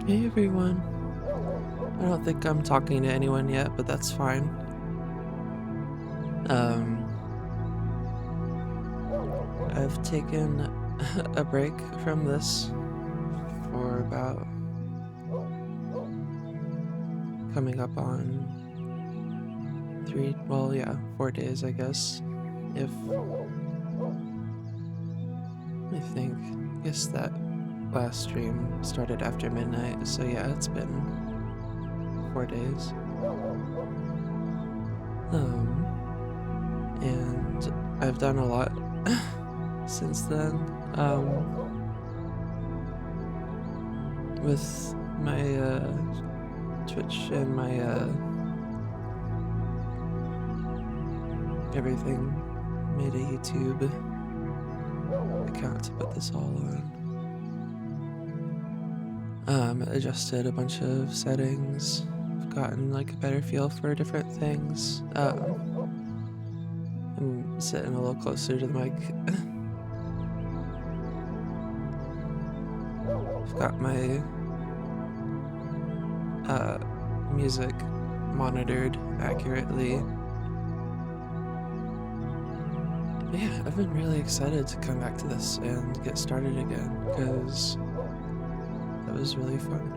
Hey everyone. I don't think I'm talking to anyone yet, but that's fine. Um, I've taken a break from this for about coming up on 4 days, I guess. If I think, I guess that last stream started after midnight, so yeah, it's been 4 days. And I've done a lot since then. With my Twitch and my everything, made a YouTube account to put this all on. Adjusted a bunch of settings. I've gotten like a better feel for different things. I'm sitting a little closer to the mic. I've got my music monitored accurately. But yeah, I've been really excited to come back to this and get started again, because that was really fun.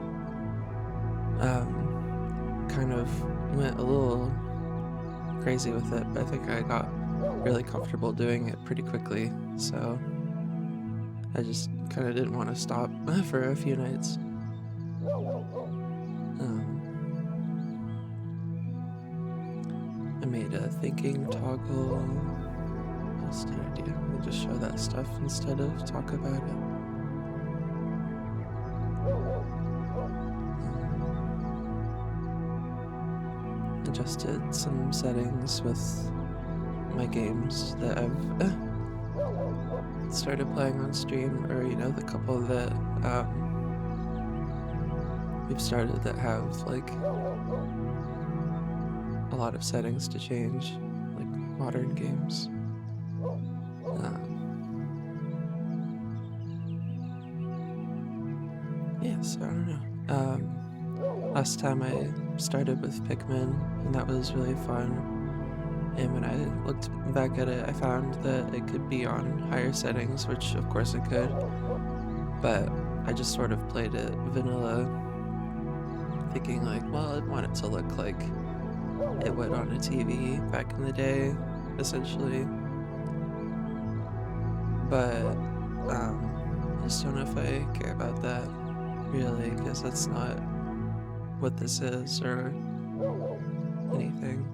Kind of went a little crazy with it, but I think I got really comfortable doing it pretty quickly, so I just kind of didn't want to stop for a few nights. I made a thinking toggle. What else did I do? I'll just show that stuff instead of talk about it. Adjusted some settings with my games that I've started playing on stream, or the couple that we've started that have like a lot of settings to change, like modern games. Yeah, so I don't know. Last time I started with Pikmin, and that was really fun. And when I looked back at it, I found that it could be on higher settings, which of course it could. But I just sort of played it vanilla, thinking like, well, I'd want it to look like it would on a TV back in the day, essentially. But I just don't know if I care about that, really, because that's not what this is or anything.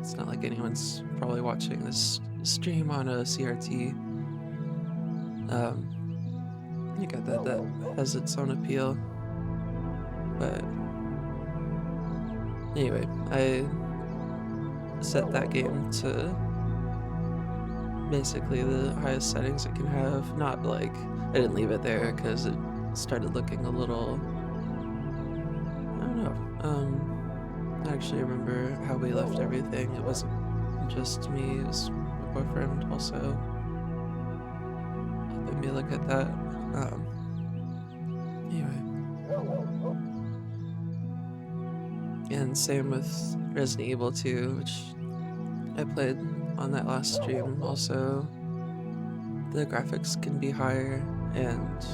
It's not like anyone's probably watching this stream on a CRT. You got that has its own appeal. But anyway, I set that game to basically the highest settings it can have. Not like, I didn't leave it there because it started looking a little, I don't know. I actually remember how we left everything. It wasn't just me, it was my boyfriend also helping me look at that. Anyway. And same with Resident Evil 2, which I played on that last stream. Also, the graphics can be higher and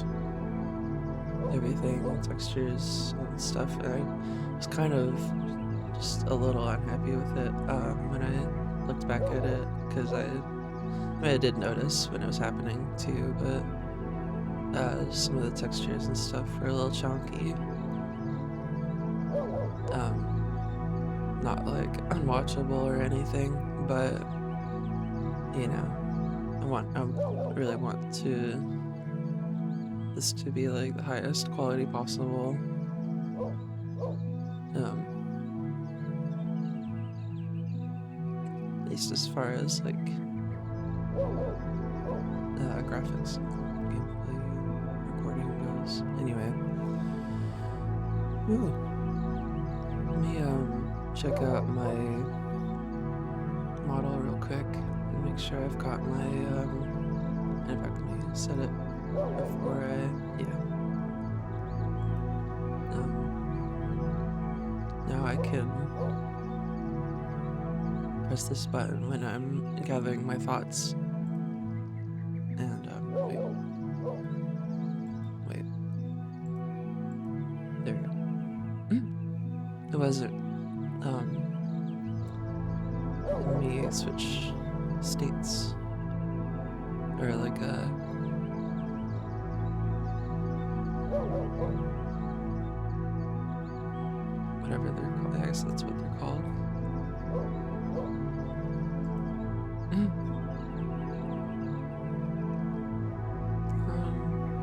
everything, textures and stuff. And I was kind of just a little unhappy with it when I looked back at it, because I did notice when it was happening too, but some of the textures and stuff were a little chunky. Not like unwatchable or anything, but I really want this to be like the highest quality possible. At least as far as like graphics, gameplay, recording goes. Anyway, let me check out my model real quick and make sure I've got my in fact, let me set it before I can press this button when I'm gathering my thoughts. And, wait. There we go. It wasn't, letting me switch states. Or like, whatever they're called. I guess that's what they're called.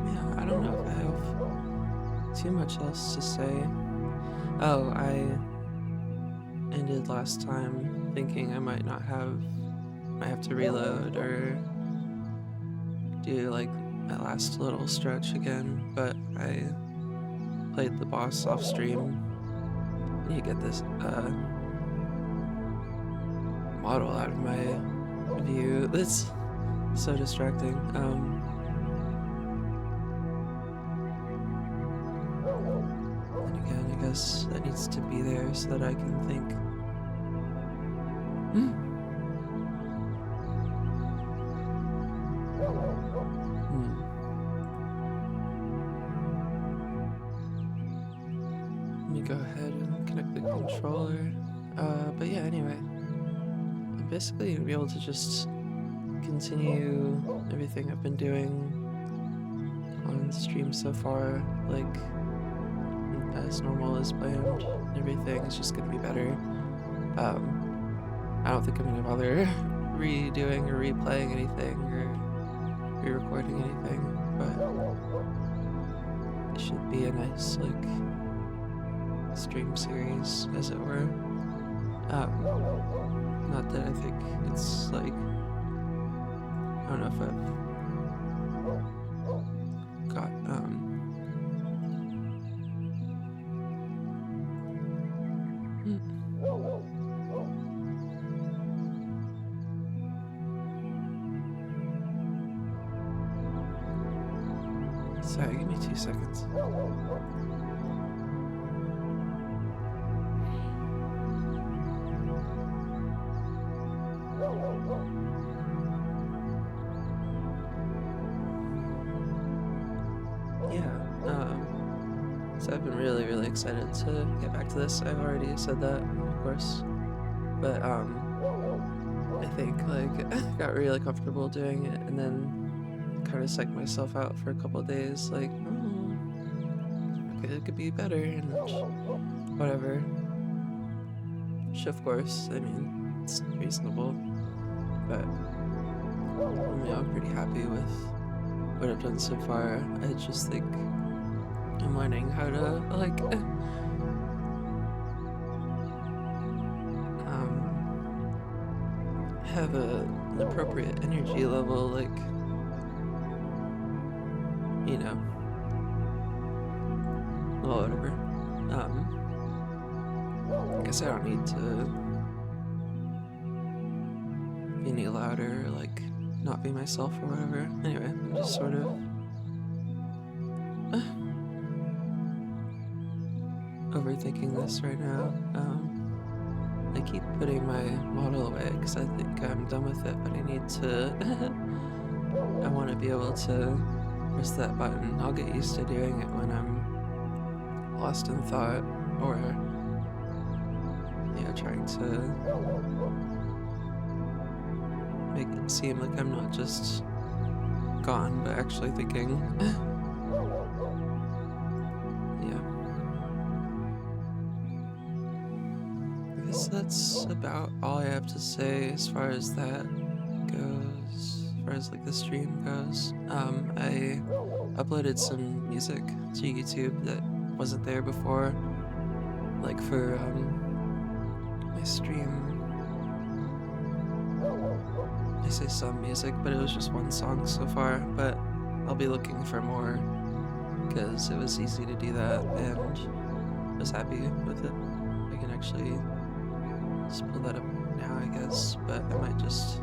Yeah, I don't know if I have too much else to say. Oh, I ended last time thinking I might have to reload or do like my last little stretch again, but I played the boss off stream. And you get this model out of my view. That's so distracting. And again, I guess that needs to be there so that I can think. Let me go ahead and connect the controller. But yeah, anyway. I'm basically gonna be able to just continue everything I've been doing on stream so far, like as normal as planned. Everything is just gonna be better. I don't think I'm gonna bother redoing or replaying anything or re-recording anything, but it should be a nice like stream series, as it were. Not that I think it's like, I don't know if I've got Sorry, give me 2 seconds. So I've been really, really excited to get back to this. I've already said that, of course, but I think like I got really comfortable doing it, and then kind of psyched myself out for a couple of days, like, oh, okay, it could be better and whatever. Which, of course, I mean, it's reasonable, but I'm pretty happy with what I've done so far. I just think I'm learning how to like have an appropriate energy level, like, you know, well, whatever. I guess I don't need to be any louder or like not be myself or whatever. Anyway, I'm just sort of overthinking this right now. I keep putting my model away because I think I'm done with it, but I need to I want to be able to press that button. I'll get used to doing it when I'm lost in thought, or trying to make it seem like I'm not just gone, but actually thinking. I guess that's about all I have to say as far as that goes, as far as like the stream goes. I uploaded some music to YouTube that wasn't there before, like for my stream. I say some music, but it was just one song so far, but I'll be looking for more because it was easy to do that and I was happy with it. I can actually just pull that up now, I guess, but I might just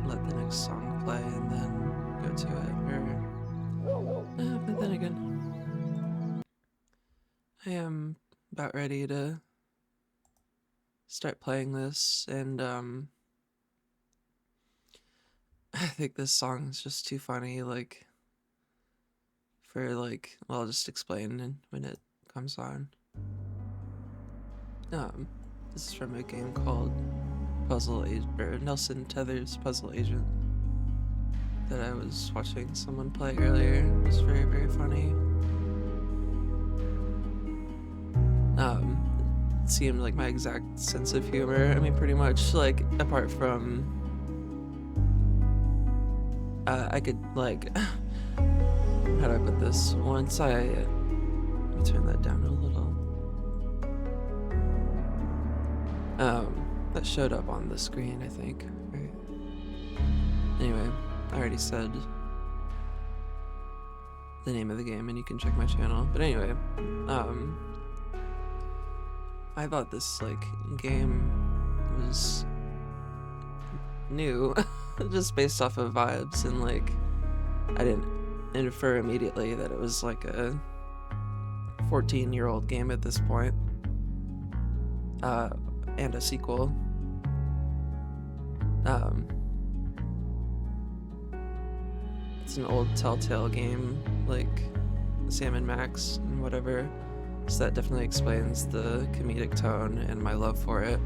let the next song play and then go to it, or but then again, I am about ready to start playing this, and I think this song is just too funny, like, for, like, well, I'll just explain when it comes on. Um, this is from a game called Nelson Tether's Puzzle Agent that I was watching someone play earlier. It was very, very funny. It seemed like my exact sense of humor. I mean, pretty much, like, apart from, I could, like, how do I put this? Once let me turn that down a little. That showed up on the screen, I think, right? Anyway, I already said the name of the game, and you can check my channel. But anyway, I thought this, like, game was new, just based off of vibes, and, like, I didn't infer immediately that it was, like, a 14-year-old game at this point, and a sequel. It's an old Telltale game, like Sam & Max and whatever, so that definitely explains the comedic tone and my love for it.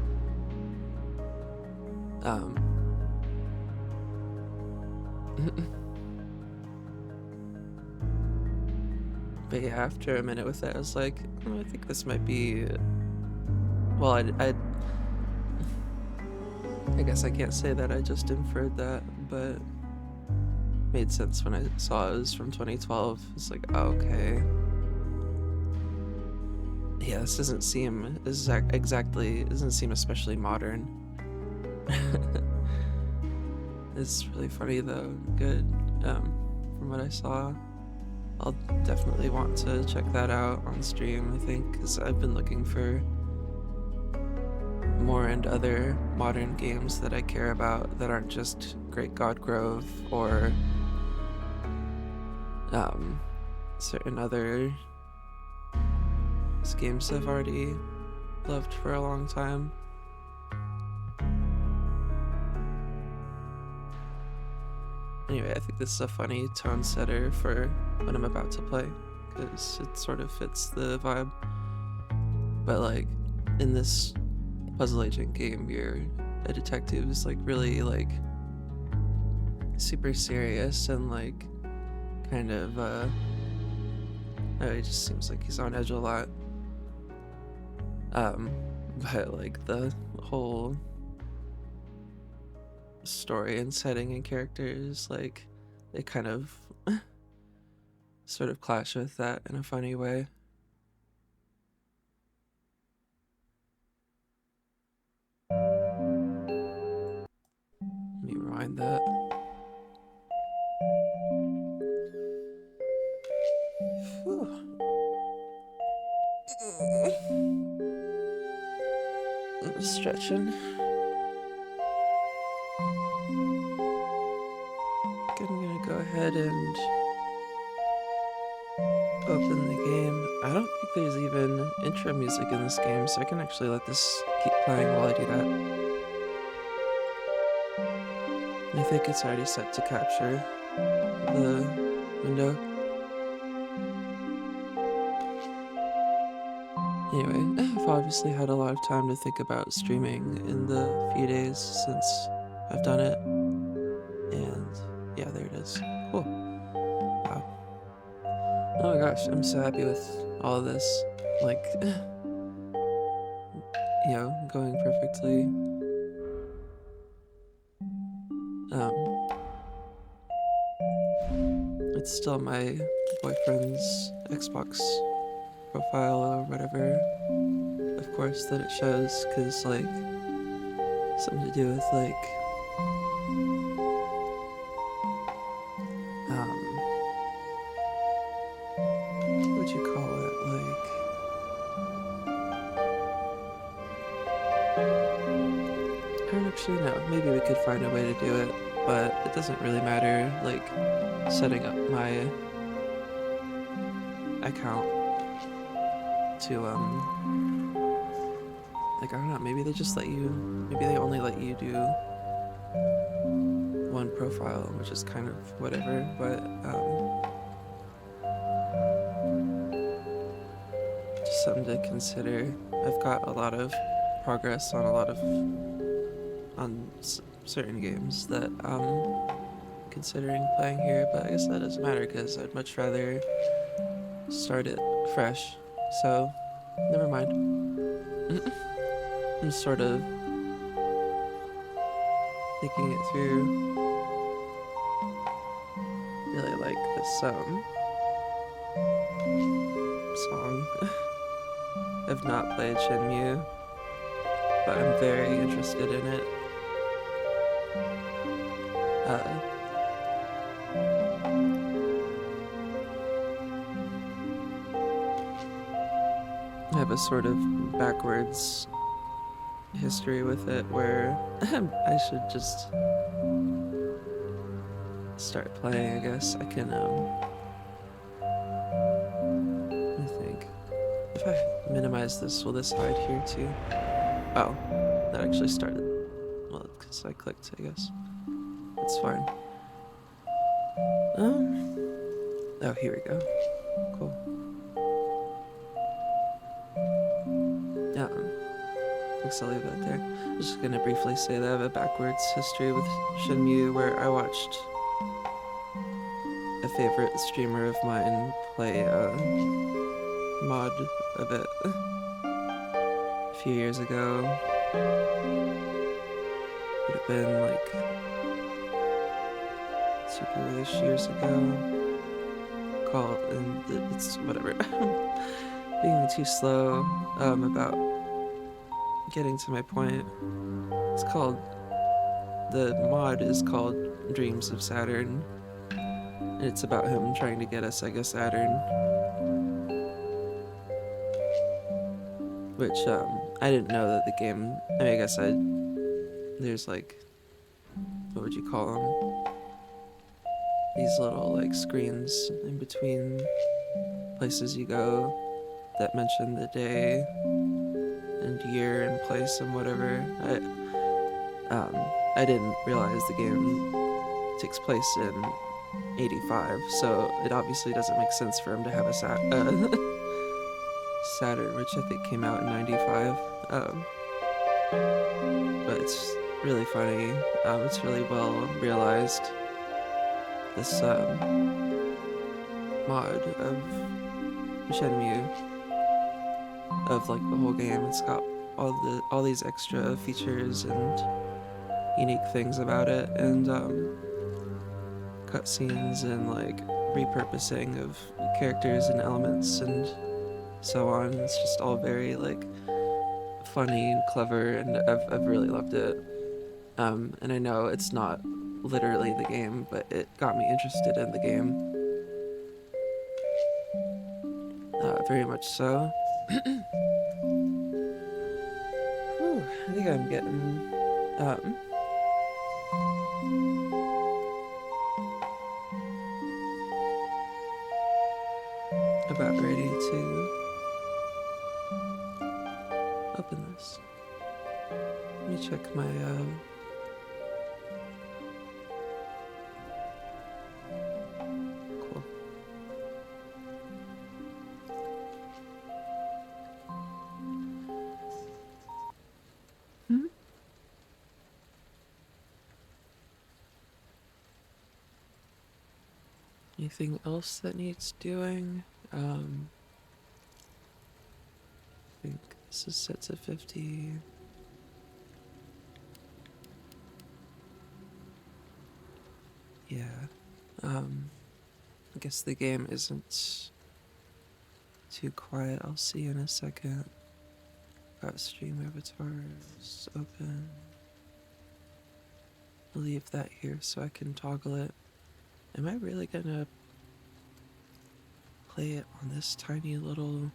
But yeah, after a minute with it, I was like, oh, I think this might be, well, I guess I can't say that I just inferred that, but made sense when I saw it was from 2012. It's like, oh, okay. Yeah, this doesn't seem exactly, doesn't seem especially modern. It's really funny though, good, from what I saw. I'll definitely want to check that out on stream, I think, because I've been looking for more and other modern games that I care about that aren't just Great God Grove or certain other games I've already loved for a long time. Anyway, I think this is a funny tone setter for what I'm about to play, because it sort of fits the vibe. But, like, in this puzzle agent game, you're a detective who's, like, really, like, super serious and, like, kind of, it just seems like he's on edge a lot. But, like, the whole story and setting and characters, like, they kind of sort of clash with that in a funny way. Let me rewind that. Stretching. I'm gonna go ahead and open the game. I don't think there's even intro music in this game, so I can actually let this keep playing while I do that. I think it's already set to capture the window. Anyway, I've obviously had a lot of time to think about streaming in the few days since I've done it. And yeah, there it is. Cool. Wow. Oh my gosh, I'm so happy with all of this. Like, you know, going perfectly. It's still my boyfriend's Xbox profile or whatever, of course, that it shows, because, like, something to do with, like, what'd you call it, like, I don't actually know, maybe we could find a way to do it, but it doesn't really matter, like, setting up my account to like, I don't know, maybe they just let you, maybe they only let you do one profile, which is kind of whatever, but just something to consider. I've got a lot of progress on certain games that considering playing here, but I guess that doesn't matter because I'd much rather start it fresh. So, never mind. I'm sort of thinking it through. Really like this song. I've not played Shenmue, but I'm very interested in it. I have a sort of backwards history with it where I should just start playing, I guess. I can, let me think. If I minimize this, will this hide here too? Oh, that actually started. Well, because I clicked, I guess. It's fine. Oh, here we go. Cool. I guess I'll leave that there. I'm just gonna briefly say that I have a backwards history with Shenmue where I watched a favorite streamer of mine play a mod of it a few years ago. Would have been like super release years ago. Called, and it's whatever. Being too slow about getting to my point. It's called, the mod is called Dreams of Saturn, and it's about him trying to get a Sega Saturn, which I didn't know that the game, I mean, I guess there's like, what would you call them? These little like screens in between places you go that mention the day and year and place and whatever. I didn't realize the game takes place in 85, so it obviously doesn't make sense for him to have a Saturn, which I think came out in 95. But it's really funny. It's really well realized. This mod of Shenmue, of like the whole game, it's got all these extra features and unique things about it, and cutscenes and like repurposing of characters and elements and so on. It's just all very like funny and clever, and I've really loved it. And I know it's not literally the game, but it got me interested in the game. Very much so. Whew, I think I'm getting about ready to open this. Let me check my cool. Anything else that needs doing? I think this is set to 50. Yeah. I guess the game isn't too quiet. I'll see in a second. Got stream avatars open. I'll leave that here so I can toggle it. Am I really gonna play it on this tiny little...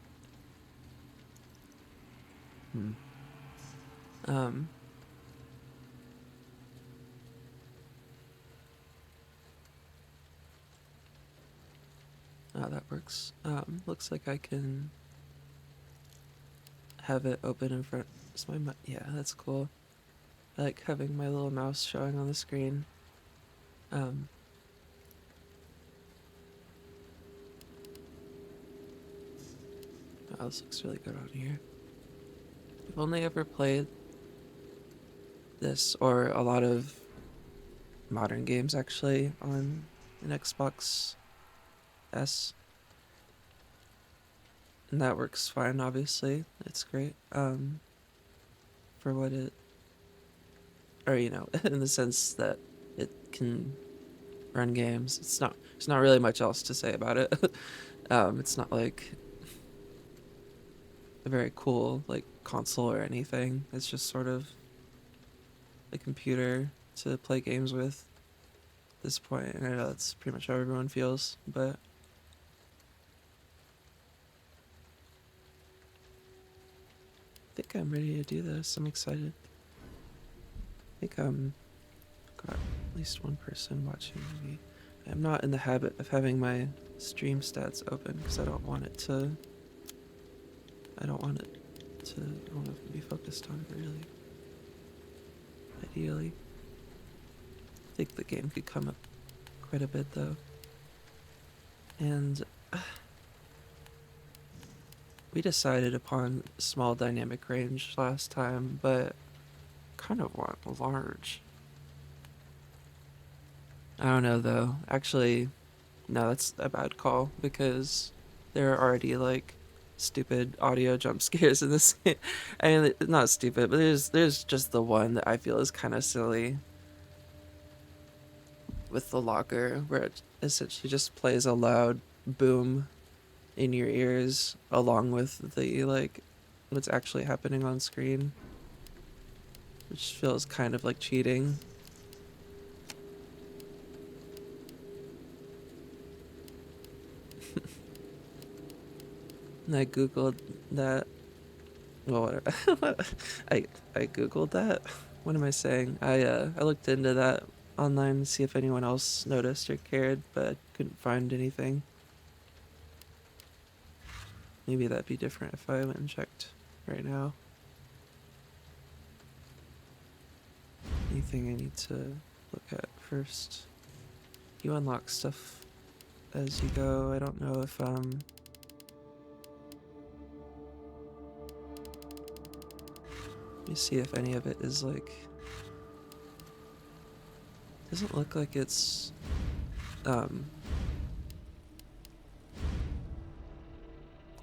Oh, that works. Looks like I can have it open in front. Is my yeah, that's cool. I like having my little mouse showing on the screen. Um, oh, this looks really good on here. I've only ever played this or a lot of modern games actually on an Xbox S, and that works fine. Obviously, it's great. For what it, or in the sense that it can run games. It's not really much else to say about it. It's not like a very cool like console or anything. It's just sort of a computer to play games with at this point, and I know that's pretty much how everyone feels, but I think I'm ready to do this. I'm excited. I think got at least one person watching me. I'm not in the habit of having my stream stats open because I don't want it to I don't want to be focused on it really. Ideally. I think the game could come up quite a bit though. And we decided upon small dynamic range last time, but kind of want large. I don't know though. Actually, no, that's a bad call because there are already like stupid audio jump scares in this game. I mean, not stupid, but there's just the one that I feel is kind of silly with the locker, where it essentially just plays a loud boom in your ears along with the like what's actually happening on screen, which feels kind of like cheating. And I googled that. Well, whatever. I googled that. What am I saying? I looked into that online to see if anyone else noticed or cared, but I couldn't find anything. Maybe that'd be different if I went and checked right now. Anything I need to look at first? You unlock stuff as you go. I don't know if let me see if any of it is like, doesn't look like it's I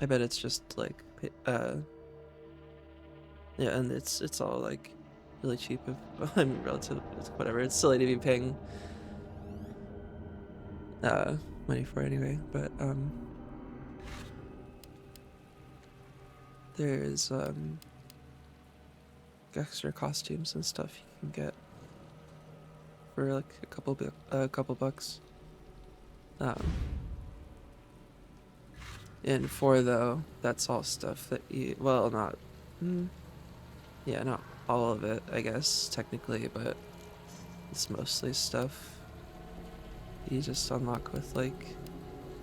bet it's just like yeah, and it's all like really cheap if I'm relative, whatever. It's silly to be paying money for anyway, but there's extra costumes and stuff you can get for like a couple bucks. And for though, that's all stuff that you, well, not yeah, not all of it, I guess technically, but it's mostly stuff you just unlock with like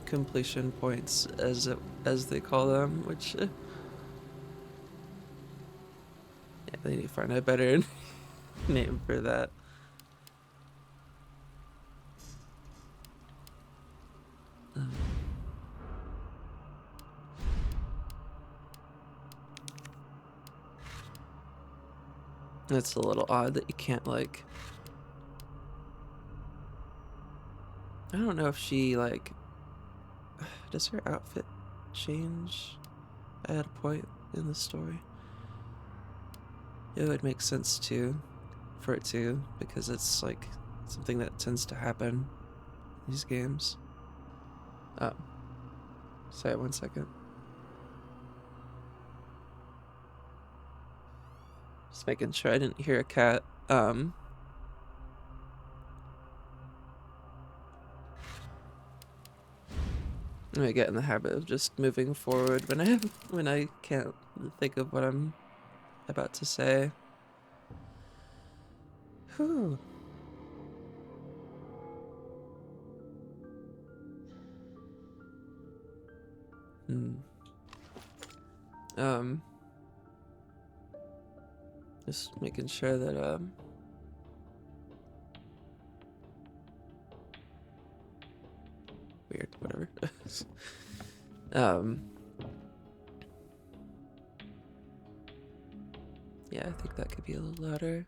completion points as they call them, which yeah, they need to find a better name for that. It's a little odd that you can't like, I don't know if she like, does her outfit change at a point in the story? It would make sense too, for it to, because it's like something that tends to happen in these games. Oh, sorry, 1 second. Just making sure I didn't hear a cat. I'm gonna get in the habit of just moving forward when I can't think of what I'm about to say. Whew. Hmm. Um, Just making sure that, weird, whatever. um, yeah, I think that could be a little louder.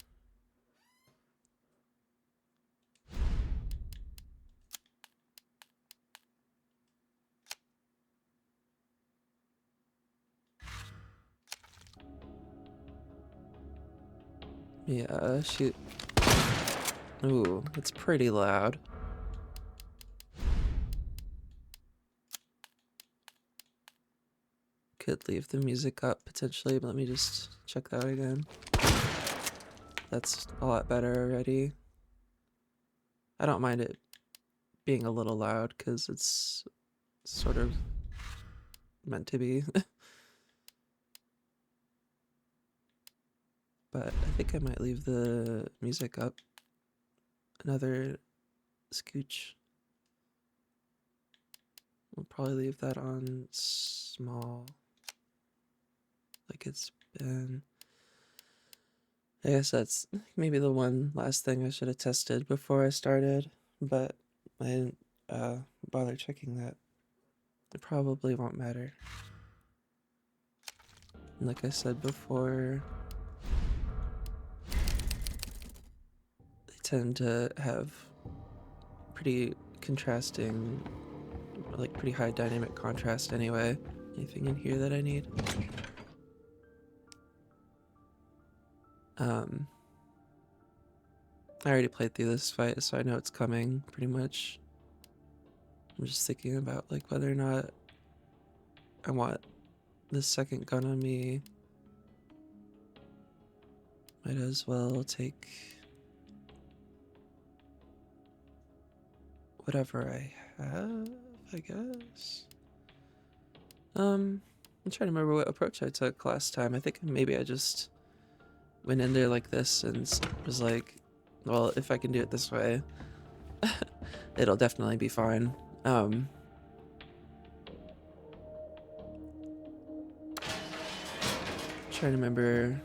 Yeah, shoot. Ooh, it's pretty loud. Could leave the music up potentially, but let me just check that out again. That's a lot better already. I don't mind it being a little loud because it's sort of meant to be. But I think I might leave the music up another scooch. We'll probably leave that on small, like it's been. I guess that's maybe the one last thing I should have tested before I started, but I didn't bother checking that. It probably won't matter. And like I said before, they tend to have pretty contrasting, like pretty high dynamic contrast anyway. Anything in here that I need? I already played through this fight, so I know it's coming, pretty much. I'm just thinking about, like, whether or not I want this second gun on me. Might as well take whatever I have, I guess. I'm trying to remember what approach I took last time. I think maybe I just went in there like this and was like, well, if I can do it this way, it'll definitely be fine. Trying to remember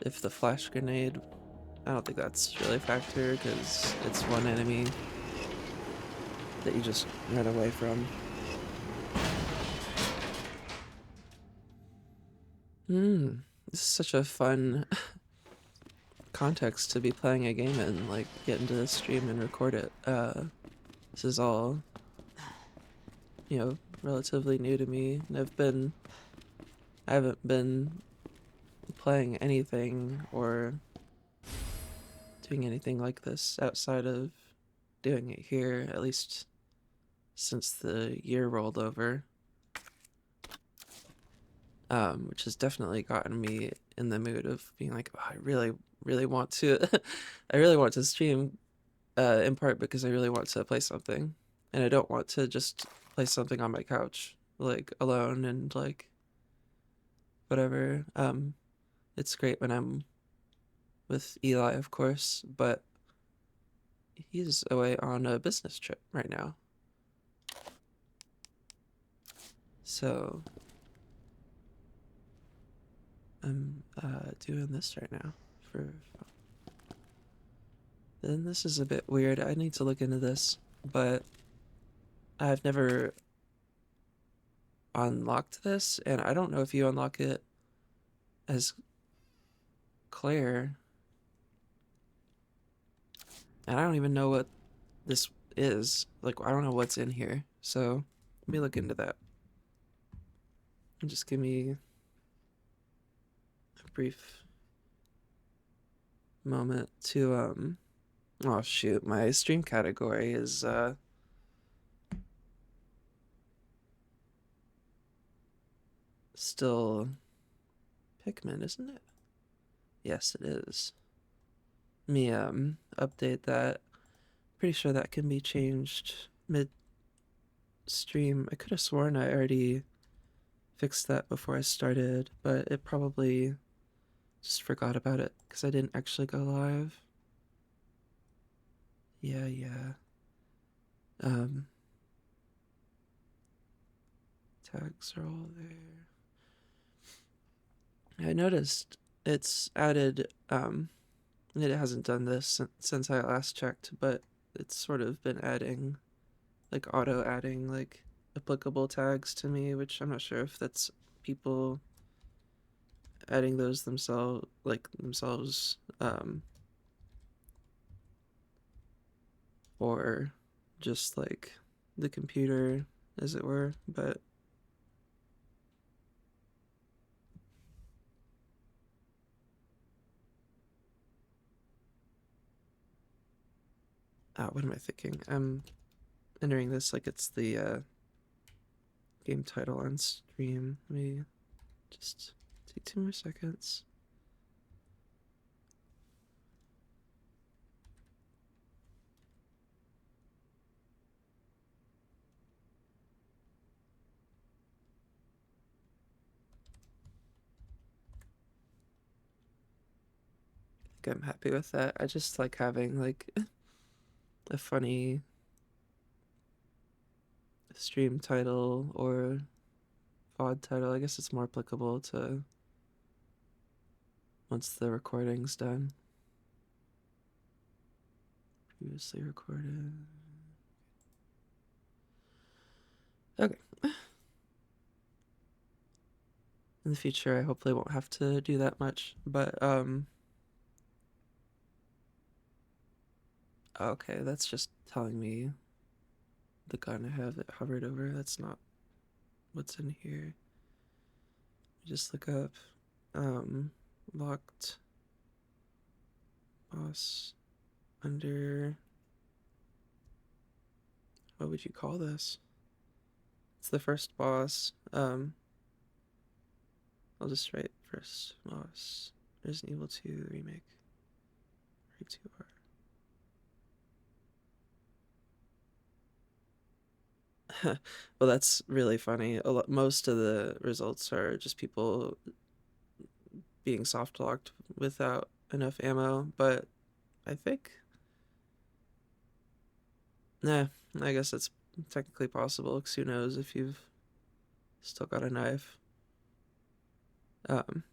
if the flash grenade, I don't think that's really a factor because it's one enemy that you just run away from. This is such a fun context to be playing a game in, like get into the stream and record it. This is all, you know, relatively new to me. I haven't been playing anything or doing anything like this outside of doing it here, at least since the year rolled over. Which has definitely gotten me in the mood of being like, oh, I really, really want to, I really want to stream, in part because I really want to play something, and I don't want to just play something on my couch, like alone and like whatever. It's great when I'm with Eli, of course, but he's away on a business trip right now, so I'm doing this right now for. Then this is a bit weird. I need to look into this, but I've never unlocked this, and I don't know if you unlock it as Claire, and I don't even know what this is. Like, I don't know what's in here, so let me look into that. And just give me a brief moment to, oh shoot, my stream category is, still Pikmin, isn't it? Yes, it is. Let me, update that. Pretty sure that can be changed mid-stream. I could have sworn I already fixed that before I started, but it probably just forgot about it because I didn't actually go live. Yeah. Um, Tags are all there. I noticed It's added, it hasn't done this since I last checked, but it's sort of been adding, like auto adding, like applicable tags to me, which I'm not sure if that's people adding those themselves, or just like the computer, as it were. But what am I thinking? I'm entering this like it's the game title on stream. Let me just take 2 more seconds. I think I'm happy with that. I just like having like a funny stream title or VOD title. I guess it's more applicable to once the recording's done. Previously recorded. Okay. In the future, I hopefully won't have to do that much, but okay, that's just telling me the gun I have it hovered over. That's not what's in here. Just look up locked boss under, what would you call this? It's the first boss. I'll just write first boss Resident Evil 2 remake. Well, that's really funny. Most of the results are just people being soft locked without enough ammo, but I think, nah, I guess it's technically possible, because who knows if you've still got a knife. Um,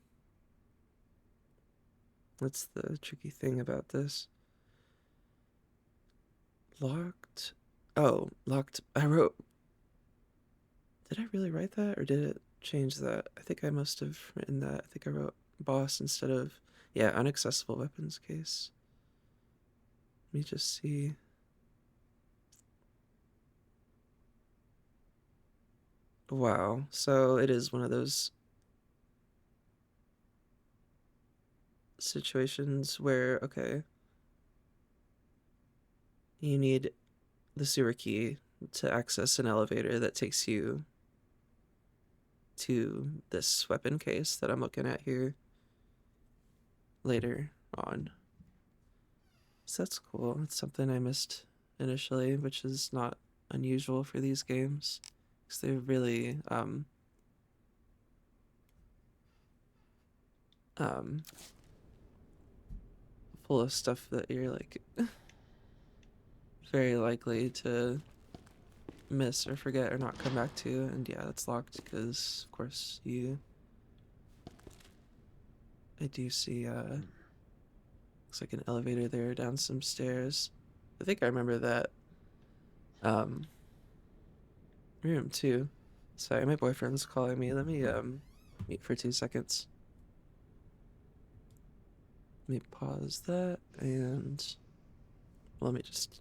that's the tricky thing about this. Locked. Oh, locked. I wrote. Did I really write that, or did it change that? I think I must have written that. I think I wrote boss instead of, yeah, unaccessible weapons case. Let me just see. Wow. So it is one of those situations where, okay, you need the sewer key to access an elevator that takes you to this weapon case that I'm looking at here later on. So that's cool. It's something I missed initially, which is not unusual for these games, because they're really um full of stuff that you're like very likely to miss or forget or not come back to. And yeah, it's locked because of course I do see looks like an elevator there down some stairs. I think I remember that um room too. Sorry, my boyfriend's calling me. Let me mute for 2 seconds. Let me pause that, and let me just.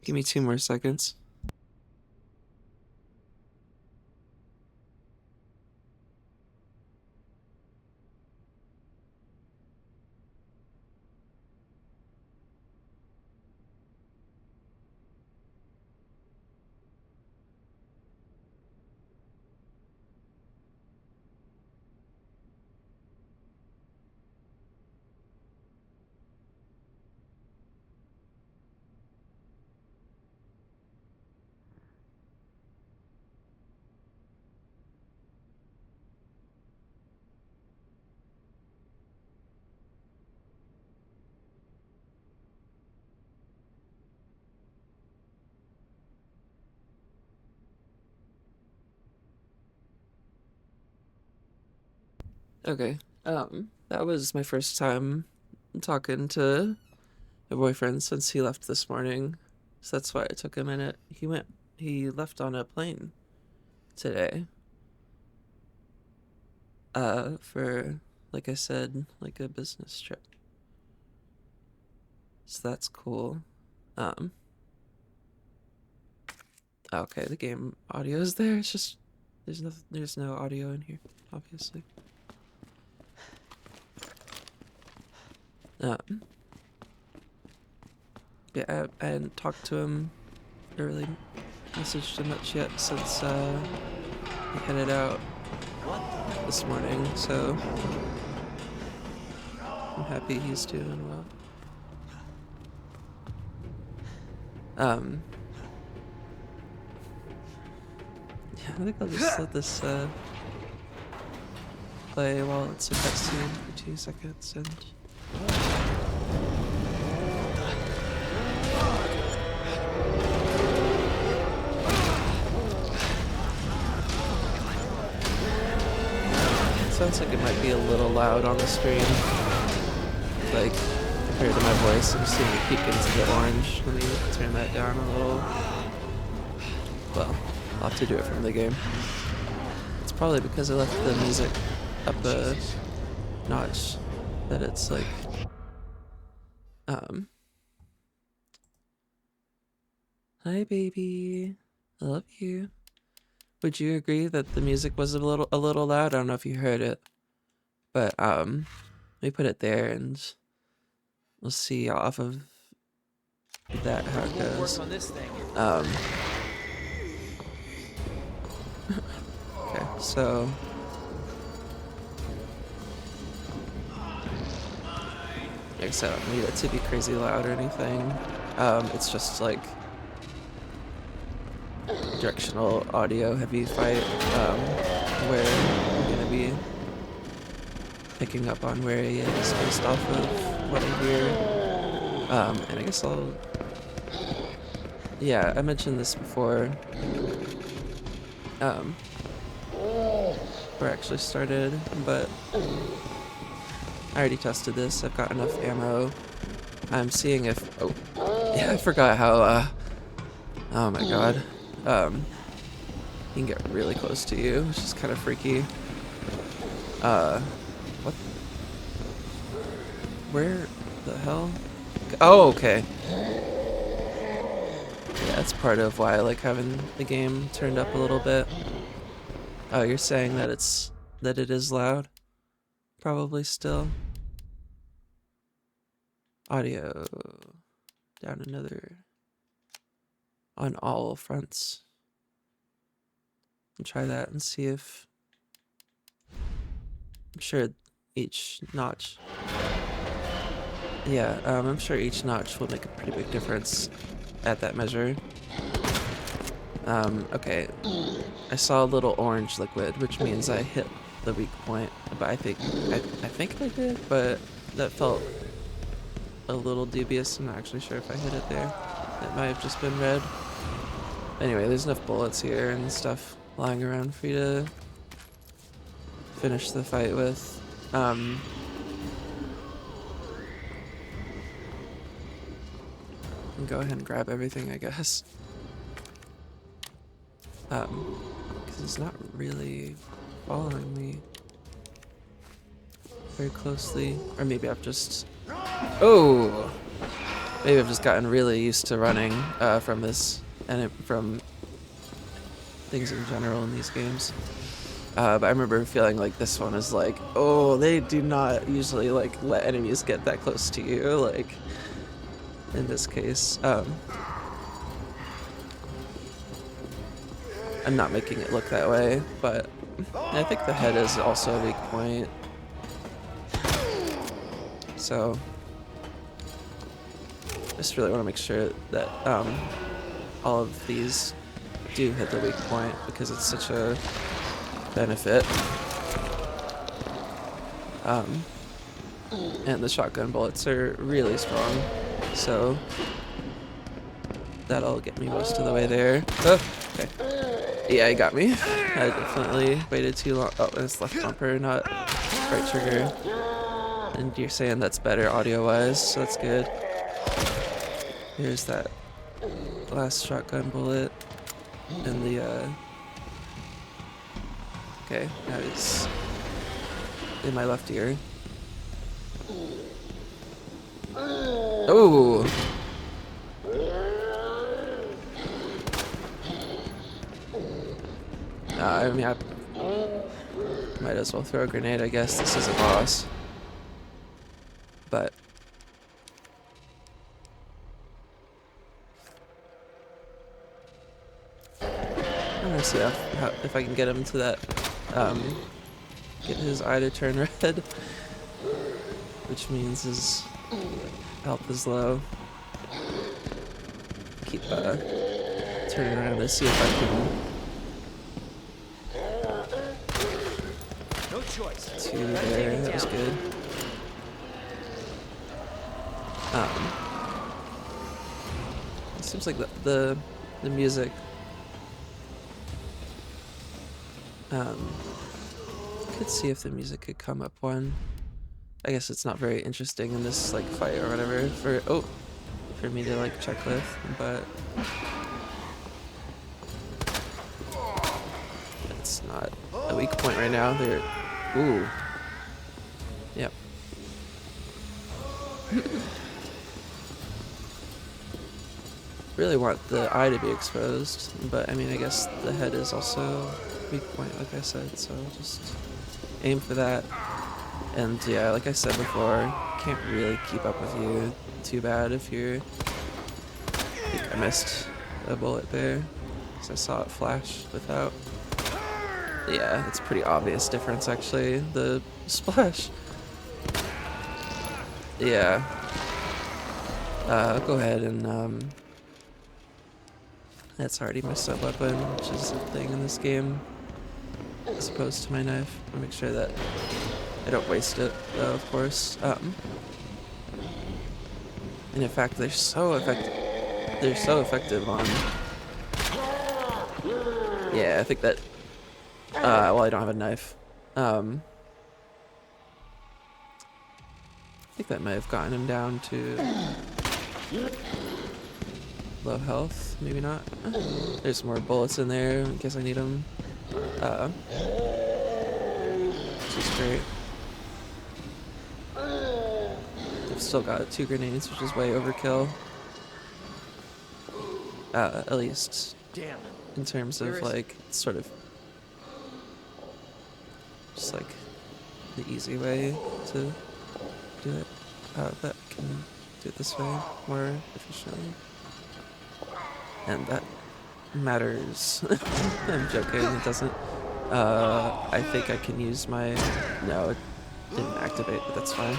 Give me 2 more seconds. Okay. That was my first time talking to my boyfriend since he left this morning. So that's why it took a minute. He left on a plane today. For, like I said, like a business trip. So that's cool. Okay, the game audio is there. It's just there's no audio in here, obviously. Yeah, I hadn't talked to him or really messaged him much yet since he headed out this morning, so I'm happy he's doing well. Yeah, I think I'll just let this play while it's a cutscene for 2 seconds and sounds like it might be a little loud on the stream, like compared to my voice. I'm seeing it peek into the orange. Let me turn that down a little. Well, I'll have to do it from the game. It's probably because I left the music up a notch that it's like, hi baby, I love you. Would you agree that the music was a little loud? I don't know if you heard it, but let me put it there and we'll see off of that how it goes. Okay, so like I said, I don't need it to be crazy loud or anything. It's just like directional audio heavy fight, where I'm gonna be picking up on where he is based off of what I hear. And I guess yeah, I mentioned this before. Before I actually started, but I already tested this. I've got enough ammo. I'm seeing if, oh, yeah, I forgot how, oh my god. He can get really close to you, which is kind of freaky. What? Where the hell? Oh, okay. Yeah, that's part of why I like having the game turned up a little bit. Oh, you're saying that it is loud? Probably still. Audio down another on all fronts. I'll try that and see if I'm sure each notch. Yeah, I'm sure each notch will make a pretty big difference at that measure. Okay. I saw a little orange liquid, which means I hit the weak point, but I think I did, but that felt a little dubious. I'm not actually sure if I hit it there. It might have just been red. Anyway, there's enough bullets here and stuff lying around for you to finish the fight with. Go ahead and grab everything, I guess. Because he's not really following me very closely. Or maybe I've just... Oh! Maybe I've just gotten really used to running from this and from things in general in these games. But I remember feeling like this one is like, oh, they do not usually like let enemies get that close to you. Like in this case, I'm not making it look that way, but I think the head is also a weak point. So just really want to make sure that all of these do hit the weak point because it's such a benefit. And the shotgun bullets are really strong, so that'll get me most of the way there. Oh, okay. Yeah, he got me. I definitely waited too long. Oh, it's left bumper, not right trigger. And you're saying that's better audio-wise, so that's good. Here's that last shotgun bullet. And the, okay, now he's in my left ear. Oh! I mean, I might as well throw a grenade, I guess. This is a boss. But I'm gonna see if I can get him to that, get his eye to turn red, which means his health is low. Keep turning around to see if I can. No choice. Two there, that was good. It seems like the music could see if the music could come up one. I guess it's not very interesting in this like fight or whatever for me to like check with, but it's not a weak point right now. They're ooh. Yep. Really want the eye to be exposed, but I mean I guess the head is also weak point, like I said, so just aim for that. And yeah, like I said before, can't really keep up with you too bad if you're... I think I missed a bullet there, because I saw it flash without. Yeah, it's a pretty obvious difference actually, the splash. Yeah. I'll go ahead and that's already my sub weapon, which is a thing in this game, as opposed to my knife. I'll make sure that I don't waste it, though, of course. And in fact, they're so effective. They're so effective on. Yeah, I think that. Well, I don't have a knife. I think that might have gotten him down to low health. Maybe not. There's more bullets in there in case I need them. Which is great. I've still got 2 grenades, which is way overkill. At least in terms of like sort of just like the easy way to do it. But I can do it this way more efficiently. And that matters. I'm joking, it doesn't. I think I can use my... No, it didn't activate, but that's fine.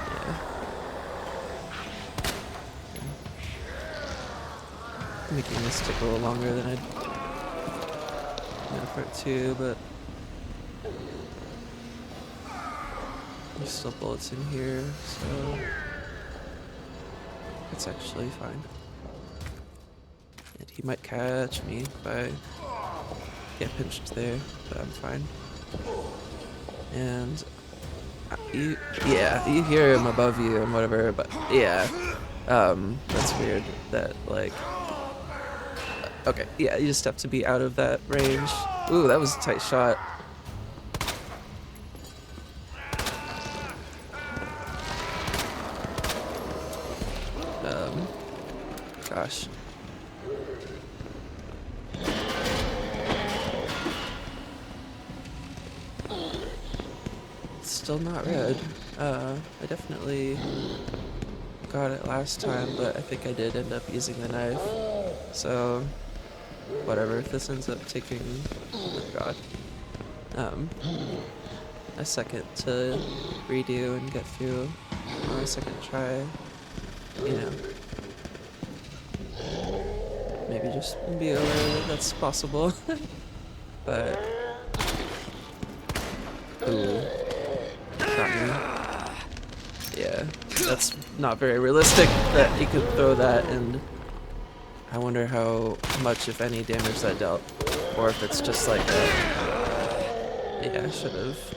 Yeah. Making this take a little longer than I'd for it too, but there's still bullets in here, so it's actually fine. And he might catch me if I get pinched there, but I'm fine. And yeah, you hear him above you and whatever, but yeah, that's weird that like, okay, yeah, you just have to be out of that range. Ooh, that was a tight shot. Gosh. It's still not red. I definitely got it last time, but I think I did end up using the knife. So, whatever, if this ends up taking, oh god, a second to redo and get through on a second try, you know, maybe just be aware that that's possible. But, ooh, got me. Yeah, that's not very realistic that he could throw that, and I wonder how much, if any, damage that dealt. Or if it's just like a... Yeah, I should've.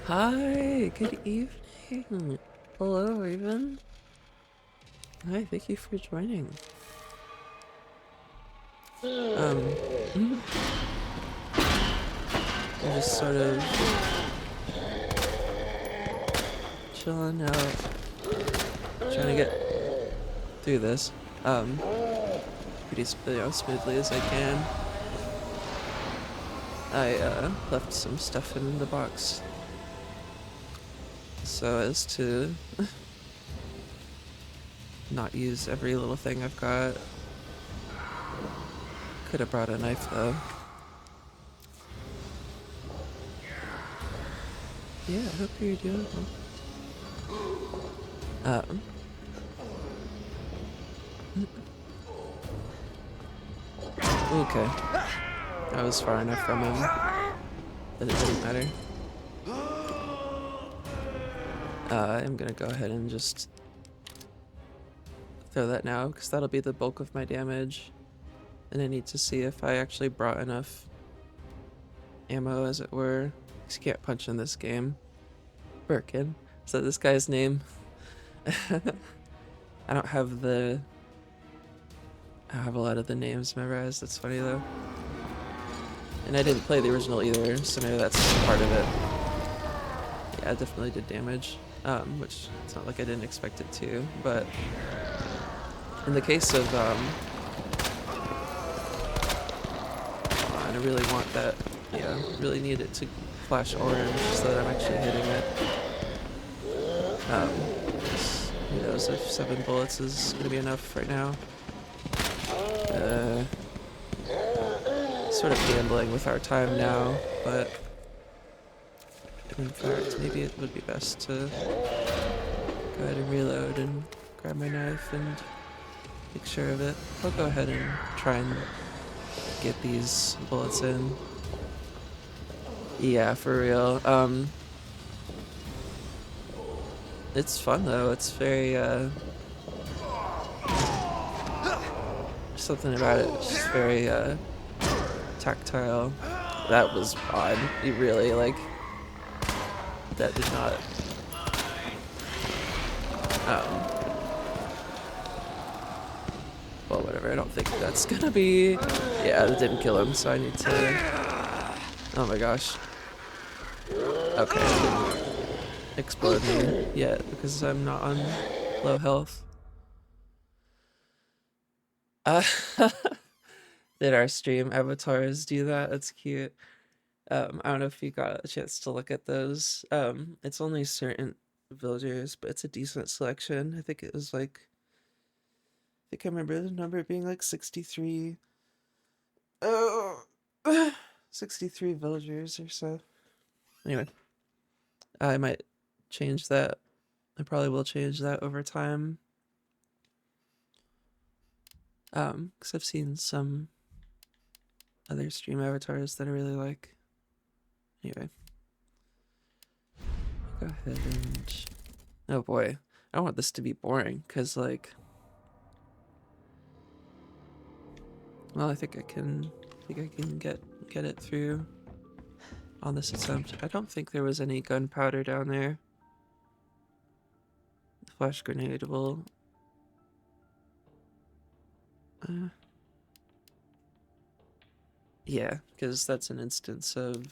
Hi, good evening. Hello, Raven. Hi, thank you for joining. I'm just sort of chilling out, trying to get through this, pretty smoothly as I can. I left some stuff in the box so as to not use every little thing I've got. Could have brought a knife though. Yeah, I hope you're doing well. Okay. I was far enough from him that it didn't matter. I'm gonna go ahead and just throw that now, because that'll be the bulk of my damage. And I need to see if I actually brought enough ammo, as it were. Because you can't punch in this game. Birkin. Is that this guy's name? I don't have the... I have a lot of the names memorized. That's funny though. And I didn't play the original either, so maybe that's part of it. Yeah, it definitely did damage. Which it's not like I didn't expect it to, but in the case of I really want that, yeah, really need it to flash orange so that I'm actually hitting it. Who knows if 7 bullets is gonna be enough right now. Sort of gambling with our time now, but in fact, maybe it would be best to go ahead and reload and grab my knife and make sure of it. I'll go ahead and try and get these bullets in. Yeah, for real. It's fun though. It's very something about it. It's just very tactile. That was odd. You really like that did not. Well, whatever. I don't think that's gonna be. Yeah, that didn't kill him, so I need to. Oh my gosh. Okay, it didn't explode me yet because I'm not on low health. Did our stream avatars do that? That's cute. I don't know if you got a chance to look at those. It's only certain villagers, but it's a decent selection. I think it was like, I think I remember the number being like 63. Oh, 63 villagers or so. Anyway, I might change that. I probably will change that over time. Because I've seen some other stream avatars that I really like. Anyway. Go ahead and... Oh boy. I don't want this to be boring, because like... Well, I think I can get it through on this attempt. I don't think there was any gunpowder down there. The flash grenade will... yeah, because that's an instance of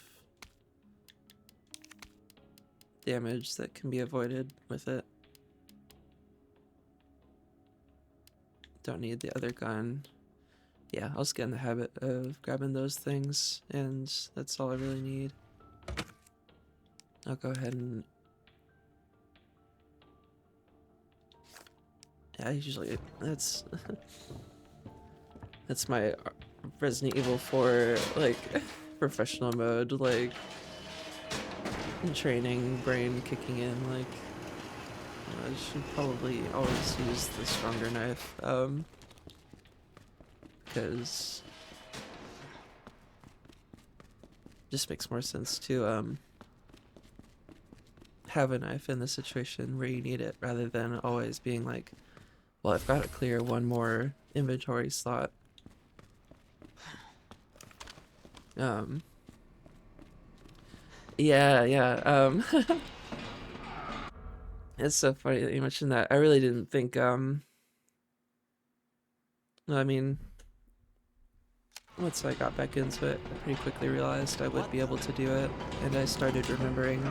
damage that can be avoided with it. don't need the other gun. Yeah, I'll just get in the habit of grabbing those things, and that's all I really need. I'll go ahead and... Yeah, usually that's... that's my Resident Evil 4, like, professional mode, like, training, brain kicking in, like, I should probably always use the stronger knife, because it just makes more sense to, have a knife in the situation where you need it, rather than always being like, well, I've got to clear one more inventory slot. Yeah, it's so funny that you mentioned that. I really didn't think, I mean, once I got back into it, I pretty quickly realized I would be able to do it, and I started remembering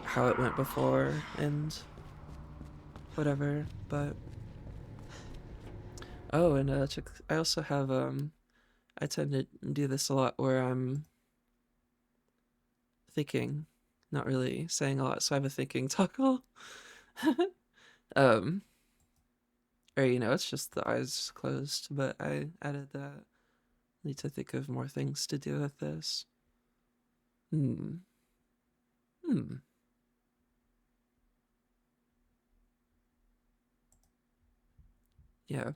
how it went before and whatever, but... Oh, and I also have, I tend to do this a lot where I'm thinking, not really saying a lot, so I have a thinking toggle. um, or, you know, it's just the eyes closed, but I added that. Need to think of more things to do with this. Hmm. Yeah.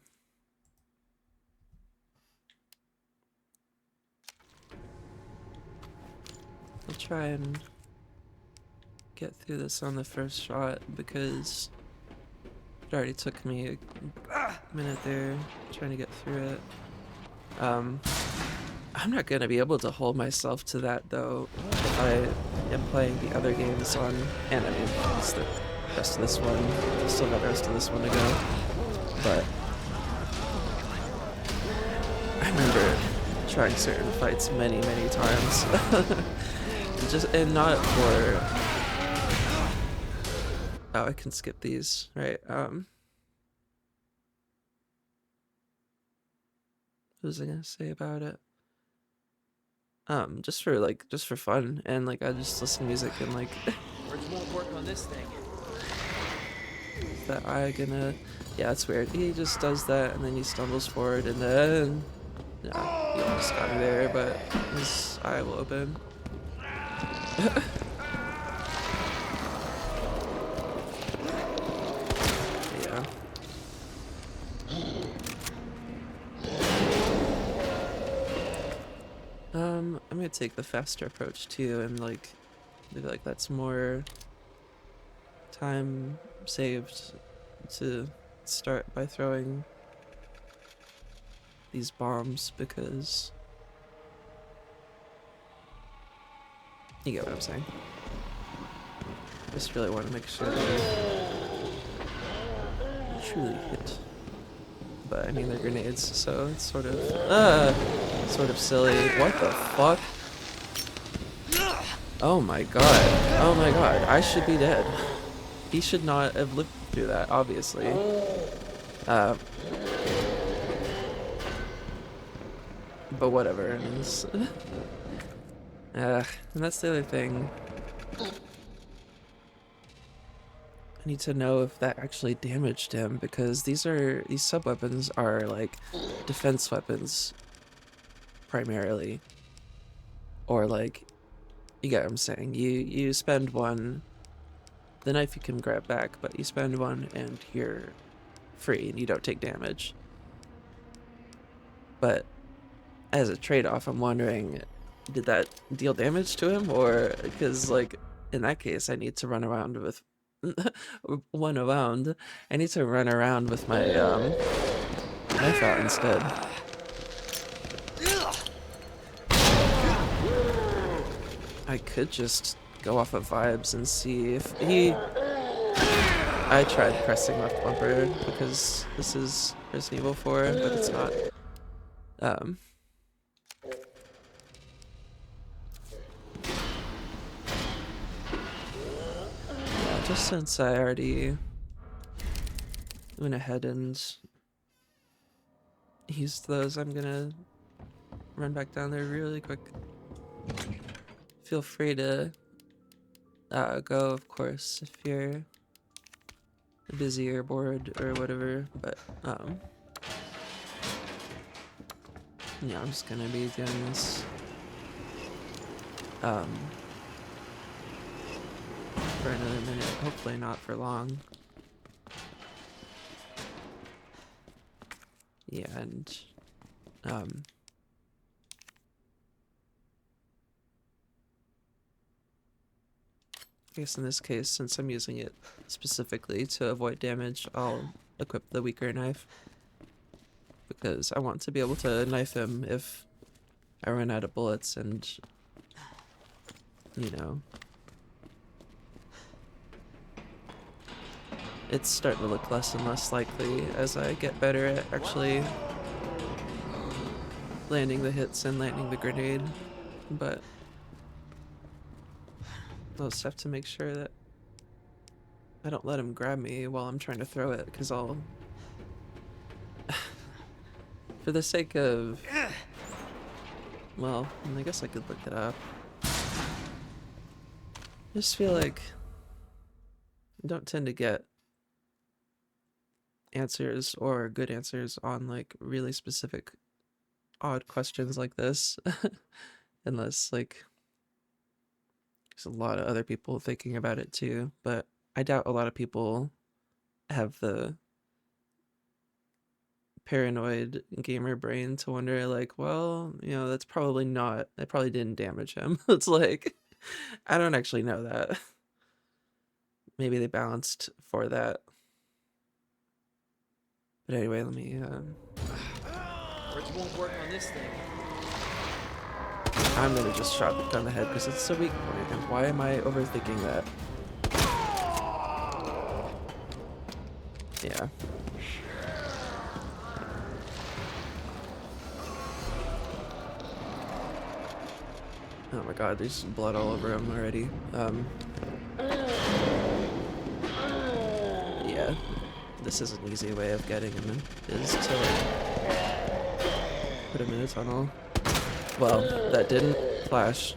I'll try and get through this on the first shot, because it already took me a minute there trying to get through it. I'm not gonna be able to hold myself to that though if I am playing the other games on, and I mean, it's the rest of this one. Still got the rest of this one to go, but I remember trying certain fights many times, and not for. Oh, I can skip these, right? What was I gonna say about it? Just for fun, and like I just listen to music and like Words won't work on this thing. that I gonna, yeah, it's weird. He just does that and then he stumbles forward and then yeah, he almost got me there, but his eye will open. Yeah. I'm gonna take the faster approach too, and like maybe like that's more time saved to start by throwing these bombs, because you get what I'm saying. Just really want to make sure that I truly hit. But I mean, they're grenades, so it's sort of silly. What the fuck? Oh my god. Oh my god. I should be dead. He should not have lived through that, obviously. But whatever. And that's the other thing. I need to know if that actually damaged him, because these sub-weapons are like defense weapons primarily. Or like, you get what I'm saying. You spend one, the knife you can grab back, but you spend one and you're free and you don't take damage. But as a trade-off, I'm wondering, did that deal damage to him? Or, because like in that case I need to run around with I need to run around with my knife out instead. I could just go off of vibes and see if he... I tried pressing left bumper because this is Resident Evil 4, but it's not. Yeah, just since I already went ahead and used those, I'm gonna run back down there really quick. Feel free to go, of course, if you're busy or bored or whatever, but yeah, I'm just gonna be doing this for another minute, hopefully not for long. Yeah, and I guess in this case, since I'm using it specifically to avoid damage, I'll equip the weaker knife, because I want to be able to knife him if I run out of bullets, and you know, it's starting to look less and less likely as I get better at actually landing the hits and landing the grenade, but I'll just have to make sure that I don't let him grab me while I'm trying to throw it, because I'll for the sake of, well, I guess I could look it up. I just feel like I don't tend to get answers or good answers on like really specific odd questions like this unless like there's a lot of other people thinking about it too, but I doubt a lot of people have the paranoid gamer brain to wonder like, well, you know, that's probably not, that probably didn't damage him. It's like, I don't actually know that. Maybe they balanced for that. But anyway, let me Bridge won't work on this thing. I'm gonna just shotgun the head because it's a weak point, and why am I overthinking that? Yeah. Oh my god, there's blood all over him already. Yeah. This is an easy way of getting him, is to like put him in a tunnel. Well, that didn't flash.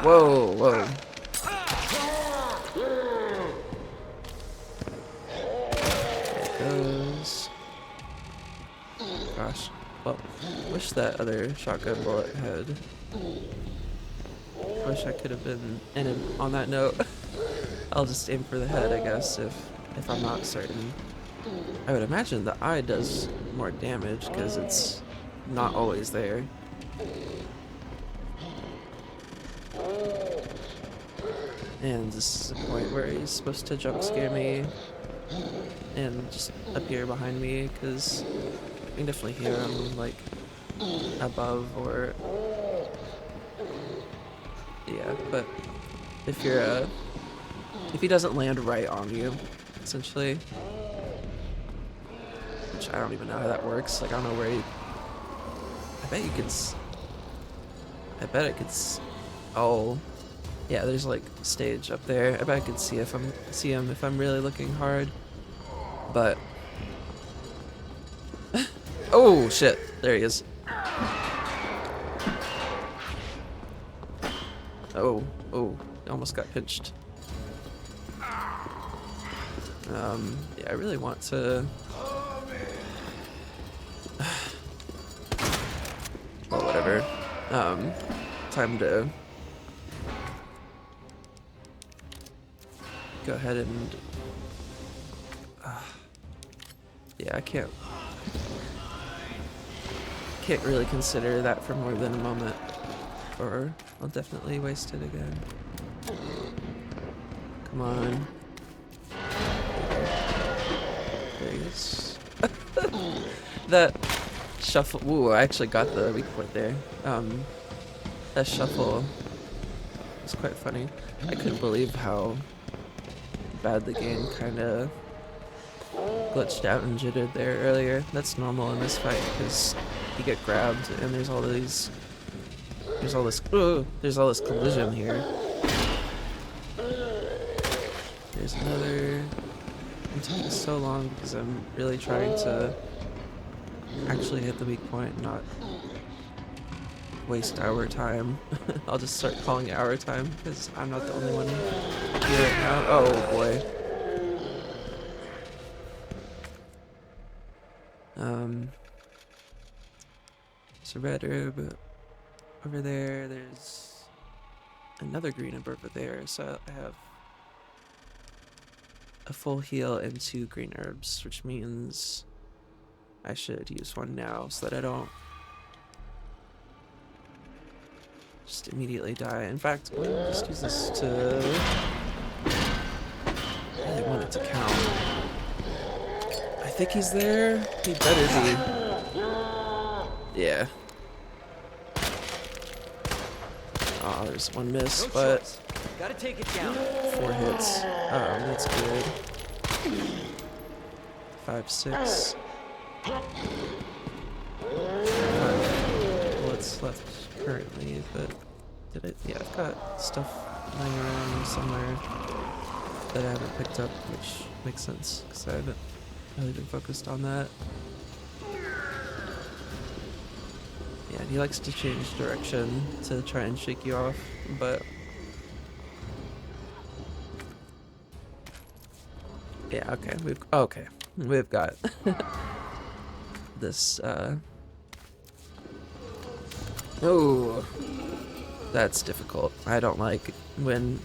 Whoa, whoa. There it goes. Gosh. Well, wish that other shotgun bullet had. Wish I could have been. And on that note, I'll just aim for the head, I guess, if I'm not certain. I would imagine the eye does more damage because it's not always there. And this is a point where he's supposed to jump scare me and just appear behind me, because I can definitely hear him like above or yeah. But if you're if he doesn't land right on you, essentially, which I don't even know how that works. Like I don't know where he. I bet you could. I bet I could. Oh. Yeah, there's like stage up there. I bet I could see him if I'm really looking hard. But oh shit, there he is. Oh, almost got pinched. Yeah, I really want to. Well, whatever. Time to go ahead and yeah, I can't really consider that for more than a moment, or I'll definitely waste it again. Come on. There he is. That shuffle. Ooh, I actually got the weak point there. That shuffle was quite funny. I couldn't believe how bad the game kind of glitched out and jittered there earlier. That's normal in this fight because you get grabbed and there's all this collision here. There's another. I'm taking so long because I'm really trying to actually hit the weak point, not waste our time. I'll just start calling it our time because I'm not the only one here right now. Oh boy. There's a red herb over there. There's another green herb over there. So I have a full heal and 2 green herbs, which means I should use one now so that I don't just immediately die. In fact, I'm gonna just use this to... I really want it to count. I think he's there. He better be. Yeah. Oh, there's one miss, but gotta take it down. 4 hits. That's good. 5, 6. 5 bullets left currently, but did it? Yeah, I've got stuff lying around somewhere that I haven't picked up, which makes sense because I haven't really been focused on that. Yeah, he likes to change direction to try and shake you off, but yeah, okay, we've got this. Oh, that's difficult. I don't like when.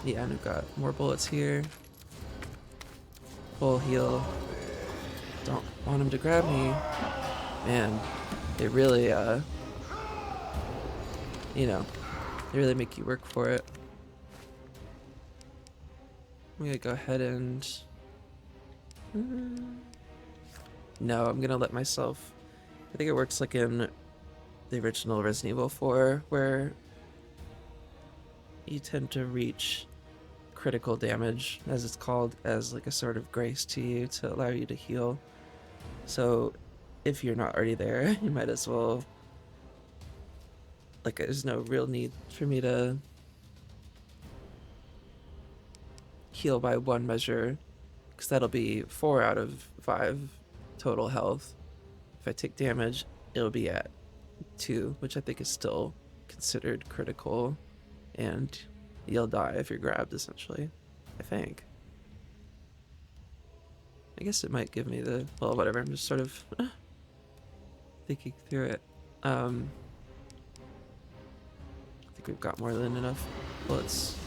Yeah, and we've got more bullets here. Full heal. Don't want him to grab me. Man, they really, you know, they really make you work for it. I'm gonna go ahead and... No, I'm gonna let myself... I think it works like in the original Resident Evil 4, where you tend to reach critical damage, as it's called, as like a sort of grace to you to allow you to heal. So if you're not already there, you might as well... Like, there's no real need for me to heal by 1 measure, because that'll be 4 out of 5 total health. If I take damage, it'll be at 2, which I think is still considered critical, and you'll die if you're grabbed, essentially. I think. I guess it might give me the... Well, whatever, I'm just sort of thinking through it. I think we've got more than enough bullets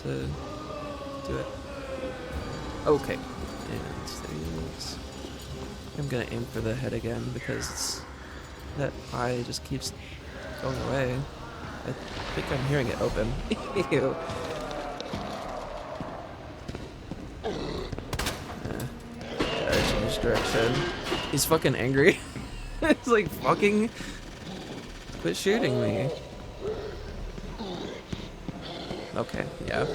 to do it. Okay, and things. I'm gonna aim for the head again because it's, that eye just keeps going away. I think I'm hearing it open. Ew. Gotta change direction. He's fucking angry. It's like, fucking quit shooting me. Okay, yeah.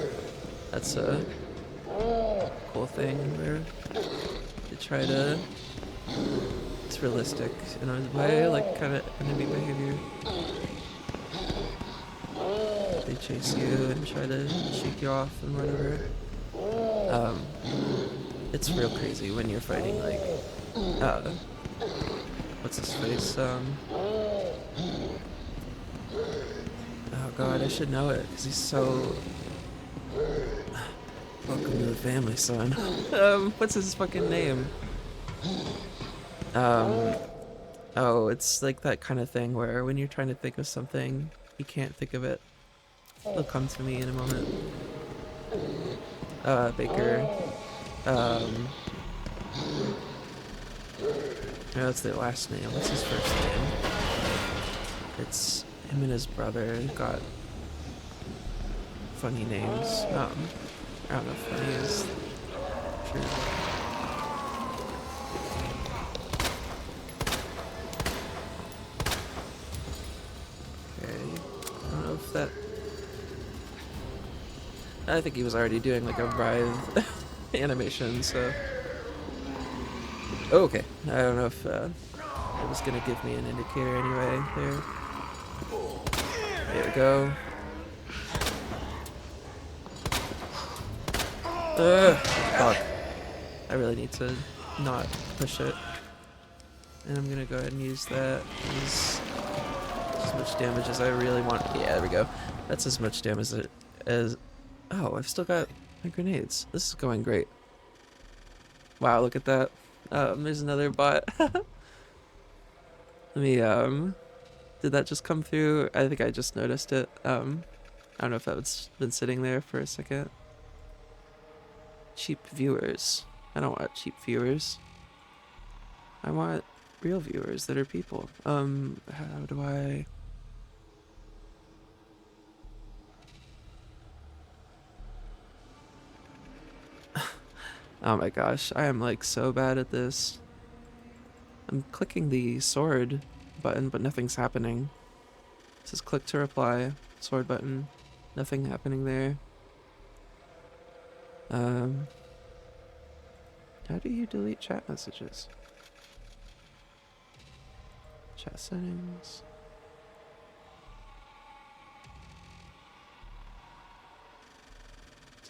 That's a cool thing where they try to... It's realistic in a way, like kind of enemy behavior. They chase you and try to shake you off and whatever. It's real crazy when you're fighting like, what's his face? Oh god, I should know it because he's so... Welcome to the family, son. What's his fucking name? Oh, it's like that kind of thing where when you're trying to think of something, you can't think of it. It'll come to me in a moment. Baker. No, that's their last name. What's his first name? It's him and his brother got funny names. I don't know if funny is true. That I think he was already doing like a writhe animation, so okay. I don't know if it was gonna give me an indicator anyway. There we go. Fuck. I really need to not push it. And I'm gonna go ahead and use that as much damage as I really want. Yeah, there we go. That's as much damage as... Oh, I've still got my grenades. This is going great. Wow, look at that. There's another bot. Let me, did that just come through? I think I just noticed it. I don't know if that's been sitting there for a second. Cheap viewers. I don't want cheap viewers. I want real viewers that are people. How do I... Oh my gosh, I am like so bad at this. I'm clicking the sword button, but nothing's happening. It says click to reply, sword button, nothing happening there. How do you delete chat messages? Chat settings.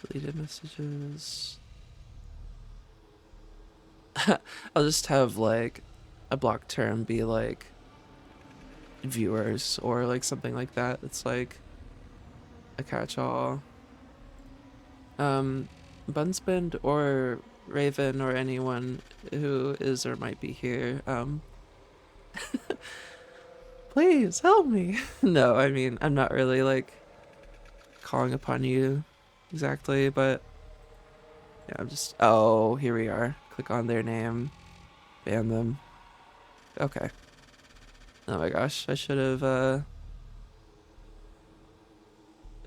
Deleted messages. I'll just have like a block term be like viewers or like something like that. It's like a catch-all. Bunspend or Raven or anyone who is or might be here, please help me. No, I mean, I'm not really like calling upon you exactly, but yeah, I'm just... Oh, here we are. Click on their name, ban them. Okay. Oh my gosh, I should have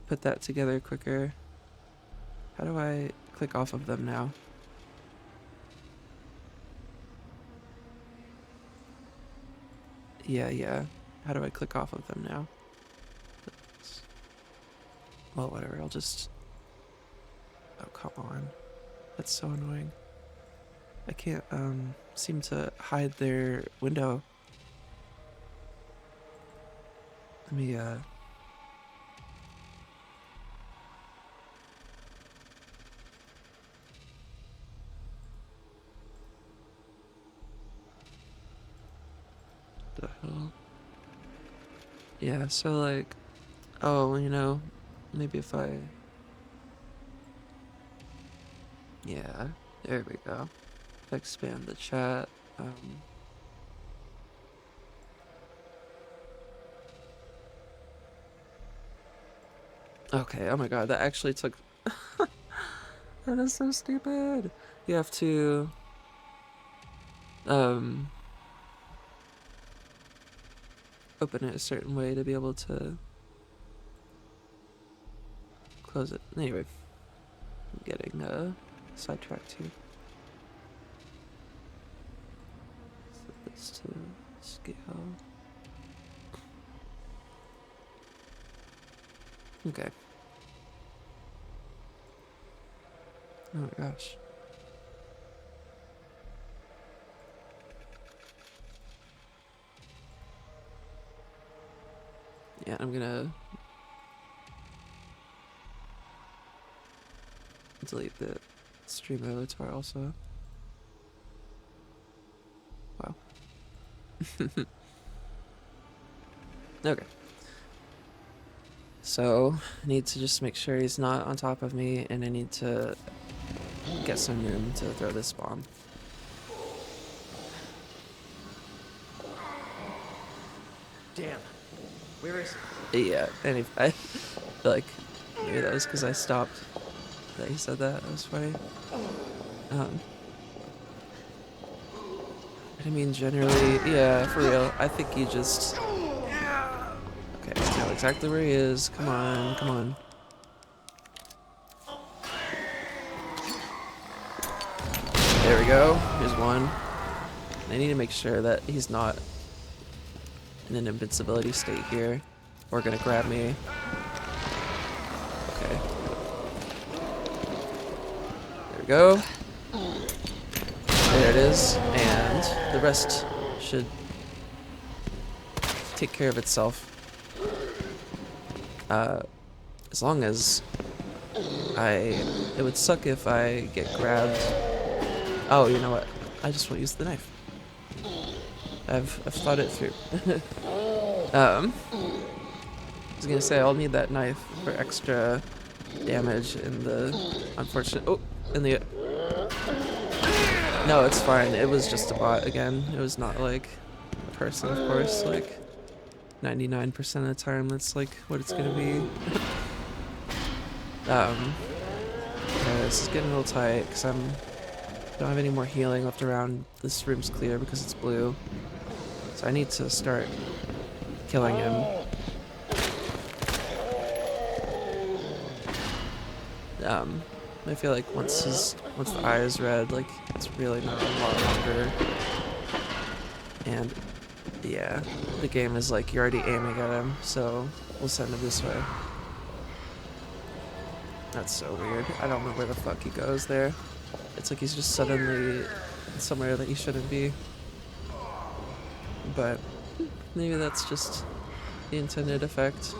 put that together quicker. How do I click off of them now? Yeah. How do I click off of them now? Well, whatever, I'll just... Oh, come on. That's so annoying. I can't, seem to hide their window. Let me, the hell? Yeah, so like... Oh, you know, maybe if I... Yeah, there we go. If I expand the chat, okay, oh my god, that actually took... That is so stupid! You have to... open it a certain way to be able to close it. Anyway, I'm getting sidetracked here. Set this to scale. Okay. Oh my gosh. Yeah, I'm gonna delete the stream avatar also. Wow. Okay. So, I need to just make sure he's not on top of me, and I need to get some room to throw this bomb. Damn. Where is he? Yeah, and if I feel like maybe that was because I stopped that he said that. That was funny. I mean, generally, yeah, for real. I think you just... Okay, I know exactly where he is. Come on, come on. There we go. Here's one. I need to make sure that he's not in an invincibility state here, or gonna grab me. Okay. There we go. There it is, and the rest should take care of itself. As long as it would suck if I get grabbed. Oh, you know what? I just won't use the knife. I've thought it through. I was gonna say I'll need that knife for extra damage in the unfortunate. Oh, in the. No, it's fine. It was just a bot again. It was not like a person, of course. Like 99% of the time, that's like what it's gonna be. Yeah, this is getting a little tight because don't have any more healing left around. This room's clear because it's blue, so I need to start killing him. I feel like once the eye is red, like it's really not a lot longer. And yeah, the game is like you're already aiming at him, so we'll send him this way. That's so weird. I don't know where the fuck he goes there. It's like he's just suddenly somewhere that he shouldn't be. But maybe that's just the intended effect.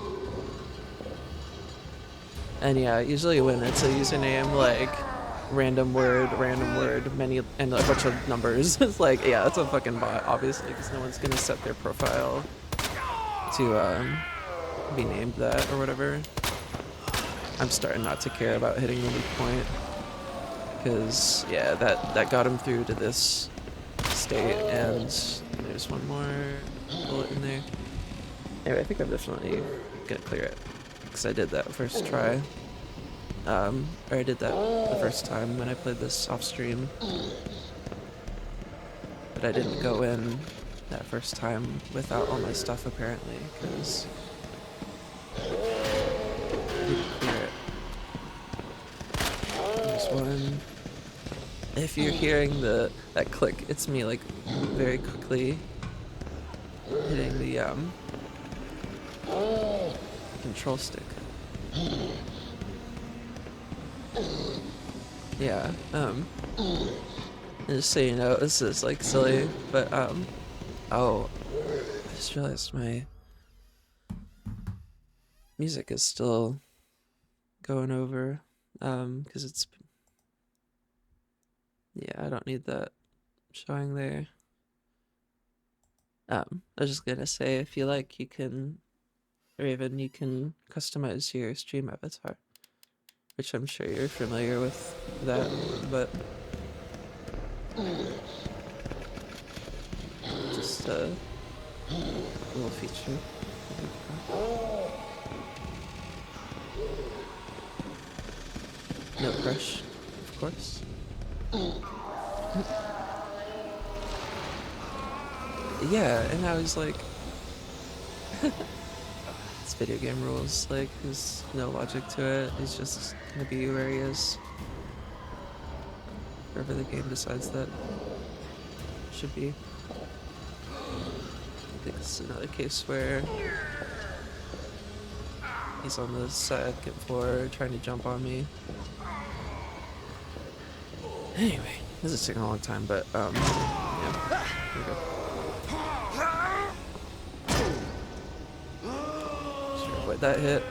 And yeah, usually when it's a username like random word, many, and a bunch of numbers, it's like, yeah, it's a fucking bot, obviously, because no one's gonna set their profile to be named that or whatever. I'm starting not to care about hitting the weak point, because yeah, that got him through to this state, and there's one more bullet in there. Anyway, I think I'm definitely gonna clear it, because I did that first try. Or I did that the first time when I played this off stream. But I didn't go in that first time without all my stuff apparently, because I didn't clear it. There's one. If you're hearing that click, it's me like very quickly hitting the control stick. Yeah, and just so you know, this is like silly, but oh, I just realized my music is still going over, because it's, yeah, I don't need that showing there. I was just gonna say, if you like, you can, Raven, you can customize your stream avatar, which I'm sure you're familiar with that, but just a little feature. No crush, of course. Yeah, and I was like, it's video game rules, like, there's no logic to it. He's just gonna be where he is. Wherever the game decides that should be. I think this is another case where he's on the second floor trying to jump on me. Anyway, this is taking a long time, but yeah, here we go. Just avoid that hit.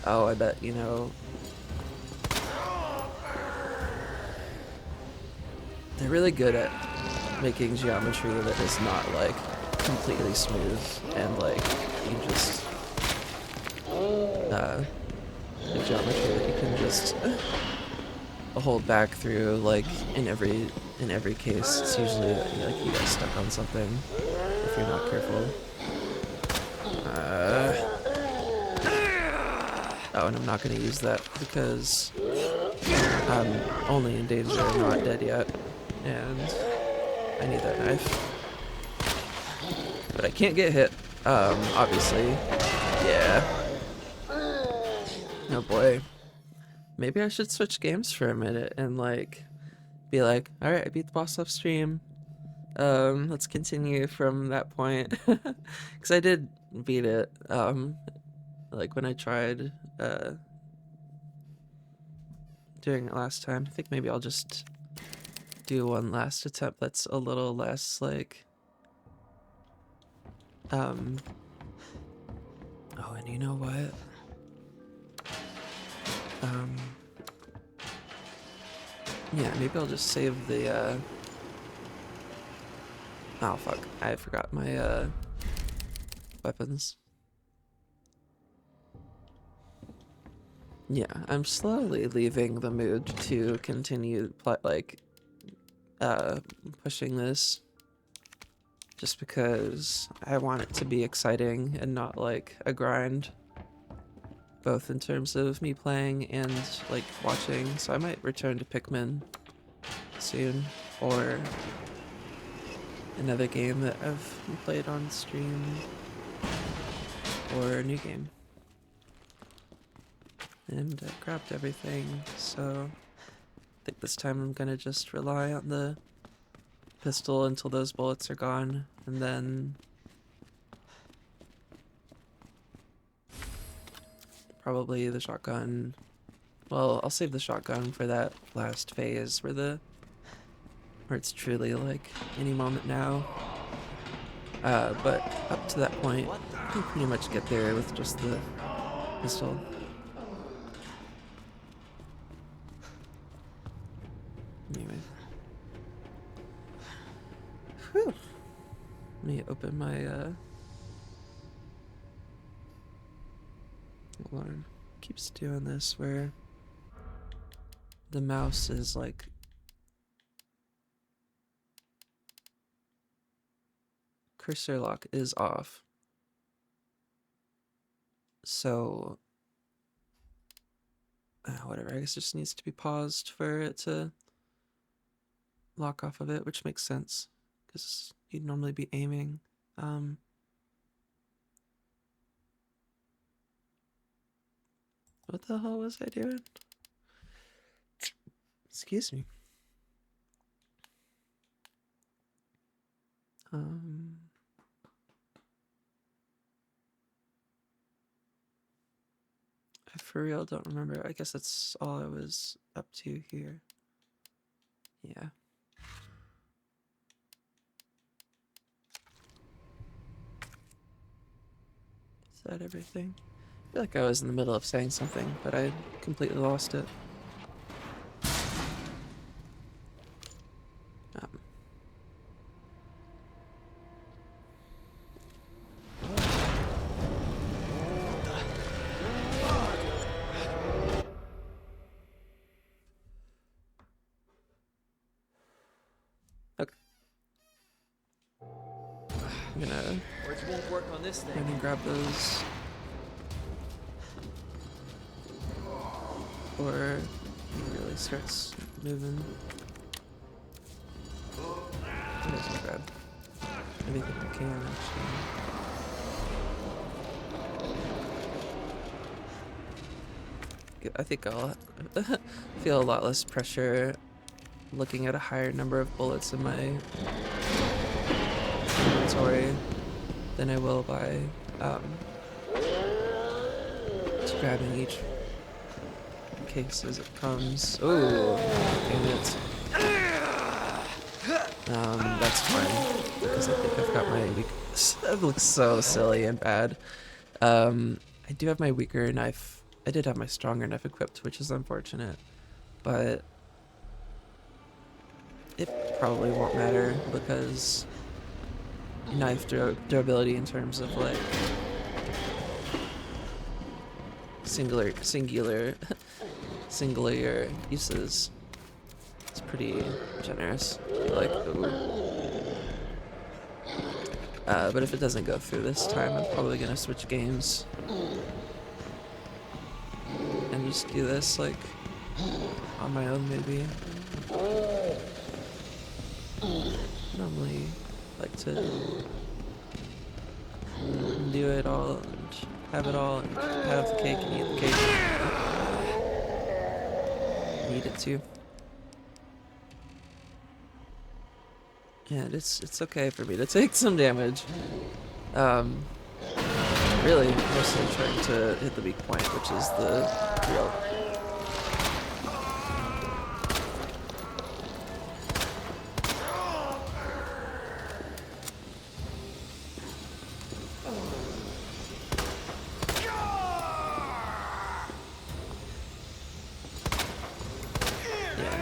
Oh, I bet, you know, they're really good at making geometry that is not like completely smooth and like you just like geometry that you can just hold back through. Like in every case, it's usually like you get stuck on something if you're not careful. Oh, and I'm not gonna use that because I'm only in danger, not dead yet, and I need that knife. But I can't get hit, obviously. Yeah. Oh boy. Maybe I should switch games for a minute and like be like, alright, I beat the boss off stream. Let's continue from that point. Because I did beat it, like when I tried doing it last time. I think maybe I'll just do one last attempt that's a little less like oh, and you know what, Yeah, maybe I'll just save the, oh fuck, I forgot my, weapons. Yeah, I'm slowly leaving the mood to continue, pushing this. Just because I want it to be exciting and not, like, a grind. Both in terms of me playing and, like, watching. So I might return to Pikmin soon, or another game that I've played on stream, or a new game. And I grabbed everything, so I think this time I'm gonna just rely on the pistol until those bullets are gone, and then probably the shotgun. Well, I'll save the shotgun for that last phase where it's truly like any moment now. But up to that point, I can pretty much get there with just the pistol. Anyway. Whew. Let me open my, hold on. Keeps doing this where the mouse is like cursor lock is off. So whatever, I guess it just needs to be paused for it to lock off of it, which makes sense because you'd normally be aiming. What the hell was I doing? Excuse me. I for real don't remember. I guess that's all I was up to here. Yeah. Is that everything? I feel like I was in the middle of saying something, but I completely lost it. Okay. I'm gonna Words won't work on this thing. Let me grab those. Or he really starts moving. I'm just gonna grab everything I can actually. I think I'll feel a lot less pressure looking at a higher number of bullets in my inventory than I will by just grabbing each case as it comes. Ooh, damn it. That's fine, because I think I've got my weakness. That looks so silly and bad. I do have my weaker knife. I did have my stronger knife equipped, which is unfortunate, but it probably won't matter because knife durability in terms of like singular uses, it's pretty generous. Like, but if it doesn't go through this time, I'm probably gonna switch games and just do this like on my own maybe. Normally like to do it all and have it all and have the cake and eat the cake. Need it to. And it's okay for me to take some damage. Really mostly trying to hit the weak point, which is the real.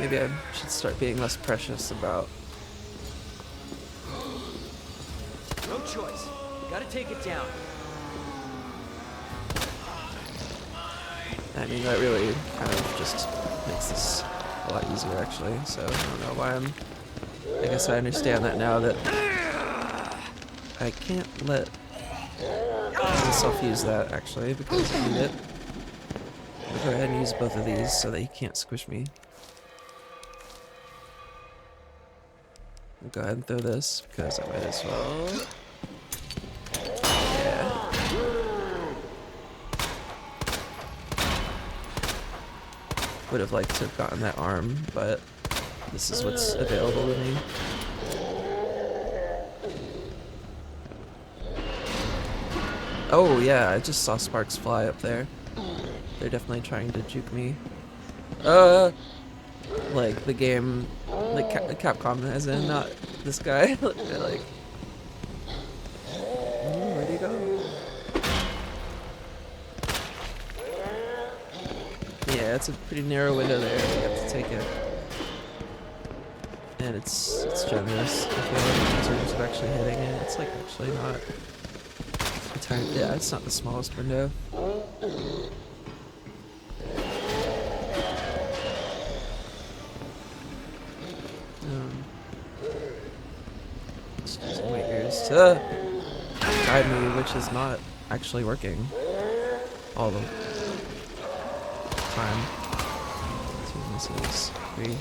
maybe I should start being less precious about. No choice. Gotta take it down. I mean, that really kind of just makes this a lot easier, actually. So I don't know why I'm. I guess I understand that now that I can't let myself use that, actually, because I need it. I'll go ahead and use both of these so that he can't squish me. I'll go ahead and throw this because I might as well. Yeah. Would have liked to have gotten that arm, but this is what's available to me. Oh yeah, I just saw sparks fly up there. They're definitely trying to juke me. Like the game, like Capcom as in, not this guy. They're like, where'd he go? Yeah, it's a pretty narrow window there. You have to take it, and it's generous. I feel like in terms of actually hitting it, it's like actually not. Yeah, it's not the smallest window. Just using my ears to guide me, which is not actually working all the time. 2 misses, 3.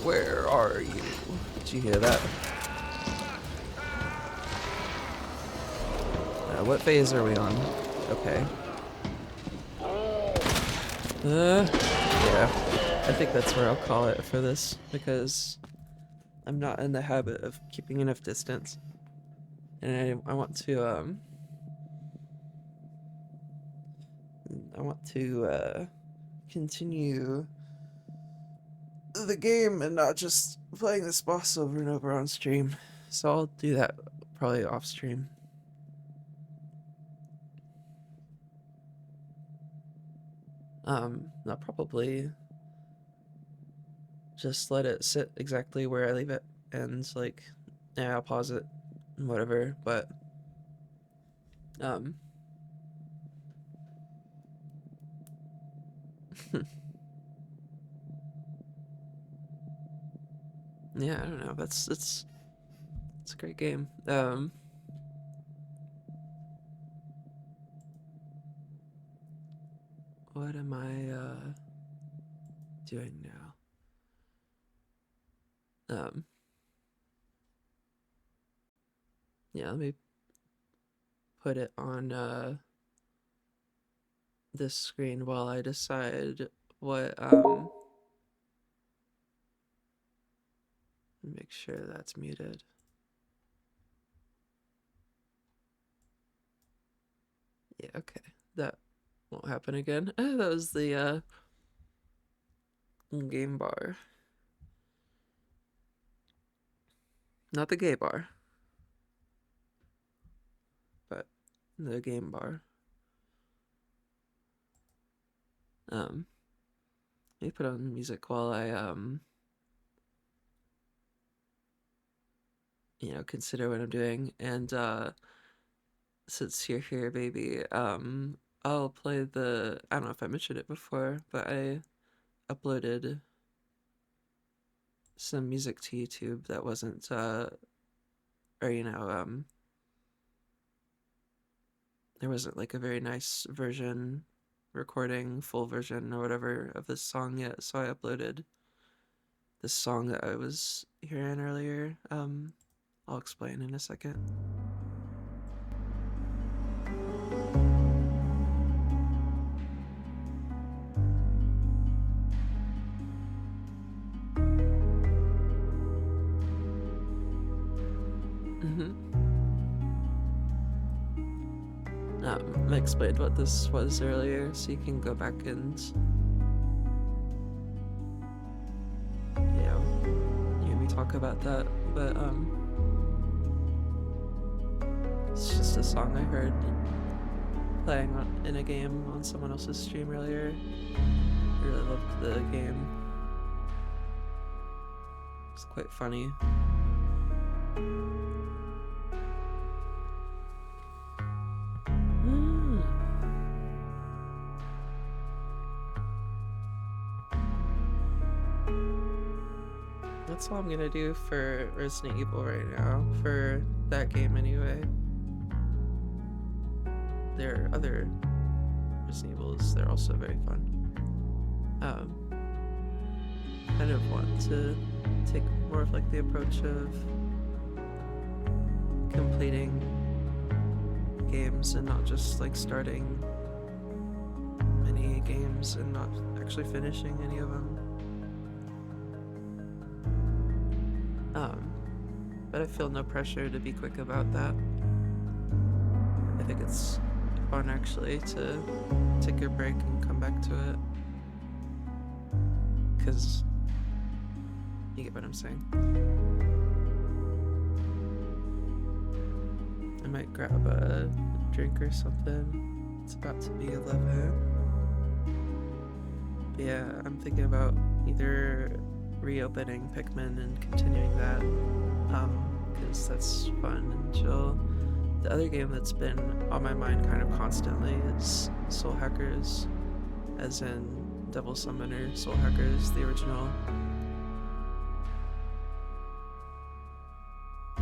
Where are you? Did you hear that? What phase are we on? Okay. Yeah. I think that's where I'll call it for this, because I'm not in the habit of keeping enough distance. And I want to, continue the game and not just playing this boss over and over on stream. So I'll do that probably off stream. I'll probably just let it sit exactly where I leave it, and like, yeah, I'll pause it and whatever, but yeah, I don't know. It's a great game. What am I doing now? Yeah, let me put it on this screen while I decide what make sure that's muted. Yeah, okay. That won't happen again. That was the game bar. Not the gay bar, but the game bar. Let me put on music while I you know, consider what I'm doing. And since you're here, baby, I'll play the, I don't know if I mentioned it before, but I uploaded some music to YouTube that wasn't or you know, there wasn't like a very nice version recording, full version or whatever of this song yet, so I uploaded this song that I was hearing earlier. I'll explain in a second. I explained what this was earlier, so you can go back and, you know, hear me talk about that. But it's just a song I heard playing in a game on someone else's stream earlier. I really loved the game. It's quite funny. That's all I'm gonna do for Resident Evil right now, for that game anyway. There are other Resident Evils, they're also very fun. Kind of want to take more of like the approach of completing games and not just like starting many games and not actually finishing any of them. But I feel no pressure to be quick about that. I think it's fun actually to take a break and come back to it. Because you get what I'm saying. I might grab a drink or something. It's about to be 11. But yeah, I'm thinking about either reopening Pikmin and continuing that, because that's fun and chill. The other game that's been on my mind kind of constantly is Soul Hackers, as in Devil Summoner Soul Hackers, the original.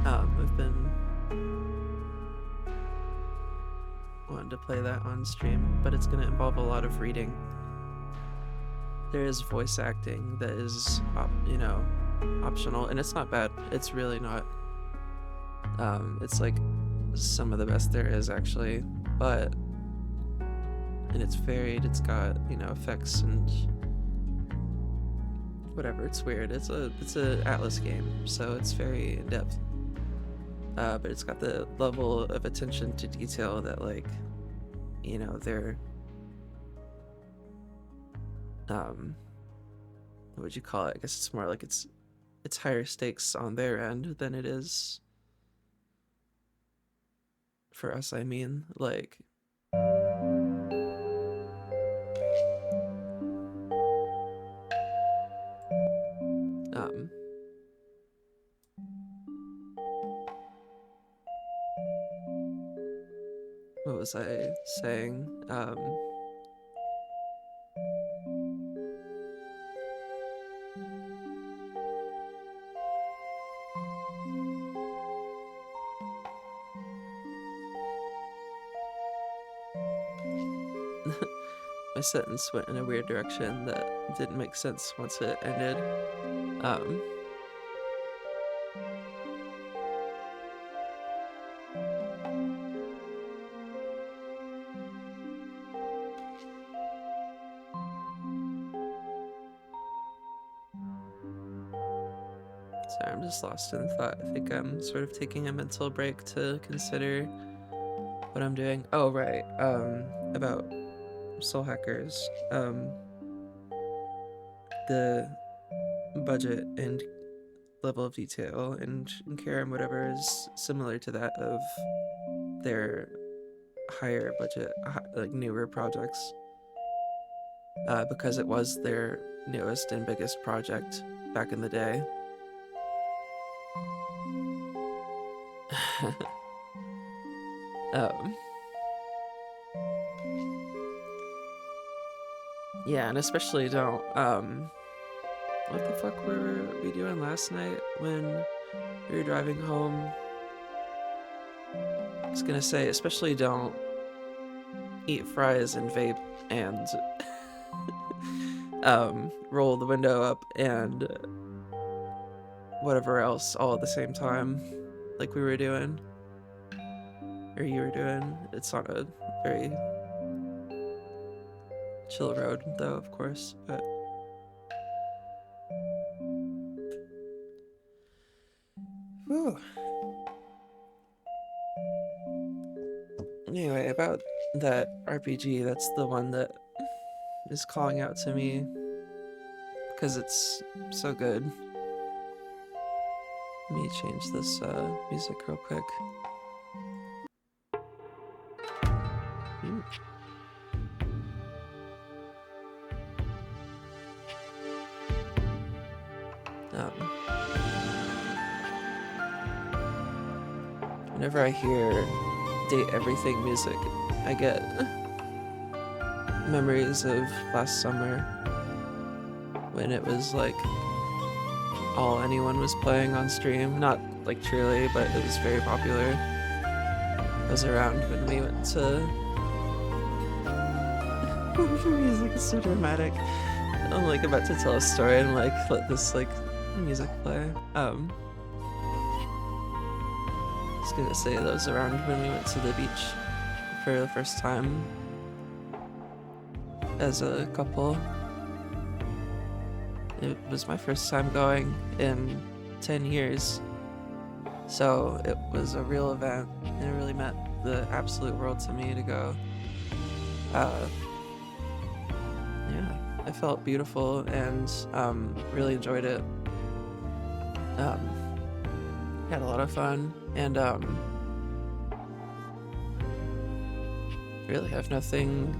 I've been wanting to play that on stream, but it's going to involve a lot of reading. There is voice acting that is, optional, and it's not bad. It's really not. It's like some of the best there is actually, and it's varied. It's got effects and whatever. It's weird. It's a Atlas game, so it's very in depth. But it's got the level of attention to detail that they're what would you call it? I guess it's more like it's higher stakes on their end than it is for us. I mean, like what was I saying? My sentence went in a weird direction that didn't make sense once it ended. Sorry, I'm just lost in thought. I think I'm sort of taking a mental break to consider what I'm doing. Oh, right. About Soul Hackers. The budget and level of detail and care and whatever is similar to that of their higher budget, like newer projects. Because it was their newest and biggest project back in the day. Yeah, and especially don't, what the fuck were we doing last night when we were driving home? I was gonna say, especially don't eat fries and vape and roll the window up and whatever else all at the same time, like we were doing, or you were doing. It's on a very chill road, though, of course, but whew. Anyway, about that RPG, that's the one that is calling out to me because it's so good. Let me change this music real quick. Mm. Um, Whenever I hear Date Everything music, I get memories of last summer when it was like all anyone was playing on stream. Not like truly, but it was very popular. I was around when we went to. Music is so dramatic. I'm like about to tell a story and like let this like music play. I was gonna say that was around when we went to the beach for the first time as a couple. It was my first time going in 10 years, so it was a real event, and it really meant the absolute world to me to go. Yeah, I felt beautiful and really enjoyed it. Had a lot of fun, and really have nothing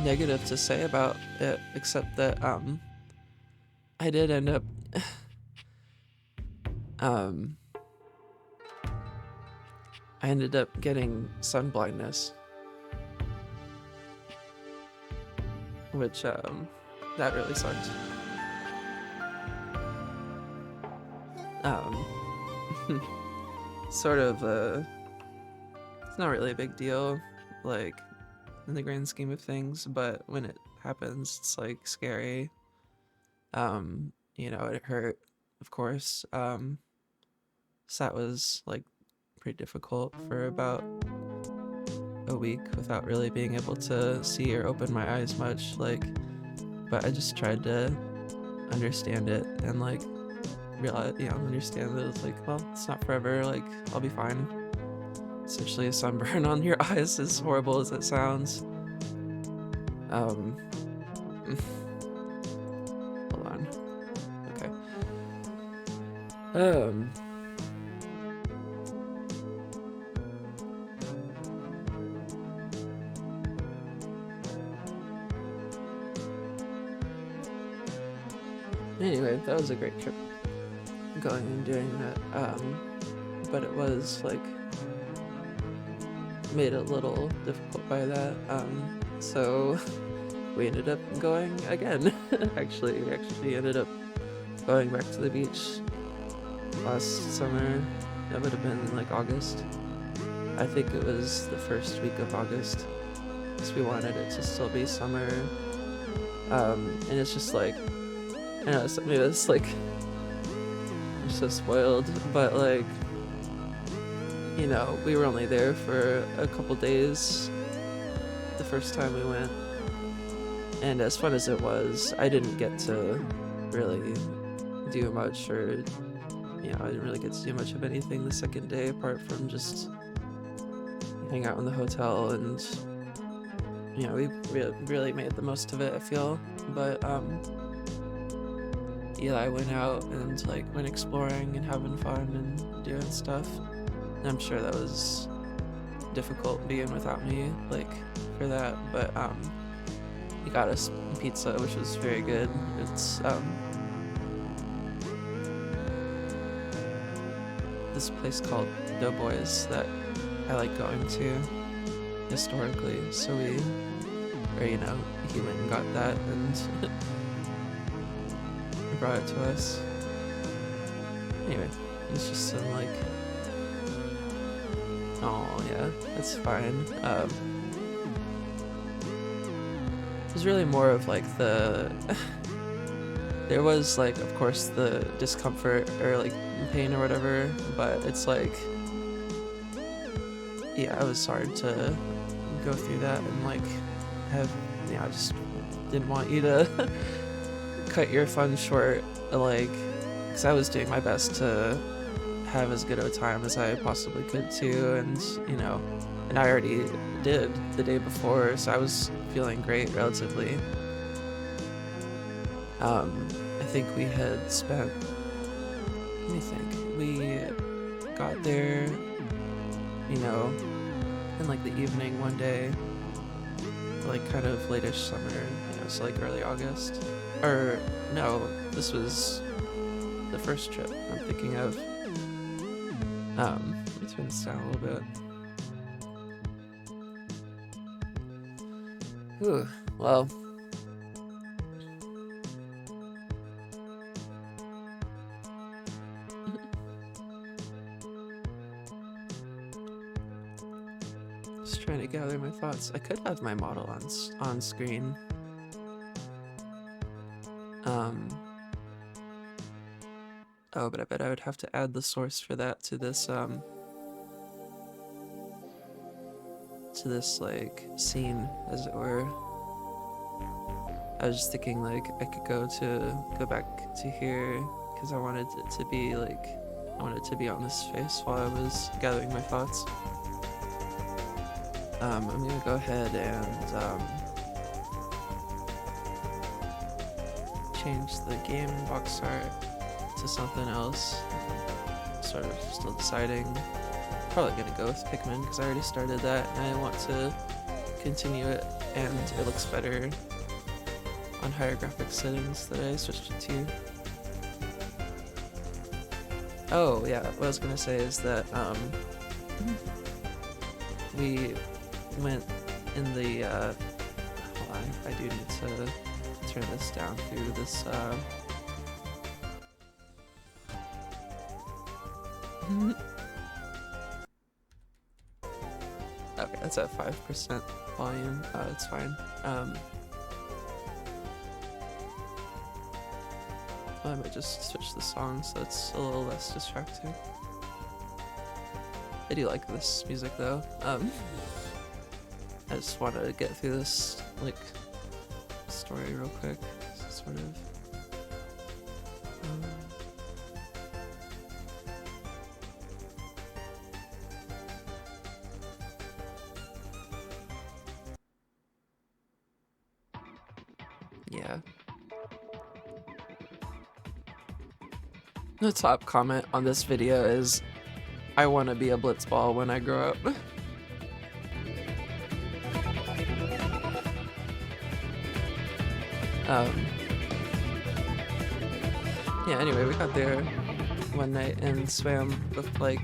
negative to say about it except that I did end up I ended up getting sun blindness, which that really sucked. Sort of it's not really a big deal, like in the grand scheme of things, but when it happens, it's like scary. It hurt, of course. So that was like pretty difficult for about a week without really being able to see or open my eyes much. But I just tried to understand it and like realize, understand that it's like, well, it's not forever. Like, I'll be fine. Essentially, a sunburn on your eyes, as horrible as it sounds. Hold on. Okay. Anyway, that was a great trip, going and doing that. But it was like made a little difficult by that. So we ended up going again. Actually, we actually ended up going back to the beach last summer. That would have been like August. I think it was the first week of August, because we wanted it to still be summer. And it's just like, I know maybe that's like, I'm so spoiled, but like, we were only there for a couple days the first time we went, and as fun as it was, I didn't get to really do much, or I didn't really get to do much of anything the second day apart from just hang out in the hotel, and we really made the most of it, I feel. But yeah, I went out and like went exploring and having fun and doing stuff. And I'm sure that was difficult being without me, like, for that. But he got us pizza, which was very good. It's this place called Doughboys that I like going to historically. So he went and got that and brought it to us. Anyway, it's just some like, oh yeah, that's fine. It was really more of like there was like, of course, the discomfort or like pain or whatever, but it's like, yeah, it was hard to go through that and like have, I just didn't want you to cut your fun short, like, because I was doing my best to have as good of a time as I possibly could too, and and I already did the day before, so I was feeling great relatively. I think we had spent, we got there, in like the evening one day, like kind of late-ish summer, so like early August. Or no, this was the first trip I'm thinking of. Let me turn this down a little bit. Ooh, well. Just trying to gather my thoughts. I could have my model on screen. Oh, but I bet I would have to add the source for that to this like scene, as it were. I was just thinking like I could go back to here because I wanted it to be like, I wanted it to be on this face while I was gathering my thoughts. I'm gonna go ahead and change the game box art to something else. Sort of still deciding. Probably gonna go with Pikmin because I already started that and I want to continue it, and it looks better on higher graphics settings that I switched it to. Oh yeah, what I was gonna say is that we went in the hold on, I do need to turn this down through this okay, that's at 5% volume. It's fine. I might just switch the song so it's a little less distracting. I do like this music though. I just want to get through this like story real quick, sort of. Yeah. The top comment on this video is, "I want to be a blitzball when I grow up." Yeah, anyway, we got there one night and swam with like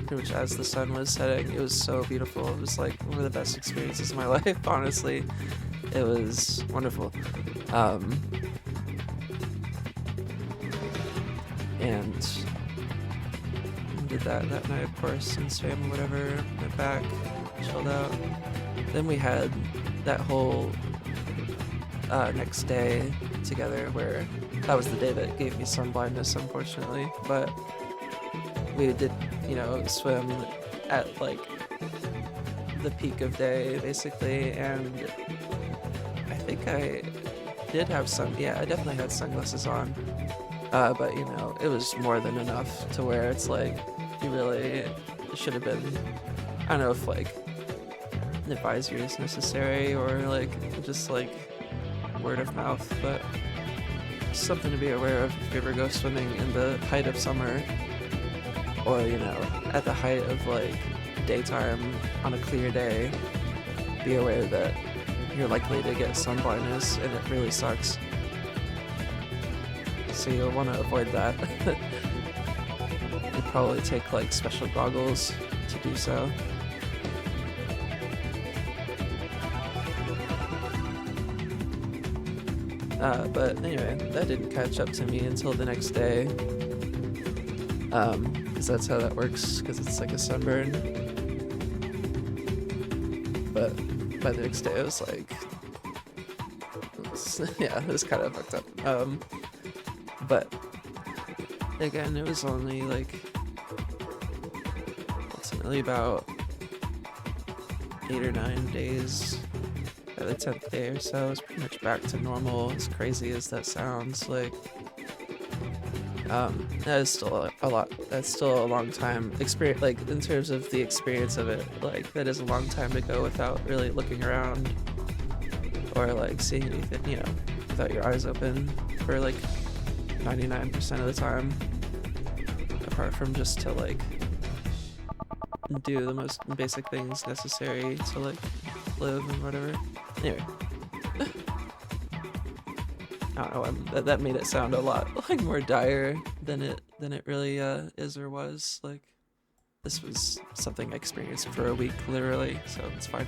pretty much as the sun was setting. It was so beautiful. It was like one of the best experiences of my life, honestly. It was wonderful. And did that night, of course, and swam or whatever, went back, chilled out. Then we had that whole next day together where that was the day that gave me sun blindness, unfortunately, but we did, swim at like the peak of day basically, and I think I did have I definitely had sunglasses on, but it was more than enough to where it's like you really should have been, I don't know if like an advisory is necessary or like just like word of mouth, but something to be aware of if you ever go swimming in the height of summer, or at the height of like daytime on a clear day. Be aware that you're likely to get sun blindness, and it really sucks, so you'll want to avoid that. You'd probably take like special goggles to do so. But anyway, that didn't catch up to me until the next day, because that's how that works, because it's like a sunburn. But by the next day, I was like, it was kind of fucked up. But again, it was only like ultimately about 8 or 9 days. By the 10th day or so, it's pretty much back to normal, as crazy as that sounds. Like, that is still a lot. That's still a long time experience, like in terms of the experience of it. Like, that is a long time to go without really looking around or like seeing anything, without your eyes open for like 99% of the time, apart from just to like do the most basic things necessary to like live and whatever. Anyway, I don't know. That made it sound a lot like more dire than it really is or was. Like this was something I experienced for a week, literally, so it's fine.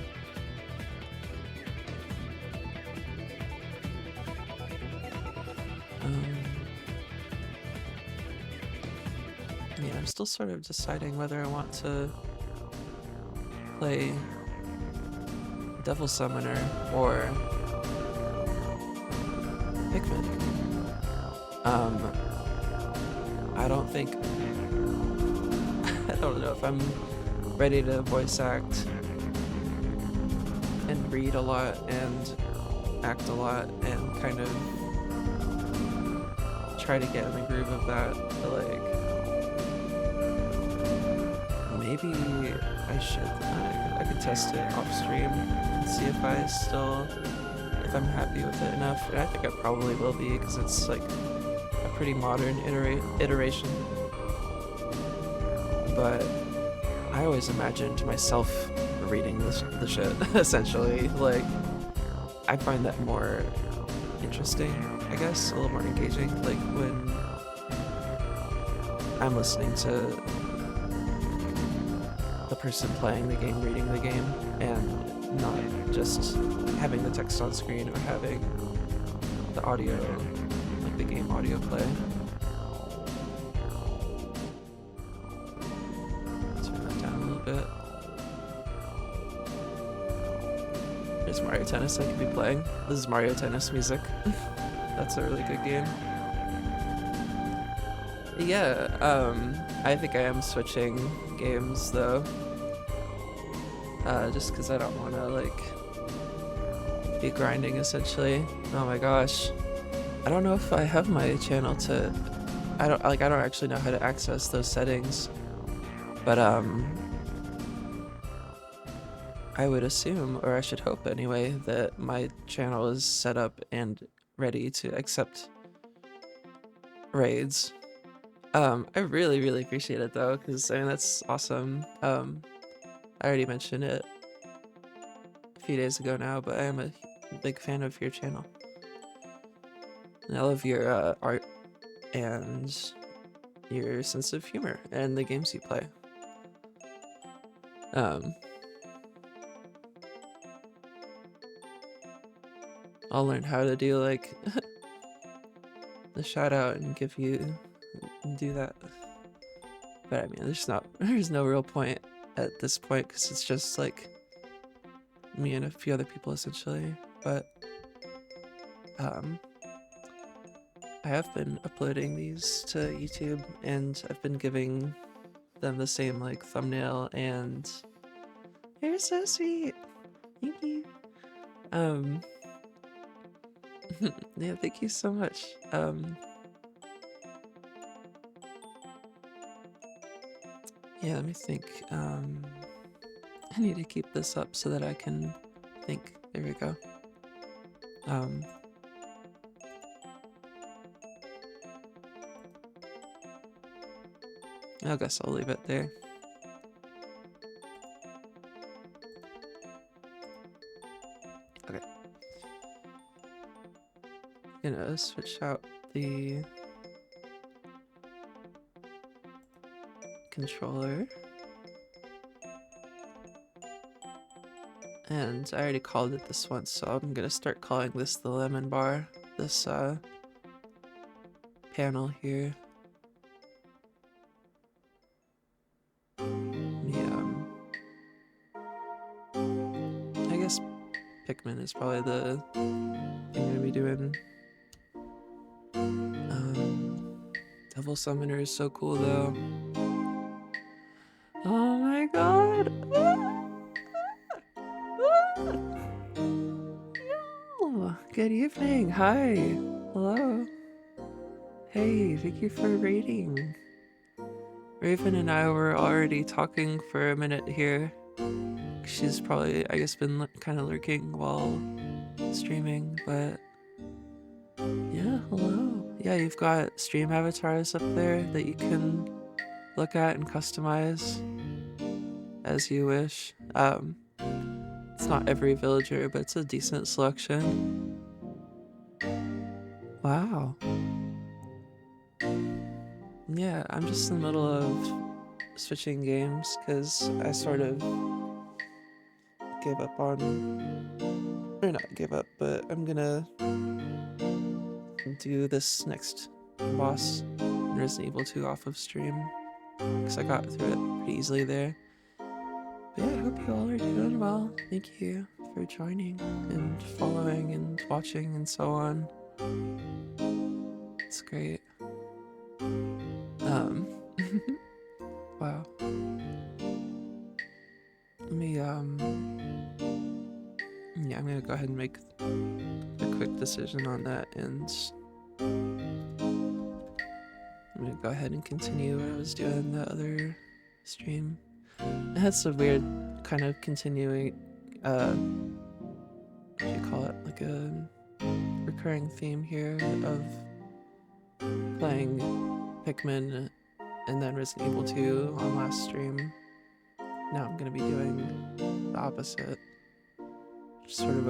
Yeah, I'm still sort of deciding whether I want to play Devil Summoner or Pikmin. I don't think I don't know if I'm ready to voice act and read a lot and act a lot and kind of try to get in the groove of that. But like, maybe I should. I could test it off stream and see if I'm happy with it enough. And I think I probably will be because it's like a pretty modern iteration. But I always imagined myself reading the shit, essentially. Like, I find that more interesting, I guess, a little more engaging. Like, when I'm listening to the person playing the game reading the game and not just having the text on screen or having the audio, like the game audio play. Turn that down a little bit. There's Mario Tennis I could be playing. This is Mario Tennis music. That's a really good game. Yeah, I think I am switching games though. Just because I don't want to like be grinding essentially. Oh my gosh. I don't know if I have my channel to I don't actually know how to access those settings. But I would assume, or I should hope anyway, that my channel is set up and ready to accept raids. I really, really appreciate it though, because I mean that's awesome. I already mentioned it a few days ago now, but I am a big fan of your channel. And I love your art and your sense of humor and the games you play. I'll learn how to do like the shout out and give you do that. But I mean, there's no real point at this point because it's just like me and a few other people essentially. But I have been uploading these to YouTube and I've been giving them the same like thumbnail and you're so sweet. Thank you. Yeah, thank you so much. Yeah, let me think. I need to keep this up so that I can think. There we go. I guess I'll leave it there. Okay. I'm gonna switch out the controller. And I already called it this once, so I'm gonna start calling this the lemon bar. This panel here. I guess Pikmin is probably the thing I'm gonna be doing. Devil Summoner is so cool though. Oh my god! No! Good evening! Hi! Hello! Hey, thank you for raiding. Raven and I were already talking for a minute here. She's probably, I guess, been kind of lurking while streaming, but yeah, hello. Yeah, you've got stream avatars up there that you can look at and customize. as you wish. It's not every villager, but it's a decent selection. Wow. Yeah, I'm just in the middle of switching games because I sort of gave up on, or not gave up, but I'm gonna do this next boss in Resident Evil 2 off of stream because I got through it pretty easily there. But yeah, I hope you all are doing well. Thank you for joining and following and watching and so on. It's great. Wow. Let me yeah, I'm gonna go ahead and make a quick decision on that, and I'm gonna go ahead and continue what I was doing the other stream. It had some weird kind of continuing, what do you call it, like a recurring theme here of playing Pikmin and then Resident Evil 2 on last stream. Now I'm gonna be doing the opposite. It's sort of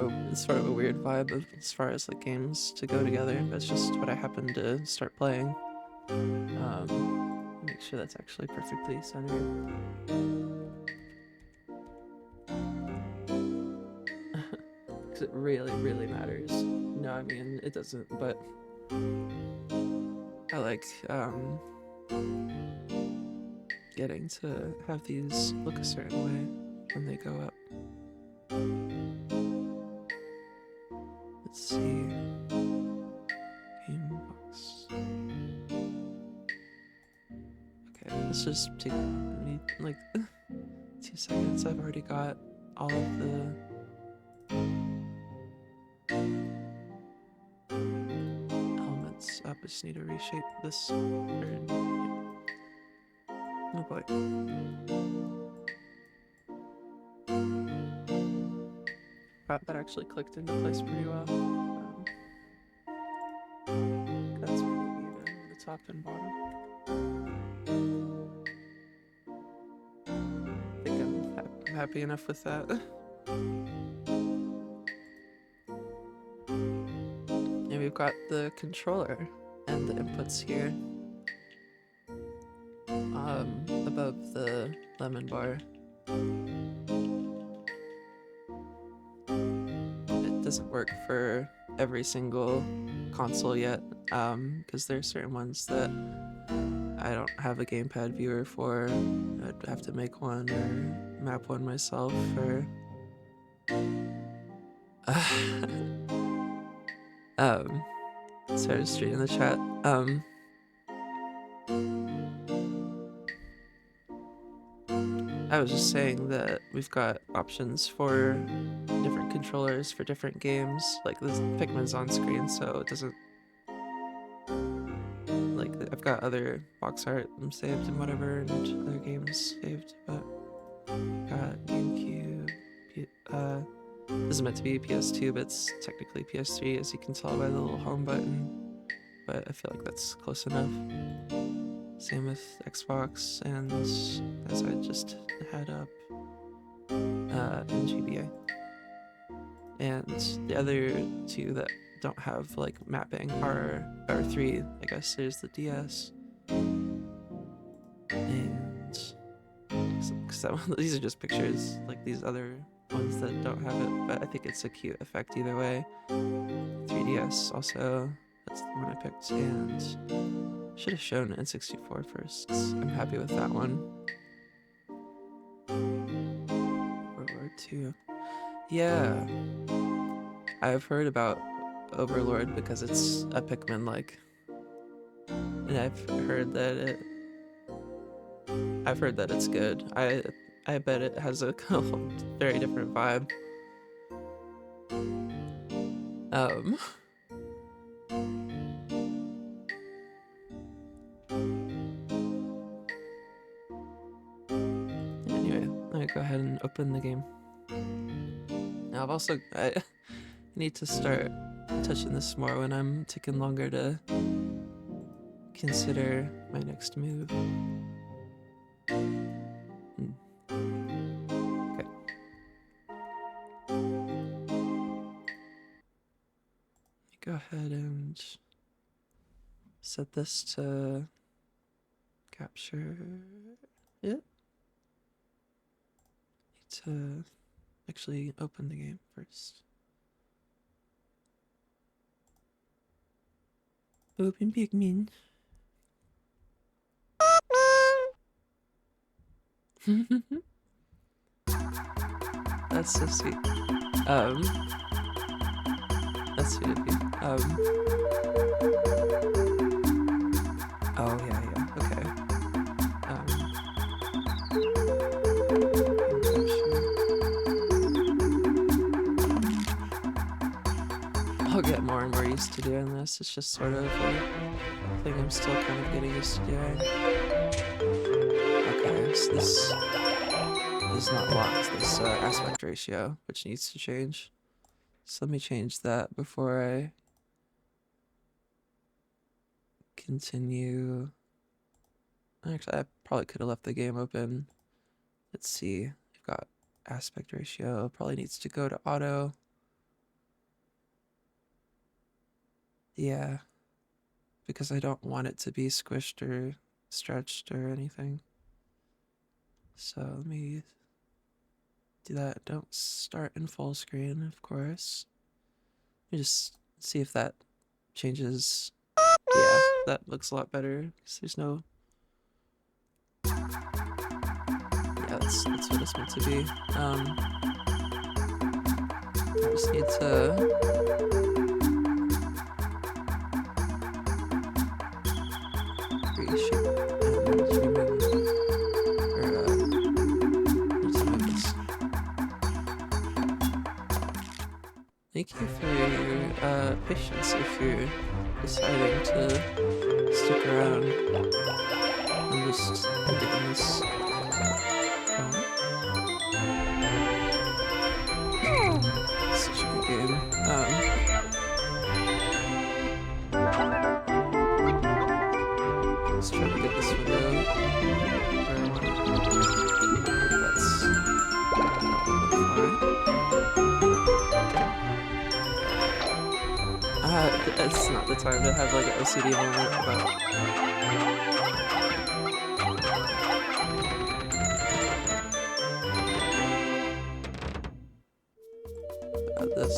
a weird vibe of, as far as like games to go together, but it's just what I happened to start playing. Make sure that's actually perfectly centered. Because it really, really matters. No, I mean, it doesn't, but I like getting to have these look a certain way when they go up. Let's see. Game box. Okay, let's just take like 2 seconds. I've already got all of the elements up. I just need to reshape this. Oh boy. That actually clicked into place pretty well. That's pretty even, the top and bottom. I think I'm happy enough with that. And we've got the controller and the inputs here above the lemon bar. It doesn't work for every single console yet, because there are certain ones that I don't have a gamepad viewer for. I'd have to make one or map one myself, or sorry, straight in the chat. I was just saying that we've got options for different controllers for different games. Like this Pikmin's on screen, so it doesn't, like, I've got other box art saved and whatever, and other games saved, but got GameCube. This is meant to be PS2, but it's technically PS3, as you can tell by the little home button. But I feel like that's close enough. Same with Xbox, and as I just had up, in GBA. And the other two that don't have like mapping are, or three, I guess. There's the DS, and these are just pictures, like these other ones that don't have it, but I think it's a cute effect either way. 3DS also, that's the one I picked, and should have shown N64 first, 'cause I'm happy with that one. Overlord 2. Yeah, I've heard about Overlord because it's a Pikmin-like, and I've heard that it's good. I bet it has a very different vibe. Anyway, I'm gonna go ahead and open the game. Now I need to start touching this more when I'm taking longer to consider my next move. go ahead and set this to capture it. Need to actually open the game first. Open Pikmin. That's so sweet. That's sweet of you. Oh yeah, okay. I'll get more and more used to doing this. It's just sort of a thing I'm still kind of getting used to doing. Okay, so this is not locked, this aspect ratio, which needs to change. So let me change that before I continue. Actually, I probably could have left the game open. Let's see, we've got aspect ratio, probably needs to go to auto. Yeah, because I don't want it to be squished or stretched or anything. So let me do that. Don't start in full screen, of course. Let me just see if that changes. Yeah, that looks a lot better because there's no. Yeah, that's what it's meant to be. I just need to. Reshape and remove. Or, need to move this. Thank you for your patience if you're deciding to stick around. I'm just getting this going. Such a good game. Let's try to get this window where I want it. That's fine. It's not the time to have like an OCD moment about this.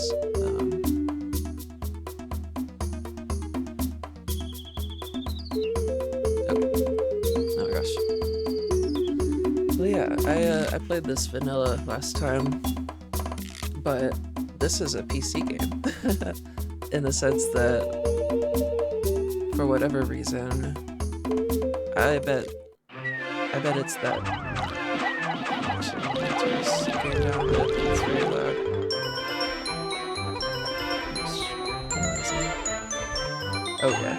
Oh my gosh. Well, yeah, I played this vanilla last time, but this is a PC game in the sense that for whatever reason, I bet it's that. Actually, I'm gonna turn this game down a bit. It's very loud. Oh yeah.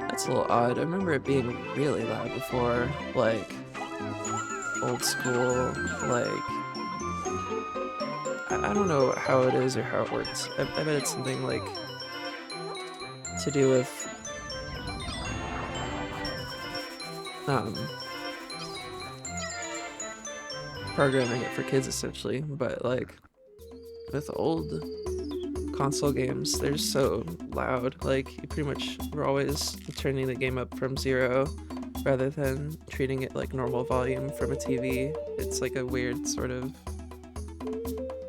That's a little odd. I remember it being really loud before, like old school, like I don't know how it is or how it works. I bet it's something like to do with programming it for kids essentially, but like with old console games, they're so loud. Like you pretty much were always turning the game up from 0 rather than treating it like normal volume from a TV. It's like a weird sort of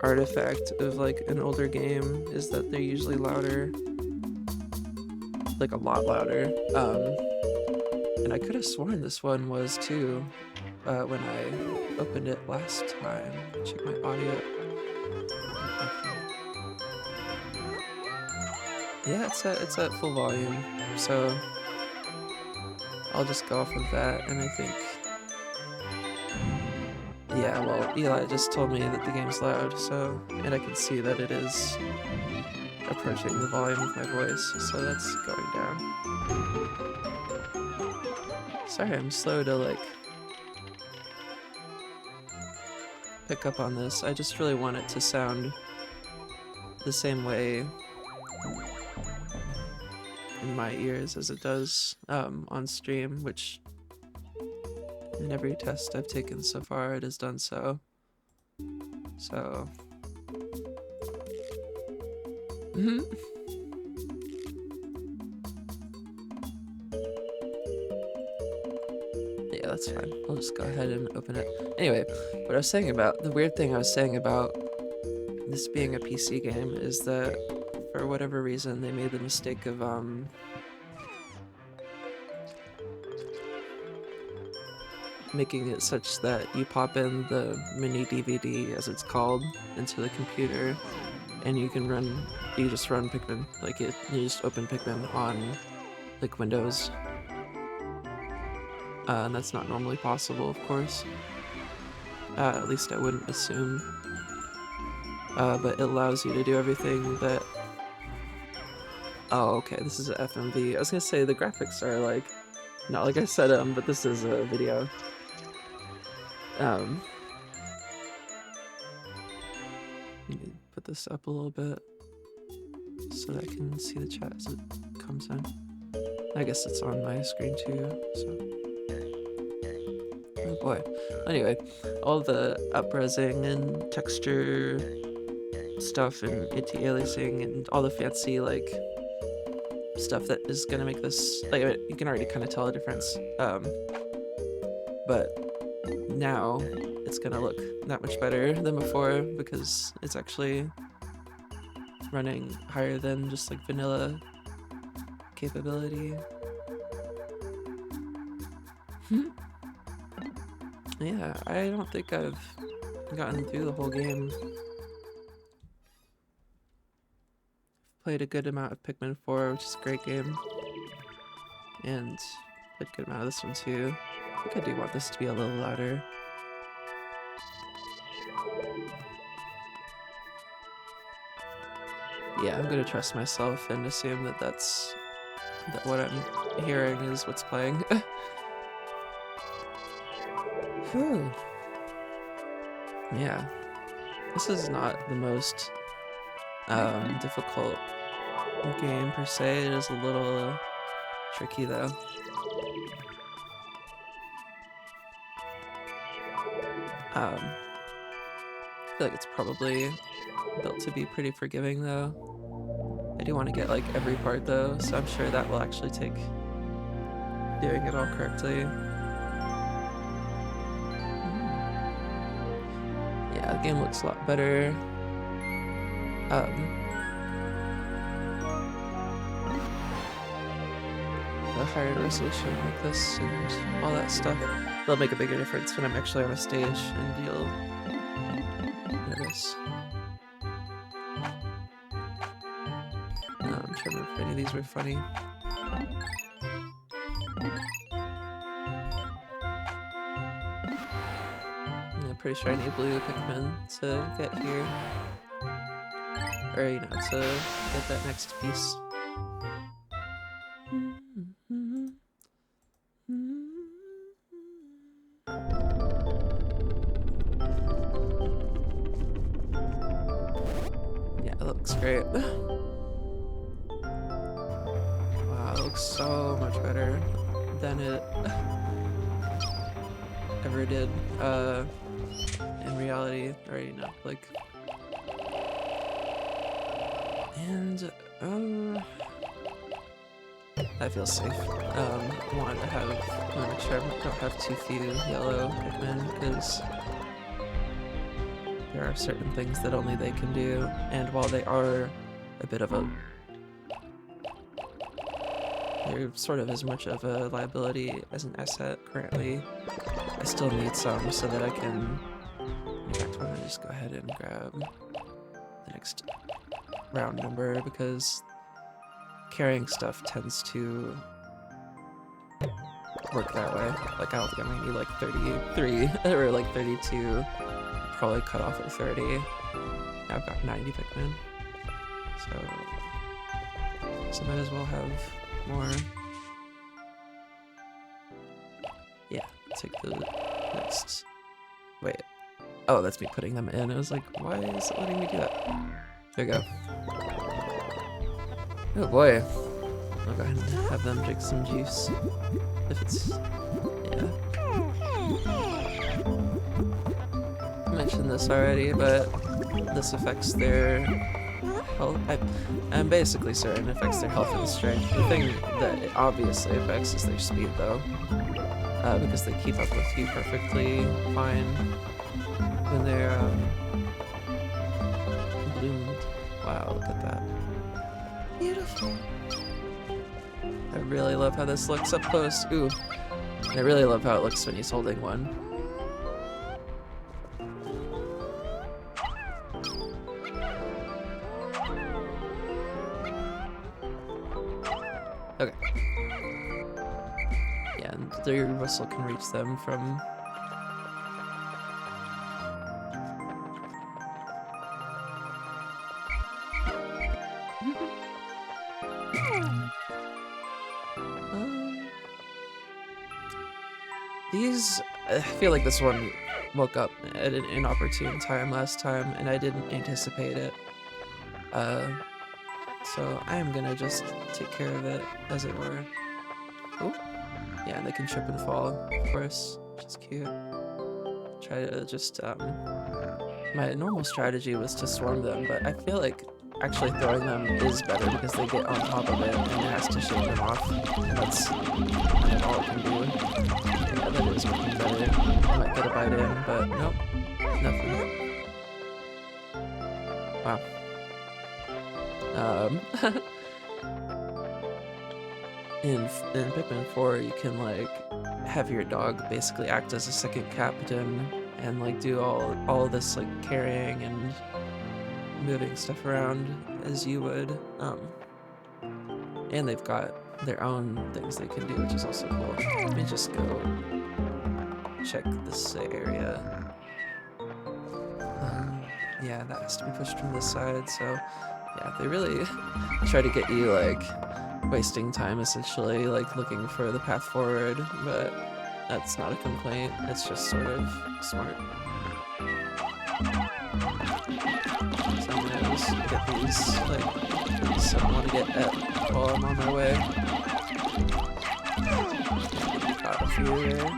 artifact of like an older game is that they're usually louder, like a lot louder. And I could have sworn this one was too when I opened it last time. Check my audio. Yeah, it's at full volume, so I'll just go off of that, and I think, yeah, well, Eli just told me that the game's loud, so, and I can see that it is approaching the volume of my voice, so that's going down. Sorry, I'm slow to, like, pick up on this. I just really want it to sound the same way in my ears as it does on stream, which In every test I've taken so far, it has done so. So. Yeah, that's fine. I'll just go ahead and open it. Anyway, what I was saying about, the weird thing I was saying about this being a PC game is that for whatever reason they made the mistake of making it such that you pop in the mini DVD, as it's called, into the computer, and you just run Pikmin. Like you just open Pikmin on like Windows. And that's not normally possible, of course. At least I wouldn't assume. But it allows you to do everything that... Oh, okay, this is a FMV. I was gonna say the graphics are like... Not like I said but this is a video. Let me put this up a little bit so that I can see the chat as it comes in. I guess it's on my screen too, so... Oh boy. Anyway, all the up-resing and texture stuff and anti-aliasing and all the fancy, like, stuff that is gonna make this... Like, you can already kind of tell a difference. But now it's gonna look that much better than before because it's actually running higher than just like vanilla capability. Yeah, I don't think I've gotten through the whole game. Played a good amount of Pikmin 4, which is a great game. And played a good amount of this one too. I think I do want this to be a little louder. Yeah, I'm gonna trust myself and assume that that what I'm hearing is what's playing. Whew. Yeah, this is not the most difficult game per se. It is a little tricky though. I feel like it's probably built to be pretty forgiving though. I do want to get like every part though, so I'm sure that will actually take doing it all correctly. Yeah, the game looks a lot better. A higher resolution like this and all that stuff. They'll make a bigger difference when I'm actually on a stage, and you'll notice. I'm trying to remember if any of these were funny. I'm pretty sure I need blue Pikmin to get here. Or, you know, to get that next piece. Yeah, that looks great. Wow, it looks so much better than it ever did in reality, or you know, like. And that feels safe. I want to make sure I don't have too few yellow Pikmin because there are certain things that only they can do, and while they are a bit of a... They're sort of as much of a liability as an asset currently, I still need some so that I can... In fact, why don't I just go ahead and grab the next round number, because carrying stuff tends to work that way. Like, I don't think I might need like 33 or like 32. Probably cut off at 30. Now I've got 90 Pikmin. So might as well have more. Yeah, take the next. Wait. Oh, that's me putting them in. I was like, why is it letting me do that? There we go. Oh boy. I'll go ahead and have them drink some juice. If it's... yeah. I mentioned this already, but this affects their health. I'm basically certain it affects their health and strength. The thing that it obviously affects is their speed, though, because they keep up with you perfectly fine when they're bloomed. Wow, look at that. Beautiful. I really love how this looks up close. Ooh. And I really love how it looks when he's holding one. Okay. Yeah, and their whistle can reach them from... These... I feel like this one woke up at an inopportune time last time, and I didn't anticipate it. So I am gonna just take care of it, as it were. Oh, yeah, and they can trip and fall, of course, which is cute. Try to just, my normal strategy was to swarm them, but I feel like actually throwing them is better because they get on top of it and it has to shake them off, and that's kind of all it can do. Yeah, that is working better. I might get a bite in, but nope, nothing. Wow. In Pikmin 4, you can like have your dog basically act as a second captain and like do all this like carrying and moving stuff around as you would. And they've got their own things they can do, which is also cool. Let me just go check this area. Yeah, that has to be pushed from this side, so yeah, they really try to get you like wasting time essentially, like looking for the path forward, but that's not a complaint, it's just sort of smart. So I'm gonna just get these, like, these I don't want to get at while I'm on my way. Got a few there.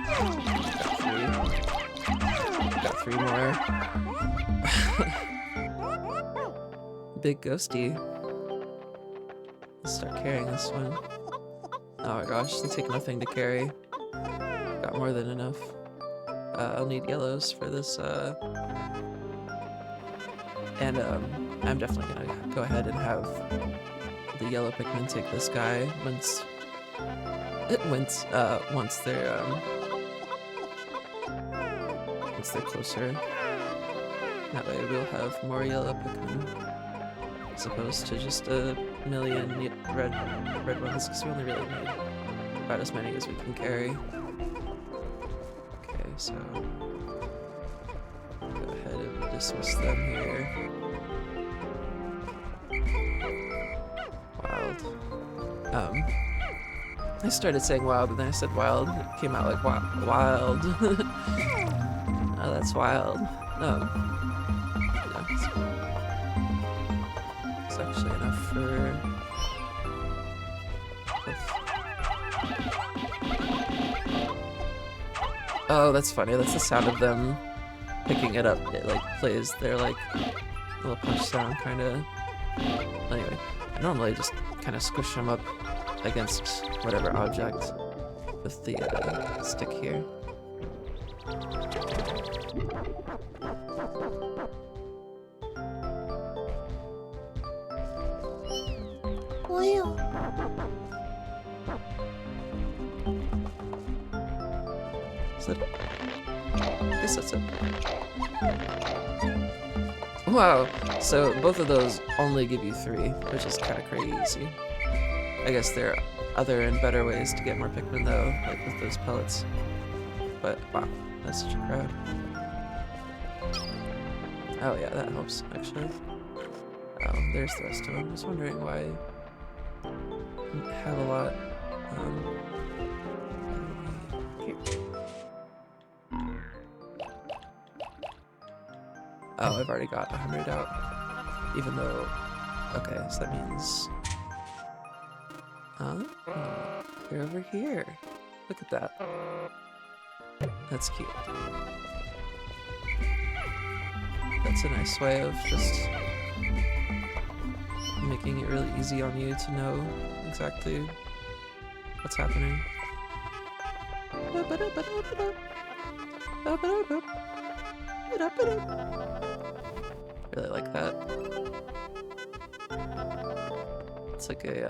Got three more. Big ghosty. Let's start carrying this one. Oh my gosh, they take nothing to carry. Got more than enough. I'll need yellows for this, and I'm definitely gonna go ahead and have the yellow Pikmin take this guy once they're closer. That way we'll have more yellow Pikmin, as opposed to just a million red ones, because we only really need about as many as we can carry. Okay, so go ahead and dismiss them here. Wild. I started saying wild, and then I said wild. It came out like wild. Oh, that's wild. Yeah, it's actually enough for... Oh, that's funny. That's the sound of them picking it up. It like plays their like little punch sound, kind of. Anyway, I normally just kind of squish them up against whatever object with the stick here. Is that it? I guess that's it. Wow, so both of those only give you 3, which is kind of crazy. I guess there are other and better ways to get more Pikmin though, like with those pellets. But wow, that's such a crowd. Oh yeah, that helps actually. Oh, there's the rest of them. I was wondering why I didn't have a lot. Here. Oh, I've already got 100 out. Even though... Okay, so that means... Huh? Oh, they're over here. Look at that. That's cute. That's a nice way of just making it really easy on you to know exactly what's happening. Really like that. It's like a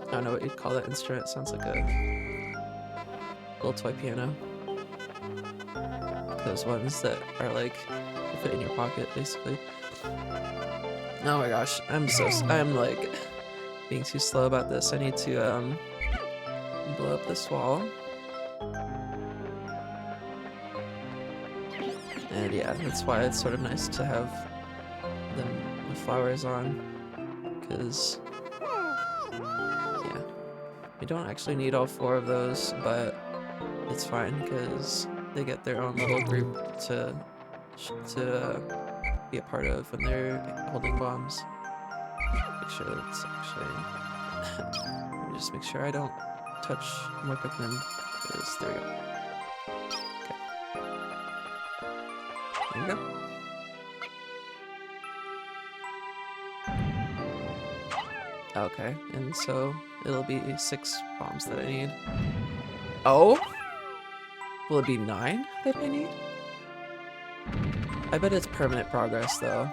I don't know what you'd call that instrument. It sounds like a little toy piano. Those ones that are like fit in your pocket, basically. Oh my gosh, I'm like being too slow about this. I need to blow up this wall. And yeah, that's why it's sort of nice to have them with flowers on, because yeah, we don't actually need all 4 of those, but it's fine because they get their own little group to be a part of when they're holding bombs. Make sure it's actually let me just make sure I don't touch more Pikmin. There we go. Okay. There we go. Okay, and so it'll be 6 bombs that I need. Oh? Will it be 9 that I need? I bet it's permanent progress though.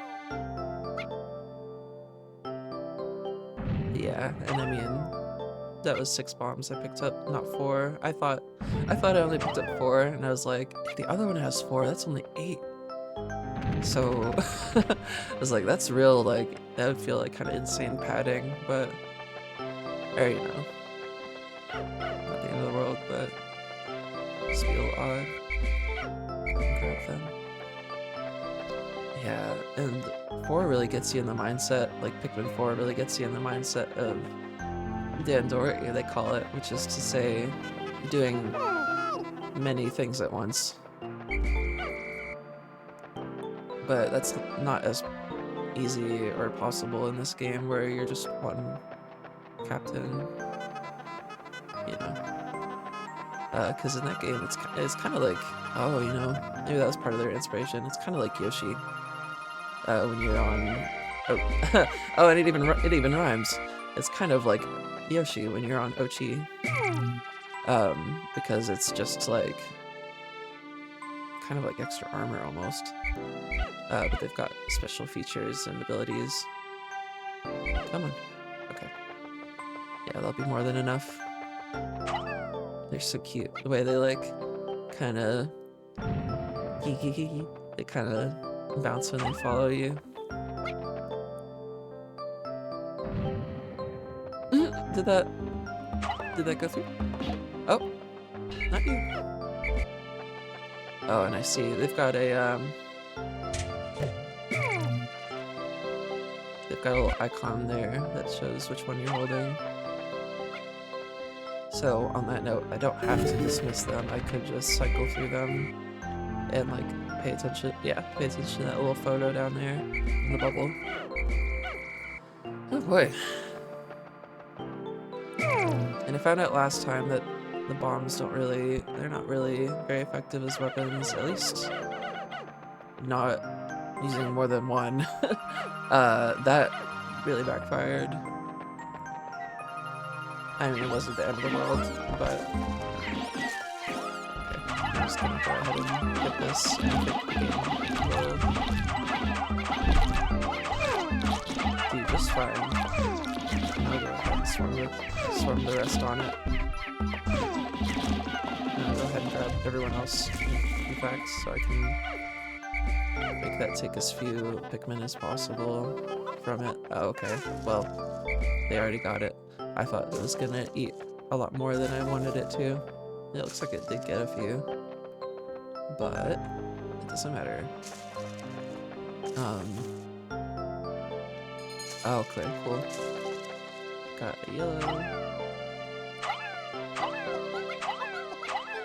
Yeah, and I mean, that was 6 bombs I picked up, not 4. I thought I only picked up 4, and I was like, if the other one has 4, that's only 8. So I was like, that's real, like, that would feel like kind of insane padding, but, or you know, not the end of the world, but just feel odd. Grab them. Yeah, and 4 really gets you in the mindset, like Pikmin 4 really gets you in the mindset of Dandori, they call it, which is to say, doing many things at once. But that's not as easy or possible in this game where you're just one captain, you know. Because in that game, it's kind of like, oh, you know, maybe that was part of their inspiration. It's kind of like Yoshi. When you're on, oh, oh, and it even rhymes. It's kind of like Yoshi when you're on Ochi, because it's just like kind of like extra armor almost. But they've got special features and abilities. Come on, okay. Yeah, that'll be more than enough. They're so cute. The way they like, kind of, they kind of bounce when they follow you. Did that go through? Oh, not you. Oh, and I see they've got a little icon there that shows which one you're holding. So on that note, I don't have to dismiss them. I could just cycle through them and like pay attention. Yeah, pay attention to that little photo down there in the bubble. Oh boy. And I found out last time that the bombs they're not really very effective as weapons, at least not using more than one. That really backfired. I mean, it wasn't the end of the world, but okay, I'm just gonna go ahead and get this and get the game load. Do just fine. I'll go ahead and swarm the rest on it. And I'll go ahead and grab everyone else, in fact, so I can make that take as few Pikmin as possible from it. Oh, okay. Well, they already got it. I thought it was gonna eat a lot more than I wanted it to. It looks like it did get a few, but it doesn't matter. Oh, okay, cool. Got a yellow.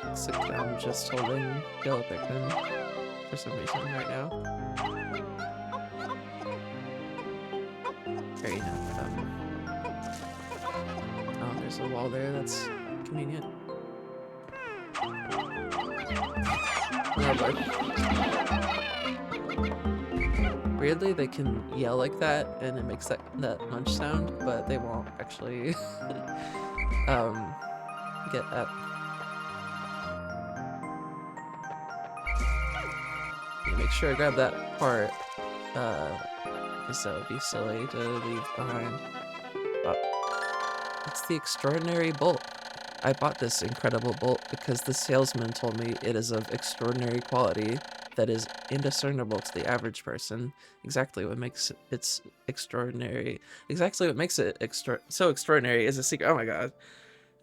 Looks like I'm just holding yellow Pikmin for some reason right now. There you go. Oh, there's there's a wall there. That's convenient. Oh boy. Weirdly, they can yell like that and it makes that munch sound, but they won't actually get up. Make sure I grab that part, because that would be silly to leave behind. Oh, it's the extraordinary bolt. I bought this incredible bolt because the salesman told me it is of extraordinary quality that is indiscernible to the average person. Exactly what makes it extraordinary. Exactly what makes it so extraordinary is a secret. Oh my god.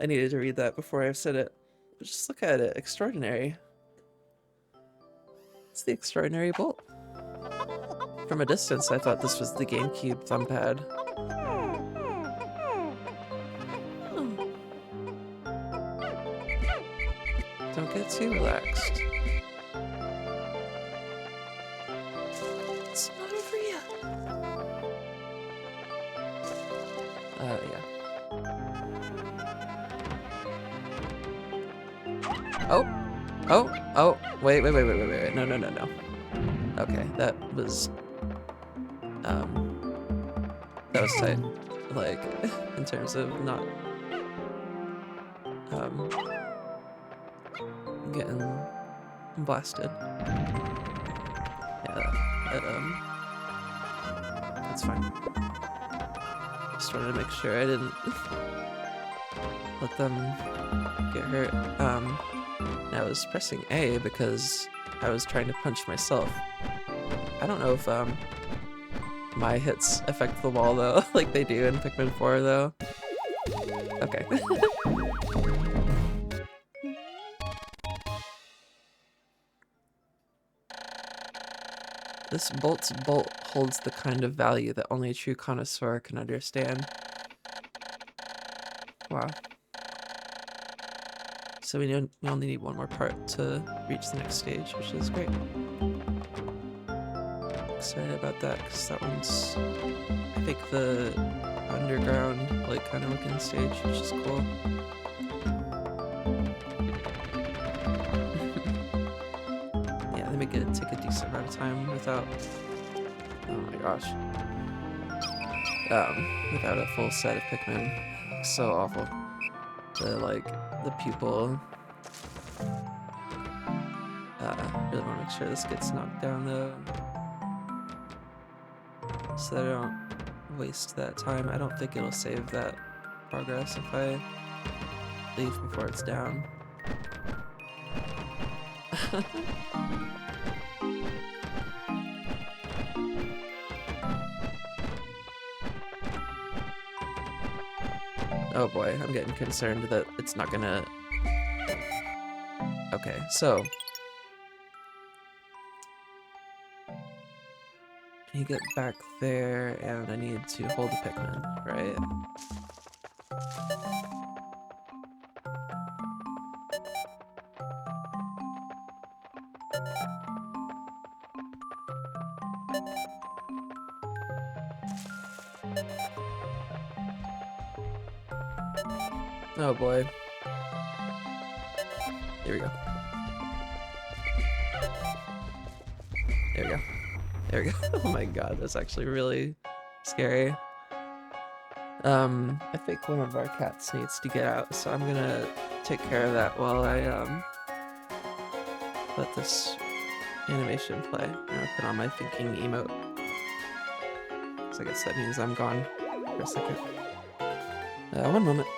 I needed to read that before I said it. Just look at it. Extraordinary. It's the extraordinary bolt. From a distance, I thought this was the GameCube thumbpad. Oh. Don't get too relaxed. It's not over yet. Yeah. Oh, wait, no. Okay, that was tight. Like, in terms of not, getting blasted. Yeah, that's fine. Just wanted to make sure I didn't let them get hurt. I was pressing A because I was trying to punch myself. I don't know if my hits affect the wall though, like they do in Pikmin 4 though. Okay. This bolt's bolt holds the kind of value that only a true connoisseur can understand. Wow. So we only need one more part to reach the next stage, which is great. Excited about that because that one's, I think, the underground, like, kind of looking stage, which is cool. Yeah, they make it take a decent amount of time without, oh my gosh, without a full set of Pikmin. It's so awful. The pupil. Really want to make sure this gets knocked down though, so that I don't waste that time. I don't think it'll save that progress if I leave before it's down. Oh boy, I'm getting concerned that it's not gonna... Okay, so... I need to get back there, and I need to hold the Pikmin, right? Oh boy. Here we go. There we go. There we go. Oh my god, that's actually really scary. I think one of our cats needs to get out, so I'm gonna take care of that while I let this animation play. I'm gonna put on my thinking emote. So I guess that means I'm gone for a second. One moment.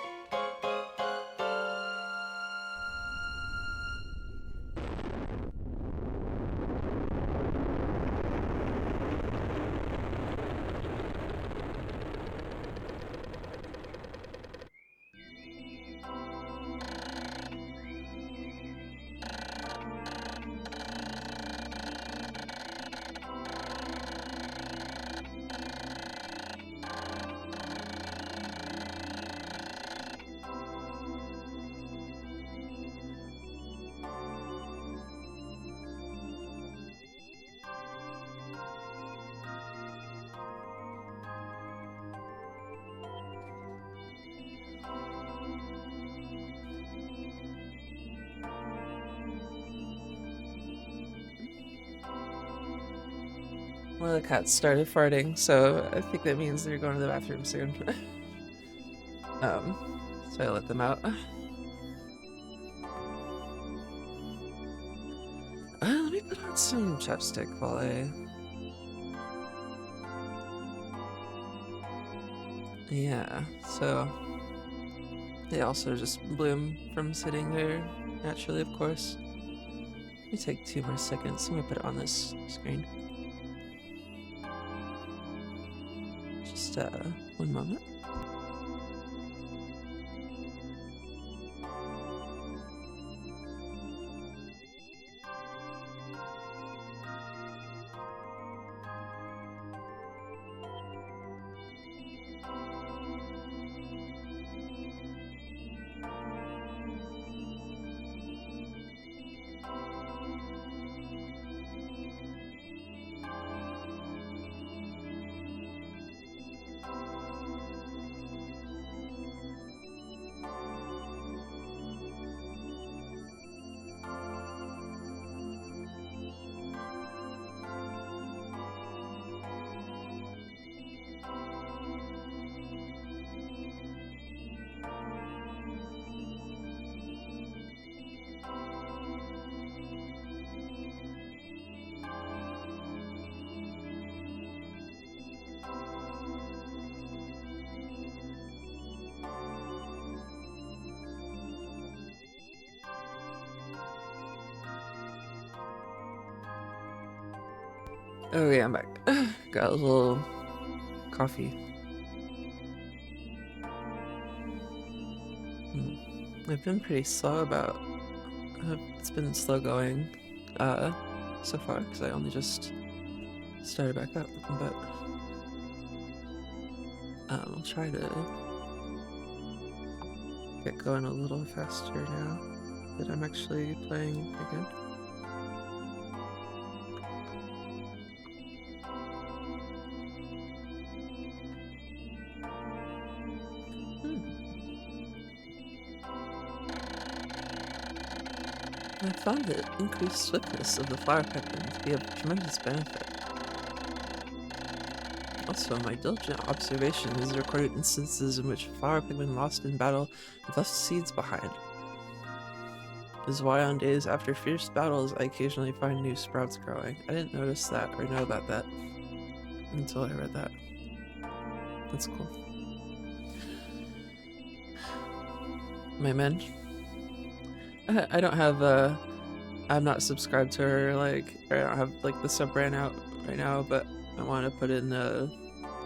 One of the cats started farting, so I think that means they're going to the bathroom soon. So I let them out. Let me put on some chapstick while I... Yeah, so... They also just bloom from sitting there naturally, of course. Let me take 2 more seconds. I'm gonna put it on this screen. Just, 1 moment. Oh yeah, I'm back. Got a little coffee. I've been pretty slow about... it's been slow going so far, because I only just started back up, but I'll try to get going a little faster now that I'm actually playing again. I found the increased swiftness of the flower Pikmin to be of tremendous benefit. Also, my diligent observation has recorded instances in which flower Pikmin lost in battle have left seeds behind. This is why on days after fierce battles I occasionally find new sprouts growing. I didn't notice that or know about that until I read that. That's cool. My men. I don't have I'm not subscribed to her, like, or I don't have like the sub brand out right now, but I want to put in a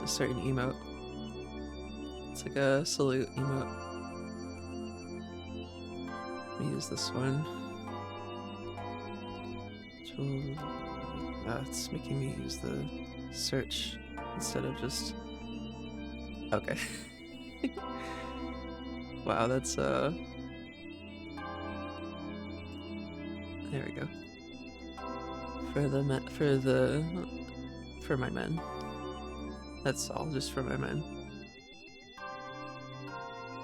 certain emote. It's like a salute emote. Let me use this one. It's making me use the search instead of just... Okay. Wow, that's there we go. For my men. That's all, just for my men.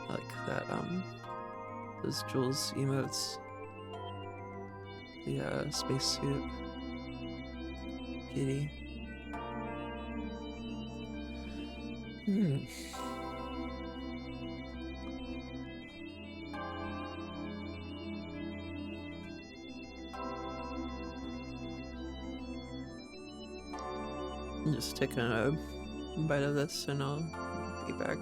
I like that, those Jules emotes. The, spacesuit. Kitty. I'm just taking a bite of this and I'll be back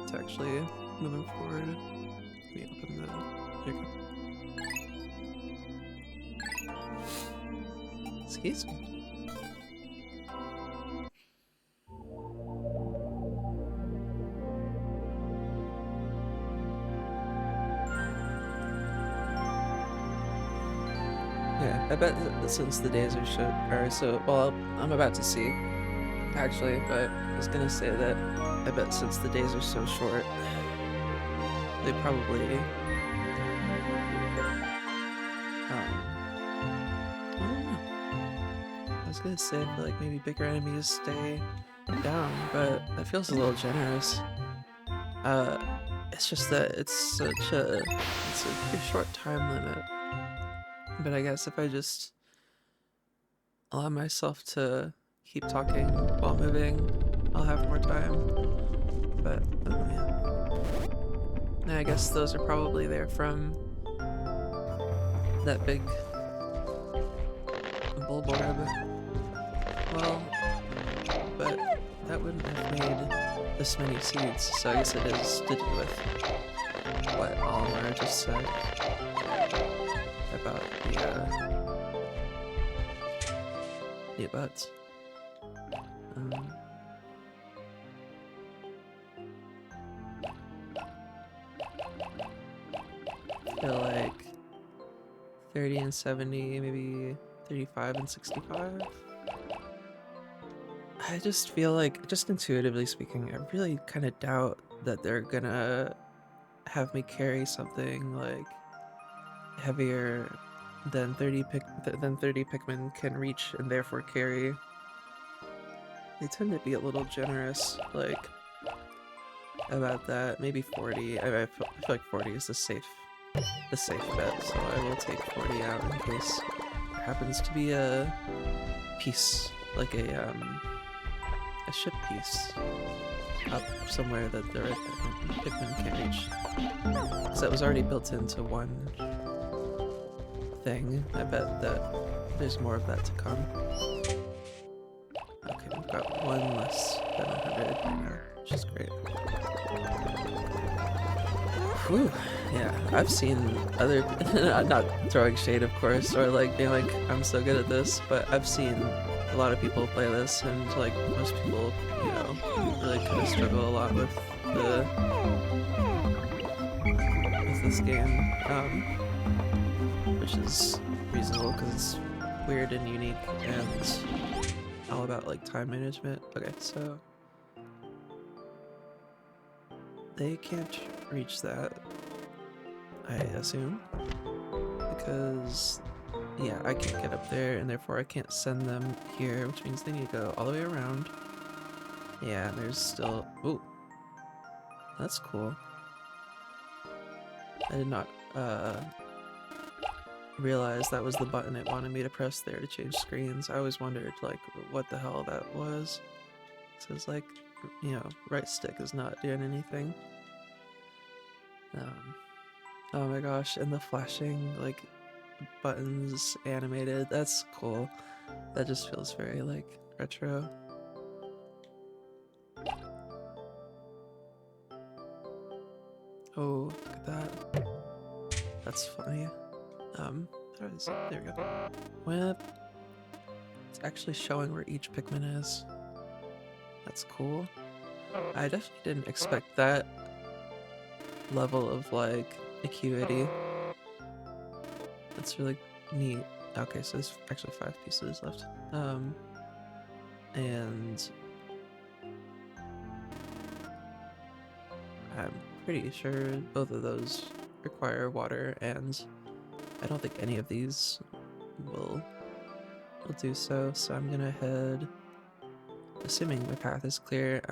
to actually moving forward. Let me open the... There you go. Excuse me. Yeah, I bet that since the days are so... Well, I'm about to see, actually, but I was gonna say that I bet since the days are so short, they probably... I don't know. I was gonna say I feel like maybe bigger enemies stay down, but that feels a little generous. It's just that it's a pretty short time limit. But I guess if I just allow myself to keep talking while moving, I'll have more time. But, oh yeah. And I guess those are probably there from that big bulborb. Well, but that wouldn't have made this many seeds, so I guess it is to do with what Oliver just said about the abuts. I feel like 30 and 70, maybe 35 and 65. I just feel like, just intuitively speaking, I really kind of doubt that they're gonna have me carry something like heavier than 30 Pikmin can reach and therefore carry. They tend to be a little generous, like, about that. Maybe 40. I feel like 40 is the safe bet, so I will take 40 out in case there happens to be a piece, like a ship piece up somewhere that the red Pikmin can't reach. Because that was already built into one thing. I bet that there's more of that to come. Okay, we've got one less than 100 right now, which is great. Whew, yeah, I've seen other, not throwing shade of course, or like being like, I'm so good at this, but I've seen a lot of people play this, and like most people, you know, really kind of struggle a lot with this game, which is reasonable because it's weird and unique and all about like time management. Okay, so they can't reach that, I assume, because yeah, I can't get up there and therefore I can't send them here, which means they need to go all the way around. Yeah, and there's still, ooh, that's cool. I did not realize that was the button it wanted me to press there to change screens. I always wondered like what the hell that was. So it's like, you know, right stick is not doing anything. Oh my gosh, and the flashing like buttons animated, that's cool. That just feels very like retro. Oh, look at that. That's funny. There we go. Whip. It's actually showing where each Pikmin is. That's cool. I definitely didn't expect that level of like acuity. That's really neat. Okay, so there's actually 5 pieces left. And I'm pretty sure both of those require water, and I don't think any of these will do so. So I'm gonna head, assuming my path is clear.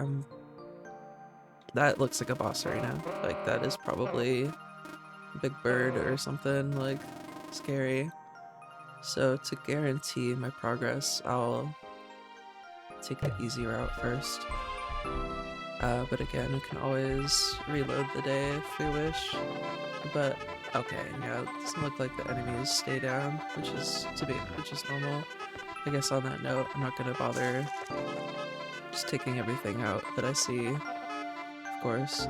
That looks like a boss right now. Like that is probably a big bird or something like scary. So to guarantee my progress, I'll take the easy route first. But again, we can always reload the day if we wish. But okay, yeah, it doesn't look like the enemies stay down, which is normal. I guess on that note, I'm not gonna bother just taking everything out that I see. Of course,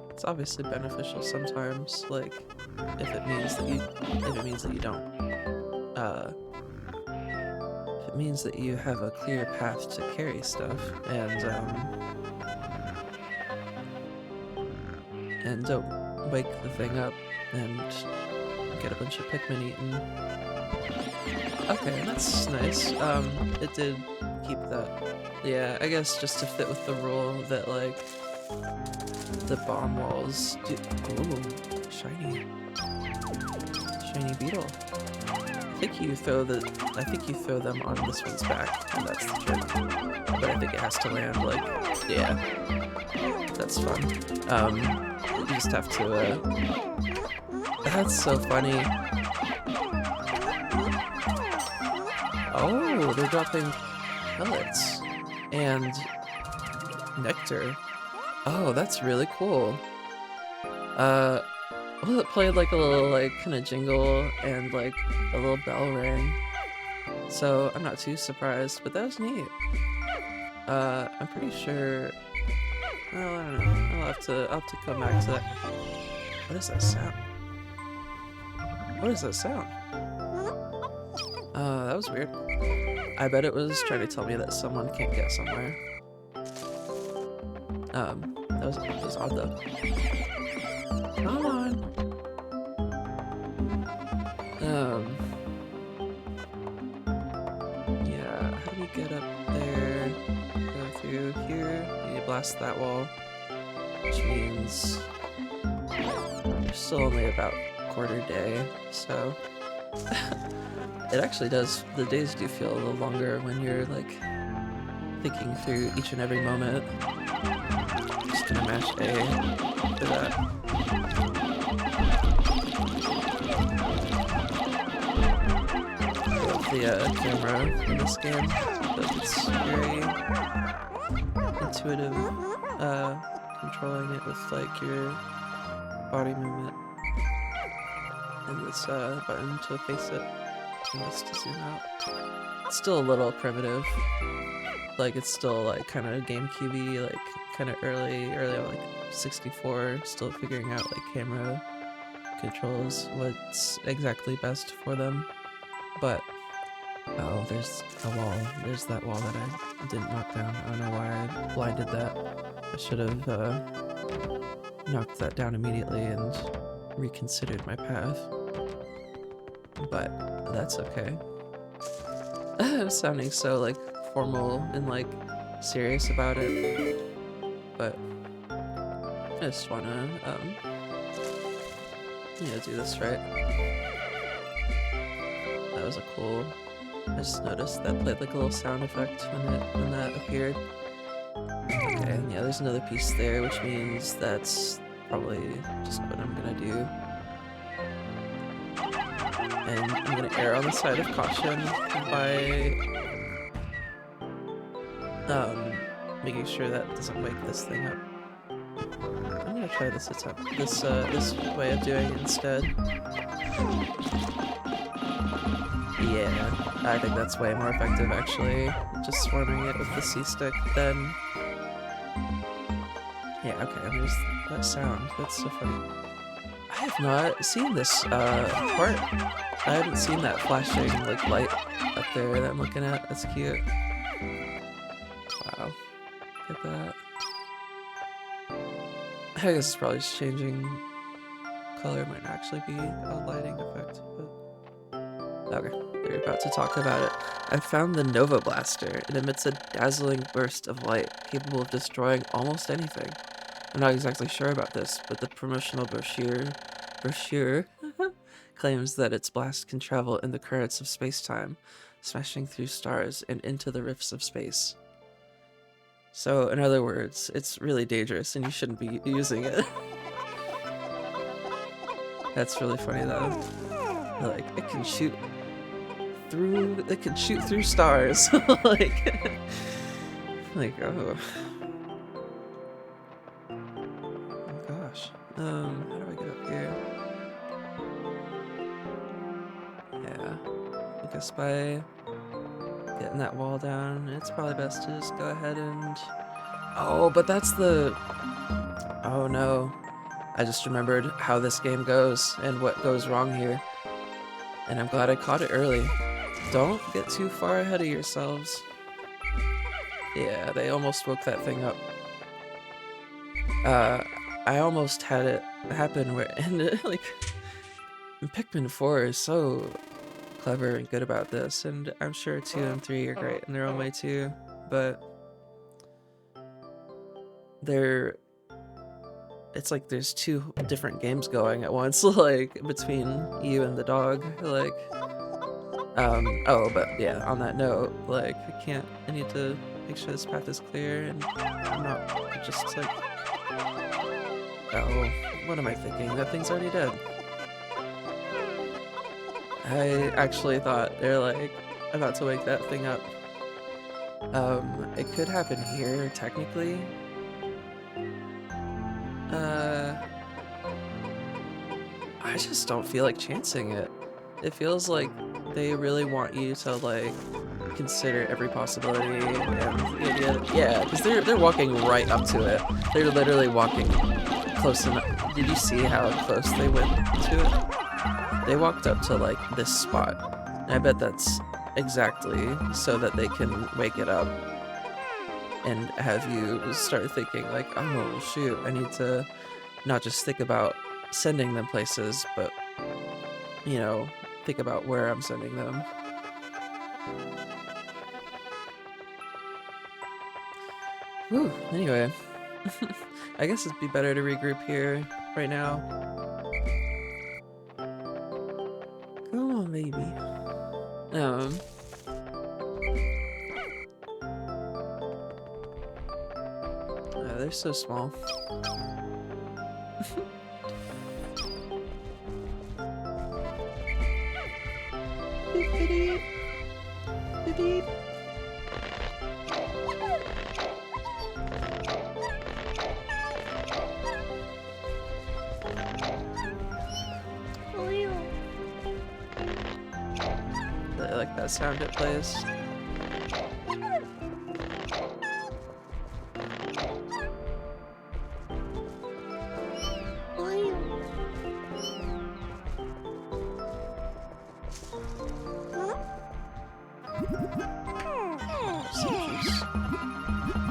it's obviously beneficial sometimes, like if it means that you don't, if it means that you have a clear path to carry stuff, and don't wake the thing up and get a bunch of Pikmin eaten. Okay, that's nice. It did keep that. Yeah, I guess just to fit with the rule that like the bomb walls do. Ooh, shiny beetle. I think you throw them on this one's back, and that's the trick. But I think it has to land like, yeah, that's fun. You just have to. That's so funny. Oh, they're dropping pellets and nectar. Oh, that's really cool. Well, it played like a little like kind of jingle and like a little bell rang. So I'm not too surprised, but that was neat. I'm pretty sure. Well, I don't know. I'll have to come back to that. What is that sound? What is that sound? That was weird. I bet it was trying to tell me that someone can't get somewhere. That was odd though. Come on. Yeah, how do we get up there? Go through here. You blast that wall, which means we're still only about quarter day, so it actually does. The days do feel a little longer when you're like thinking through each and every moment. Just gonna mash A for that. The camera in this game, but it's very intuitive, controlling it with like your body movement and this button to face it and this to zoom out. It's still a little primitive, like it's still like kind of GameCube-y, like kind of early like 64, still figuring out like camera controls, what's exactly best for them, but oh, there's a wall. There's that wall that I didn't knock down. I don't know why I blinded that. I should have knocked that down immediately and reconsidered my path. But that's okay. I'm sounding so like formal and like serious about it. But I just wanna do this right. That was a cool. I just noticed that played like a little sound effect when that appeared. Okay, and yeah, there's another piece there, which means that's probably just what I'm gonna do. And I'm gonna err on the side of caution by making sure that doesn't wake this thing up. I'm gonna try this this way of doing it instead. Yeah, I think that's way more effective actually, just swarming it with the C-stick than... Yeah, okay, and there's that sound, that's so funny. I have not seen this part. I haven't seen that flashing like light up there that I'm looking at, that's cute. Wow, look at that. I guess it's probably just changing color, might actually be a lighting effect, but... Okay, they're about to talk about it. I found the Nova Blaster. It emits a dazzling burst of light, capable of destroying almost anything. I'm not exactly sure about this, but the promotional brochure claims that its blast can travel in the currents of space-time, smashing through stars and into the rifts of space. So, in other words, it's really dangerous and you shouldn't be using it. That's really funny though. Like, it can shoot through stars. like oh gosh. How do I get up here? Yeah, I guess by getting that wall down, it's probably best to just go ahead and... Oh, but that's the... Oh no. I just remembered how this game goes and what goes wrong here. And I'm glad I caught it early. Don't get too far ahead of yourselves. Yeah, they almost woke that thing up. I almost had it happen where, and like, Pikmin 4 is so clever and good about this, and I'm sure 2 and 3 are great in their own way too, but it's like there's 2 different games going at once, like, between you and the dog, like, oh, but yeah, on that note, like, I need to make sure this path is clear, and I'm not just like, oh, what am I thinking? That thing's already dead. I actually thought they're like, about to wake that thing up. It could happen here, technically. I just don't feel like chancing it. It feels like they really want you to, like, consider every possibility and the idea. Yeah, because they're walking right up to it. They're literally walking close enough. Did you see how close they went to it? They walked up to, like, this spot. And I bet that's exactly so that they can wake it up and have you start thinking, like, oh, shoot, I need to not just think about sending them places, but, you know, think about where I'm sending them. Whew, anyway. I guess it'd be better to regroup here right now. Come on, baby. They're so small. Beep, beep, beep, beep. I like that sound it plays.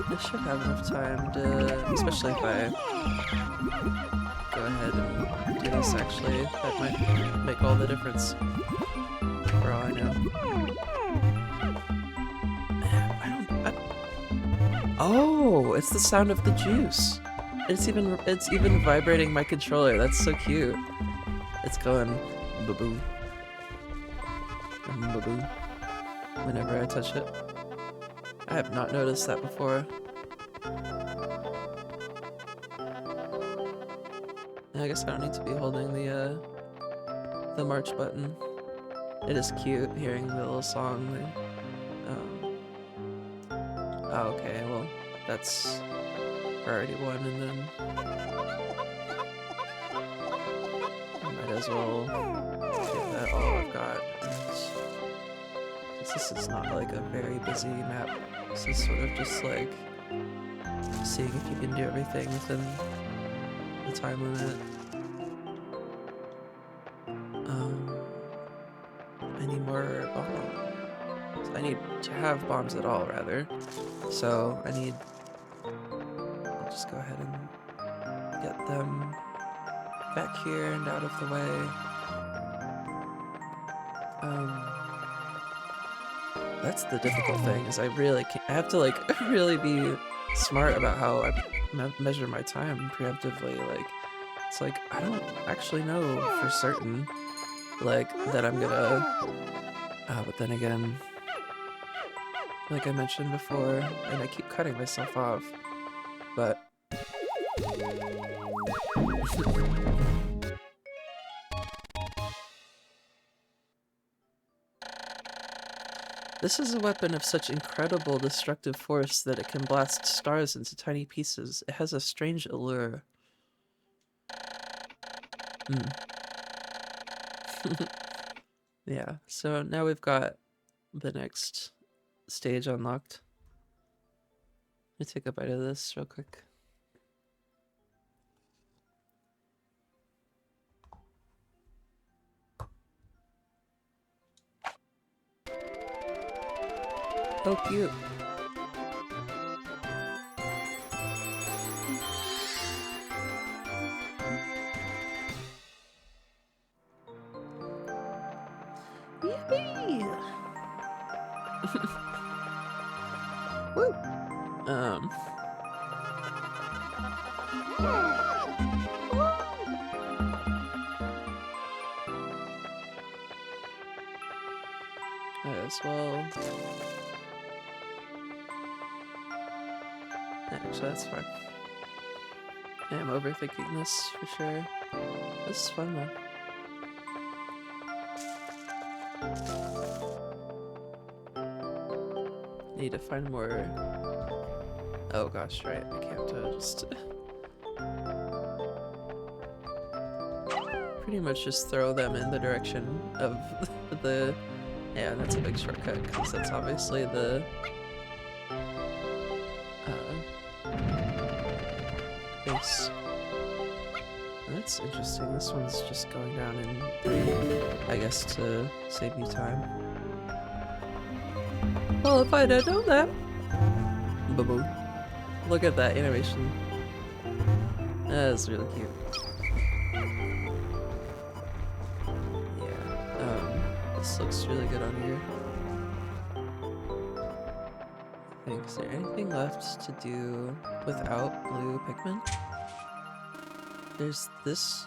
I should have enough time to, especially if I go ahead and do this actually, that might make all the difference, for all I know. Oh, it's the sound of the juice. It's even vibrating my controller. That's so cute. It's going ba-boo. Ba-boo. Whenever I touch it. I have not noticed that before. I guess I don't need to be holding the march button. It is cute hearing the little song. Oh, okay, well, that's priority one, and then I might as well give that all I've got. Since this is not like a very busy map, this is sort of just like seeing if you can do everything within the time limit. I need more bombs. I need to have bombs at all, rather. So I'll just go ahead and get them back here and out of the way. That's the difficult thing, is I have to, like, really be smart about how I measure my time preemptively. Like, it's like, I don't actually know for certain, like, that I'm gonna, but then again, like I mentioned before, and I keep cutting myself off, but this is a weapon of such incredible destructive force that it can blast stars into tiny pieces. It has a strange allure. Yeah, so now we've got the next stage unlocked. Let me take a bite of this real quick. Oh, cute. Yippee! Woo! Might as well. Actually, that's fine. I am overthinking this for sure. This is fun though. need to find more. Oh gosh, right. I can't just pretty much just throw them in the direction of the. Yeah, that's a big shortcut because that's obviously the base. That's interesting. This one's just going down in 3, I guess, to save you time. Well, if I didn't know that. Ba-boom. Look at that animation. That's really cute. Yeah. This looks really good on here. I think, is there anything left to do without blue Pikmin? There's this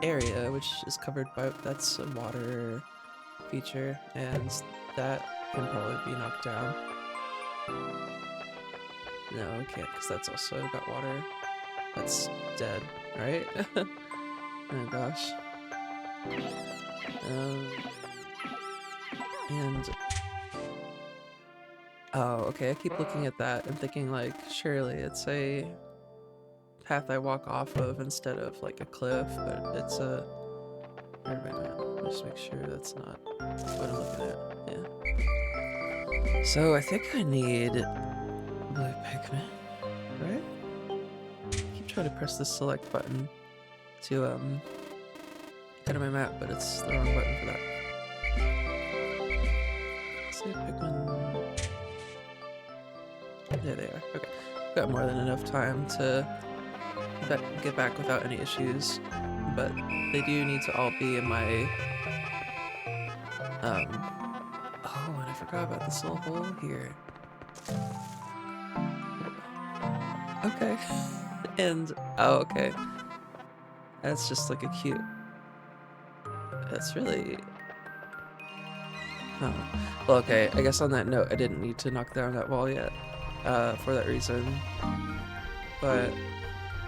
area which is covered by, that's a water feature, and that can probably be knocked down. No, I can't, because that's also got water. That's dead, right? Oh gosh. And oh, okay, I keep looking at that and thinking like, surely it's a path I walk off of instead of like a cliff, but it's a... Or wait a minute, just make sure that's not what I'm looking at. Yeah. So I think I need blue Pikmin, right? I keep trying to press the select button to go to my map, but it's the wrong button for that. Say Pikmin. There they are. Okay. Got more than enough time to get back without any issues, but they do need to all be in my oh, and I forgot about this little hole here. Okay. And oh, okay, that's just like a cute, that's really, oh well, okay, I guess on that note I didn't need to knock down that wall yet for that reason, but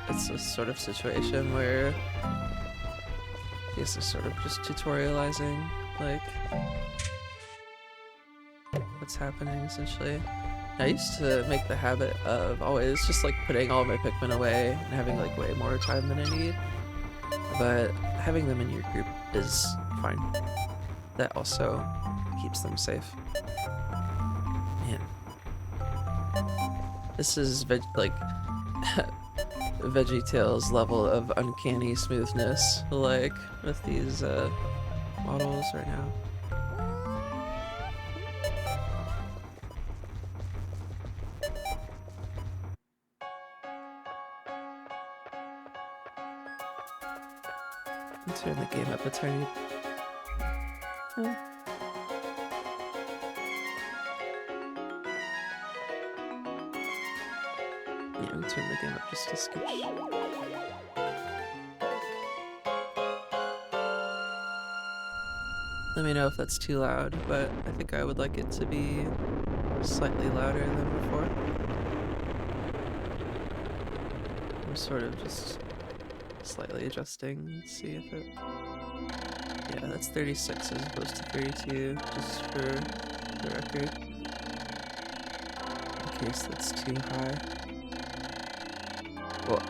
it's a sort of situation where I guess they're sort of just tutorializing, like, what's happening, essentially. I used to make the habit of always just, like, putting all my Pikmin away and having, like, way more time than I need. But having them in your group is fine. That also keeps them safe. Man. This is, like... VeggieTales level of uncanny smoothness, like, with these models right now. Let's turn the game up a tiny... Yeah, let me turn the game up just a scooch. Let me know if that's too loud, but I think I would like it to be slightly louder than before. I'm sort of just slightly adjusting to see if it... Yeah, that's 36 as opposed to 32, just for the record. In case that's too high. Well,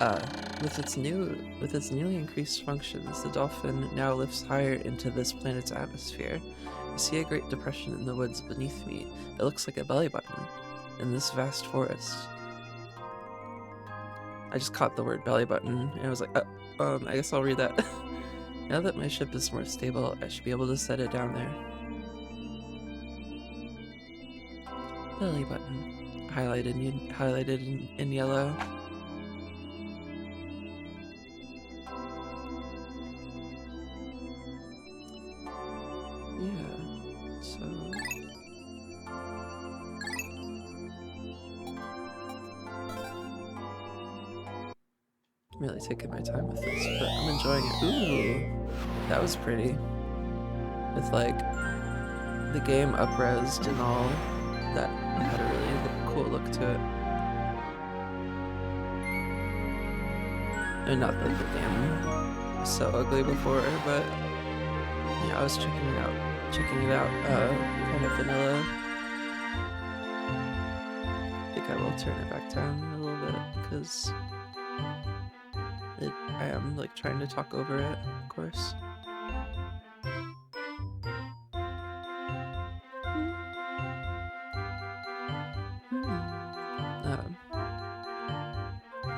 with its newly increased functions, the dolphin now lifts higher into this planet's atmosphere. I see a great depression in the woods beneath me. It looks like a belly button in this vast forest. I just caught the word belly button and I was like, I guess I'll read that. Now that my ship is more stable, I should be able to set it down there. Belly button, highlighted in yellow. I'm really taking my time with this, but I'm enjoying it. Ooh, that was pretty. With like the game up-resed and all, that had a really cool look to it. I mean, not that the game was so ugly before, but yeah, I was checking it out, kind of vanilla. I'll turn it back down a little bit because I am like trying to talk over it, of course.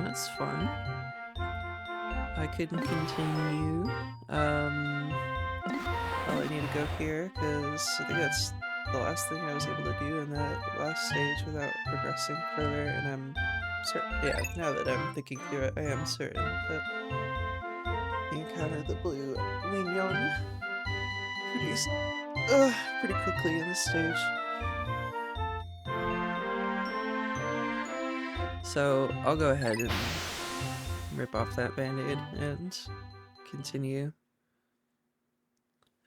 That's fun. I could continue. I need to go here because I think that's the last thing I was able to do in that last stage without progressing further, and I'm certain, yeah, now that I'm thinking through it, I am certain that you encounter the blue mignon pretty quickly in this stage. So I'll go ahead and rip off that band-aid and continue.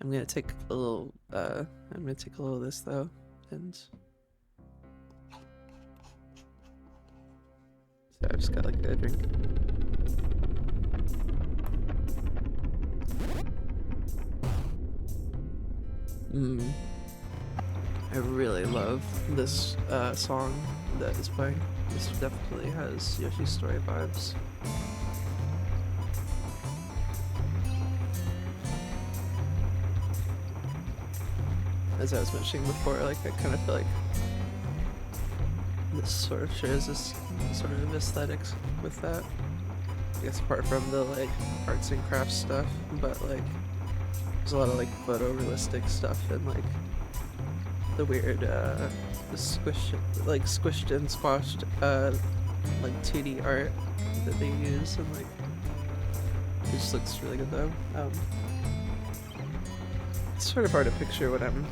I'm gonna take a little of this though, and so I just got like a drink. I really love this song that is playing. This definitely has Yoshi's Story vibes. As I was mentioning before, like I kind of feel like this sort of shares this sort of aesthetics with that. I guess apart from the like arts and crafts stuff, but like there's a lot of like photorealistic stuff and like the weird the squished and squashed like 2D art that they use, and like it just looks really good though. It's sort of hard to picture what I'm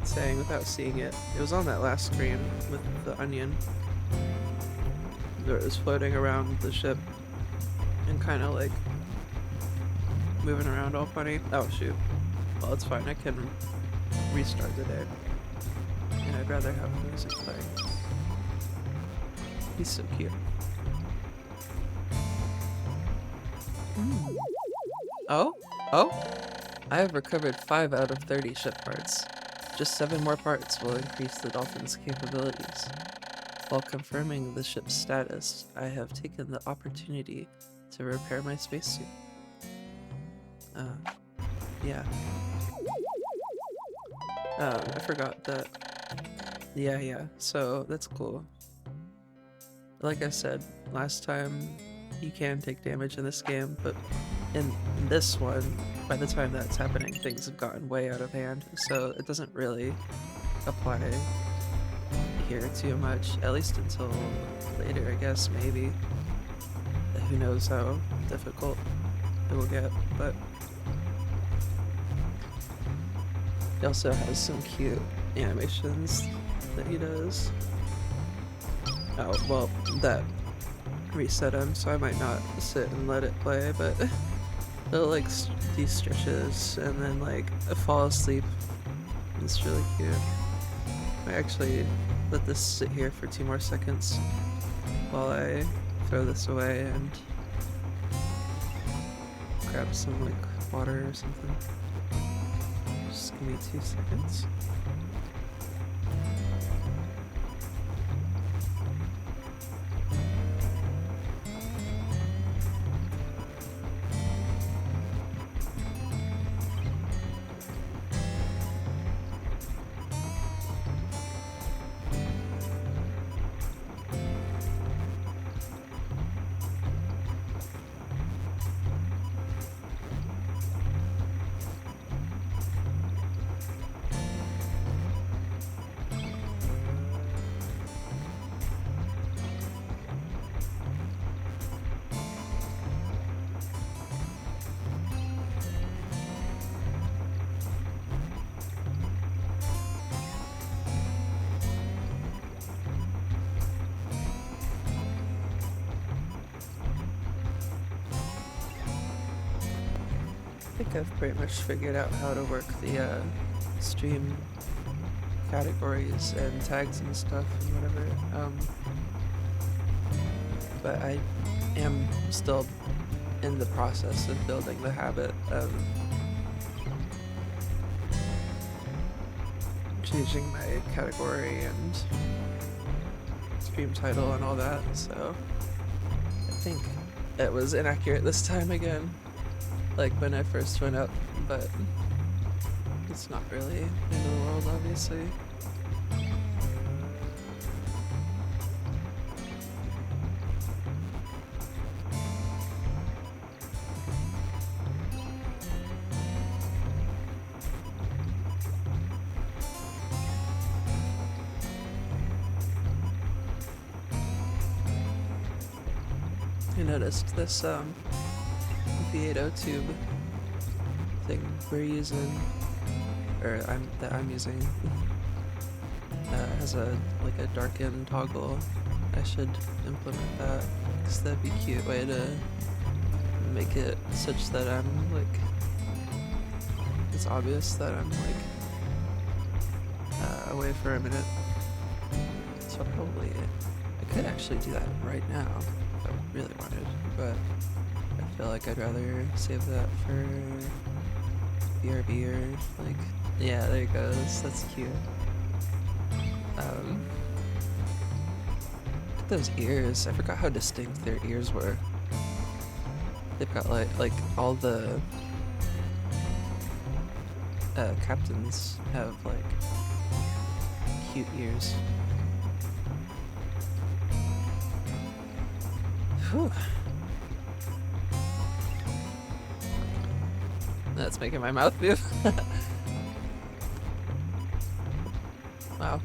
saying without seeing it. It was on that last screen with the onion that was floating around the ship and kind of like moving around all funny. Oh shoot. Well, it's fine. I can restart the day. And I'd rather have music playing. He's so cute. Oh? I have recovered 5 out of 30 ship parts. Just 7 more parts will increase the dolphin's capabilities. While confirming the ship's status, I have taken the opportunity to repair my spacesuit. Yeah. I forgot that. Yeah, so that's cool. Like I said last time, you can take damage in this game, but in this one, by the time that's happening, things have gotten way out of hand, so it doesn't really apply here too much, at least until later, I guess, maybe. Who knows how difficult it will get, but he also has some cute animations that he does. Oh, well, that reset him, so I might not sit and let it play, but it'll like do stretches and then like fall asleep. It's really cute. I actually let this sit here for 2 more seconds while I throw this away and grab some like water or something. Just give me 2 seconds. I think I've pretty much figured out how to work the stream categories and tags and stuff and whatever. But I am still in the process of building the habit of changing my category and stream title and all that, so I think it was inaccurate this time again, like when I first went up, but it's not really the end of the world, obviously. I noticed this V8 tube thing we're using, or that I'm using, has a darken toggle. I should implement that because that'd be a cute way to make it such that I'm like, it's obvious that I'm like away for a minute. So probably I could actually do that right now if I really wanted, but I feel like I'd rather save that for BRB or like, yeah, there it goes. That's cute. Look at those ears. I forgot how distinct their ears were. They've got like all the captains have like cute ears. Whew. That's making my mouth move. Wow.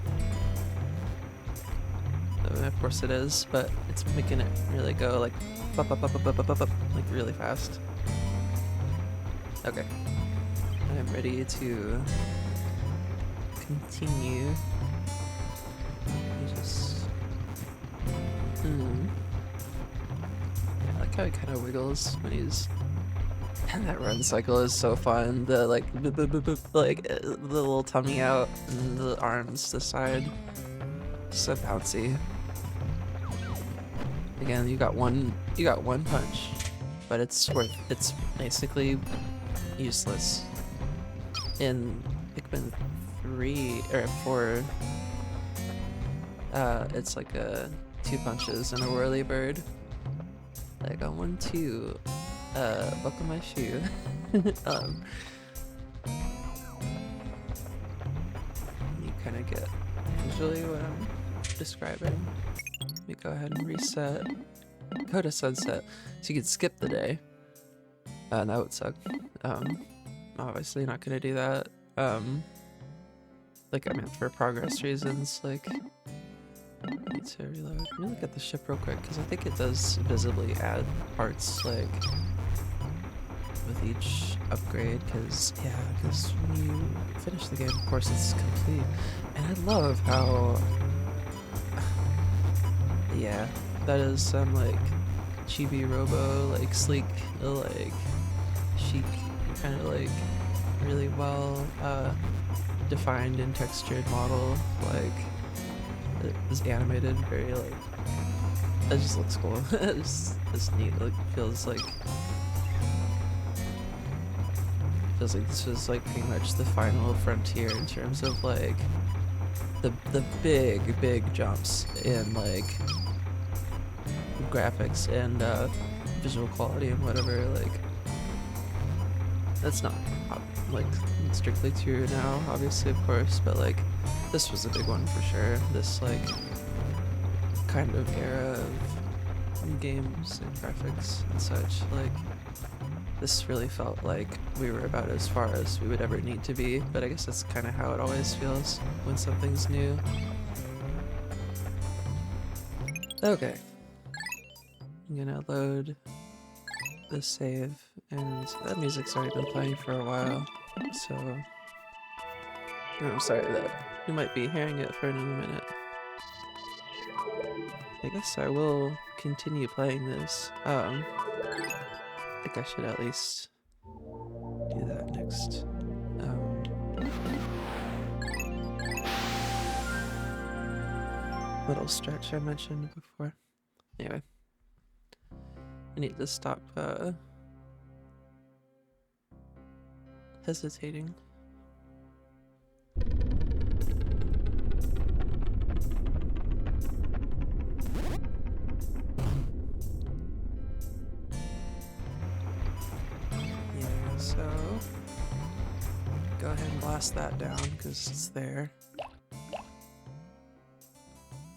Of course it is, but it's making it really go like up, up, up, up, up, up, up, up, like really fast. Okay. I'm ready to continue. Just... I like how he kind of wiggles when he's... And that run cycle is so fun. The like, the little tummy out and the arms to the side. So bouncy. Again, you got one punch, but it's basically useless. In Pikmin 3 or 4, it's like a 2 punches and a whirly bird. Like a 1-2, buckle my shoe. You kind of get visually what I'm describing. Let me go ahead and reset. Go to sunset, so you can skip the day. That would suck. Obviously not gonna do that. Like I meant for progress reasons, like need to reload. Let me look at the ship real quick, because I think it does visibly add parts, like, with each upgrade, because when you finish the game, of course, it's complete. And I love how, yeah, that is some, like, chibi robo, like, sleek, like, chic, kind of, like, really well, defined and textured model, like, it is animated very, like, it just looks cool. It's neat, like, feels like this was, like, pretty much the final frontier in terms of, like, the big jumps in, like, graphics and, visual quality and whatever, like, that's not, like, strictly true now, obviously, of course, but, like, this was a big one for sure. This, like, kind of era of games and graphics and such, like, this really felt like we were about as far as we would ever need to be, but I guess that's kind of how it always feels when something's new. Okay. I'm gonna load the save, and that music's already been playing for a while, so I'm sorry that you might be hearing it for another minute. I guess I will continue playing this. I think I should at least do that next. Little stretch I mentioned before. Anyway, I need to stop hesitating. ahead and blast that down because it's there.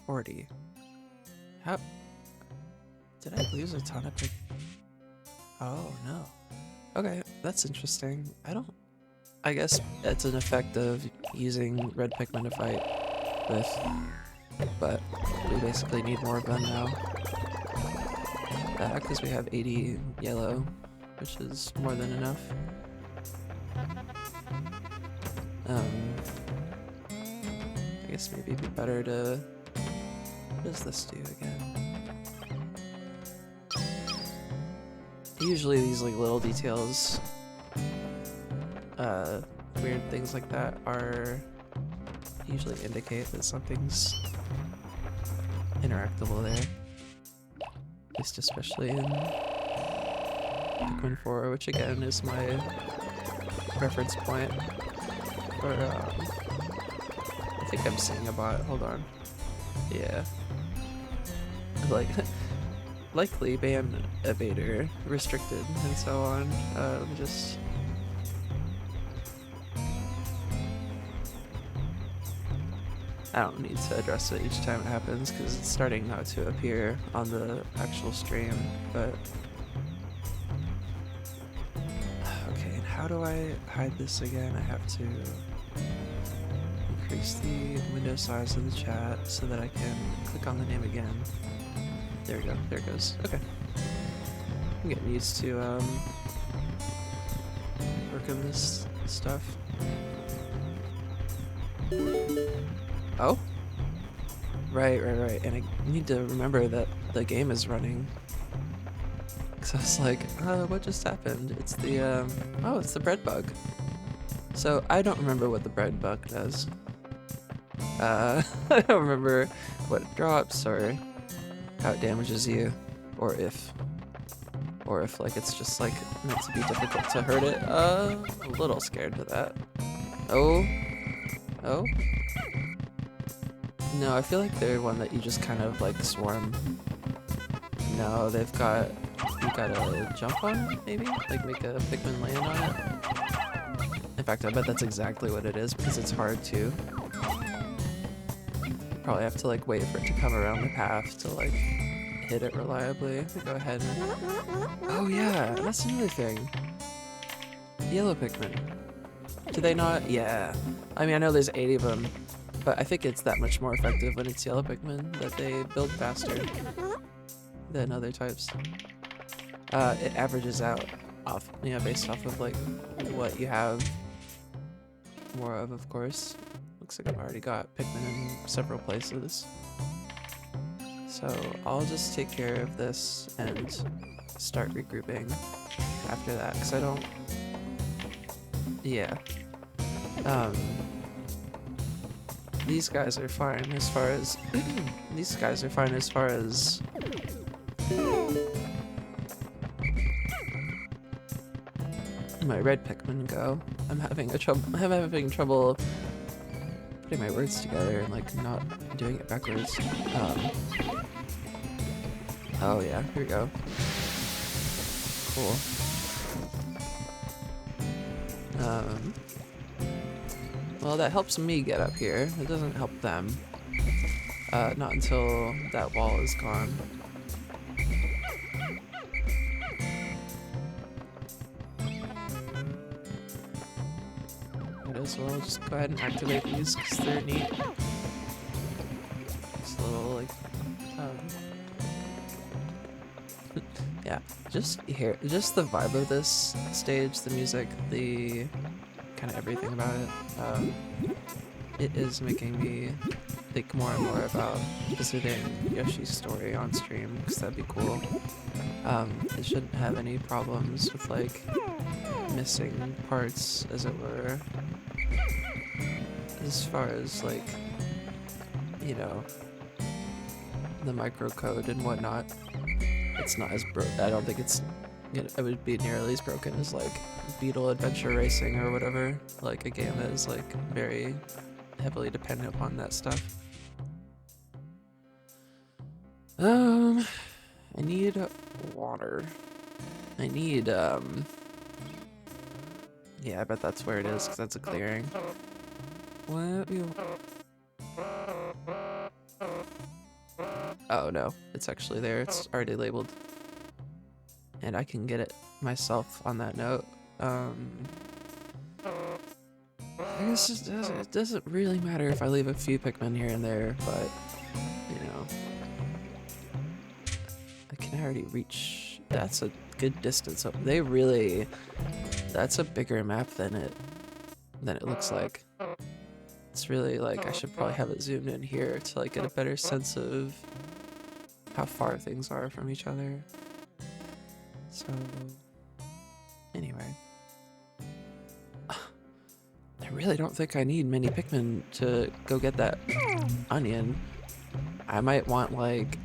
40. How did I lose a ton of pig? Oh no. Okay, that's interesting. I guess it's an effect of using red Pikmin to fight with, but we basically need more of them now. Because we have 80 yellow, which is more than enough. I guess maybe it'd be better to... What does this do again? Usually these like little details, weird things like that are usually indicate that something's interactable there. At least especially in Pikmin 4, which again is my reference point. But I think I'm seeing a bot. Hold on. Yeah. Like, likely ban evader, restricted, and so on. Just... I don't need to address it each time it happens because it's starting not to appear on the actual stream, but... Okay, and how do I hide this again? I have to increase the window size of the chat so that I can click on the name again. There we go, there it goes. Okay. I'm getting used to working this stuff. Oh? Right. And I need to remember that the game is running. Cause I was like, what just happened? It's the, oh, it's the bread bug. So I don't remember what the bread bug does. I don't remember what it drops or how it damages you, or if like it's just like meant to be difficult to hurt it. I'm a little scared of that. Oh. No, I feel like they're one that you just kind of like swarm. No, you gotta jump on it, maybe? Like make a Pikmin land on it? In fact, I bet that's exactly what it is because it's hard to. Probably have to like wait for it to come around the path to like hit it reliably. Go ahead and... Oh yeah, that's another thing. Yellow Pikmin. Do they not? Yeah. I mean, I know there's 80 of them, but I think it's that much more effective when it's yellow Pikmin that they build faster than other types. It averages out off, based off of like what you have more of course. Looks like I've already got Pikmin in several places. So I'll just take care of this and start regrouping after that, because I don't... Yeah. These guys are fine as far as... These guys are fine as far as... my red Pikmin go. I'm having trouble putting my words together and like not doing it backwards. Oh yeah, here we go. Cool. Well, that helps me get up here. It doesn't help them. Not until that wall is gone. Might as well just go ahead and activate these because they're neat. Just a little like, yeah, just the vibe of this stage, the music, the kind of everything about it. It is making me think more and more about visiting Yoshi's story on stream because that'd be cool. It shouldn't have any problems with like missing parts, as it were. As far as like, you know, the microcode and whatnot, it's not as I don't think it's, it would be nearly as broken as like Beetle Adventure Racing or whatever. Like a game that is like very heavily dependent upon that stuff. I need water. I need Yeah, I bet that's where it is, because that's a clearing. What? Oh no, it's actually there. It's already labeled. And I can get it myself on that note. I guess it doesn't really matter if I leave a few Pikmin here and there, but, you know. I can already reach... That's a good distance up. They really... That's a bigger map than it looks like. It's really like, I should probably have it zoomed in here to like get a better sense of how far things are from each other. So, anyway. I really don't think I need many Pikmin to go get that onion. I might want like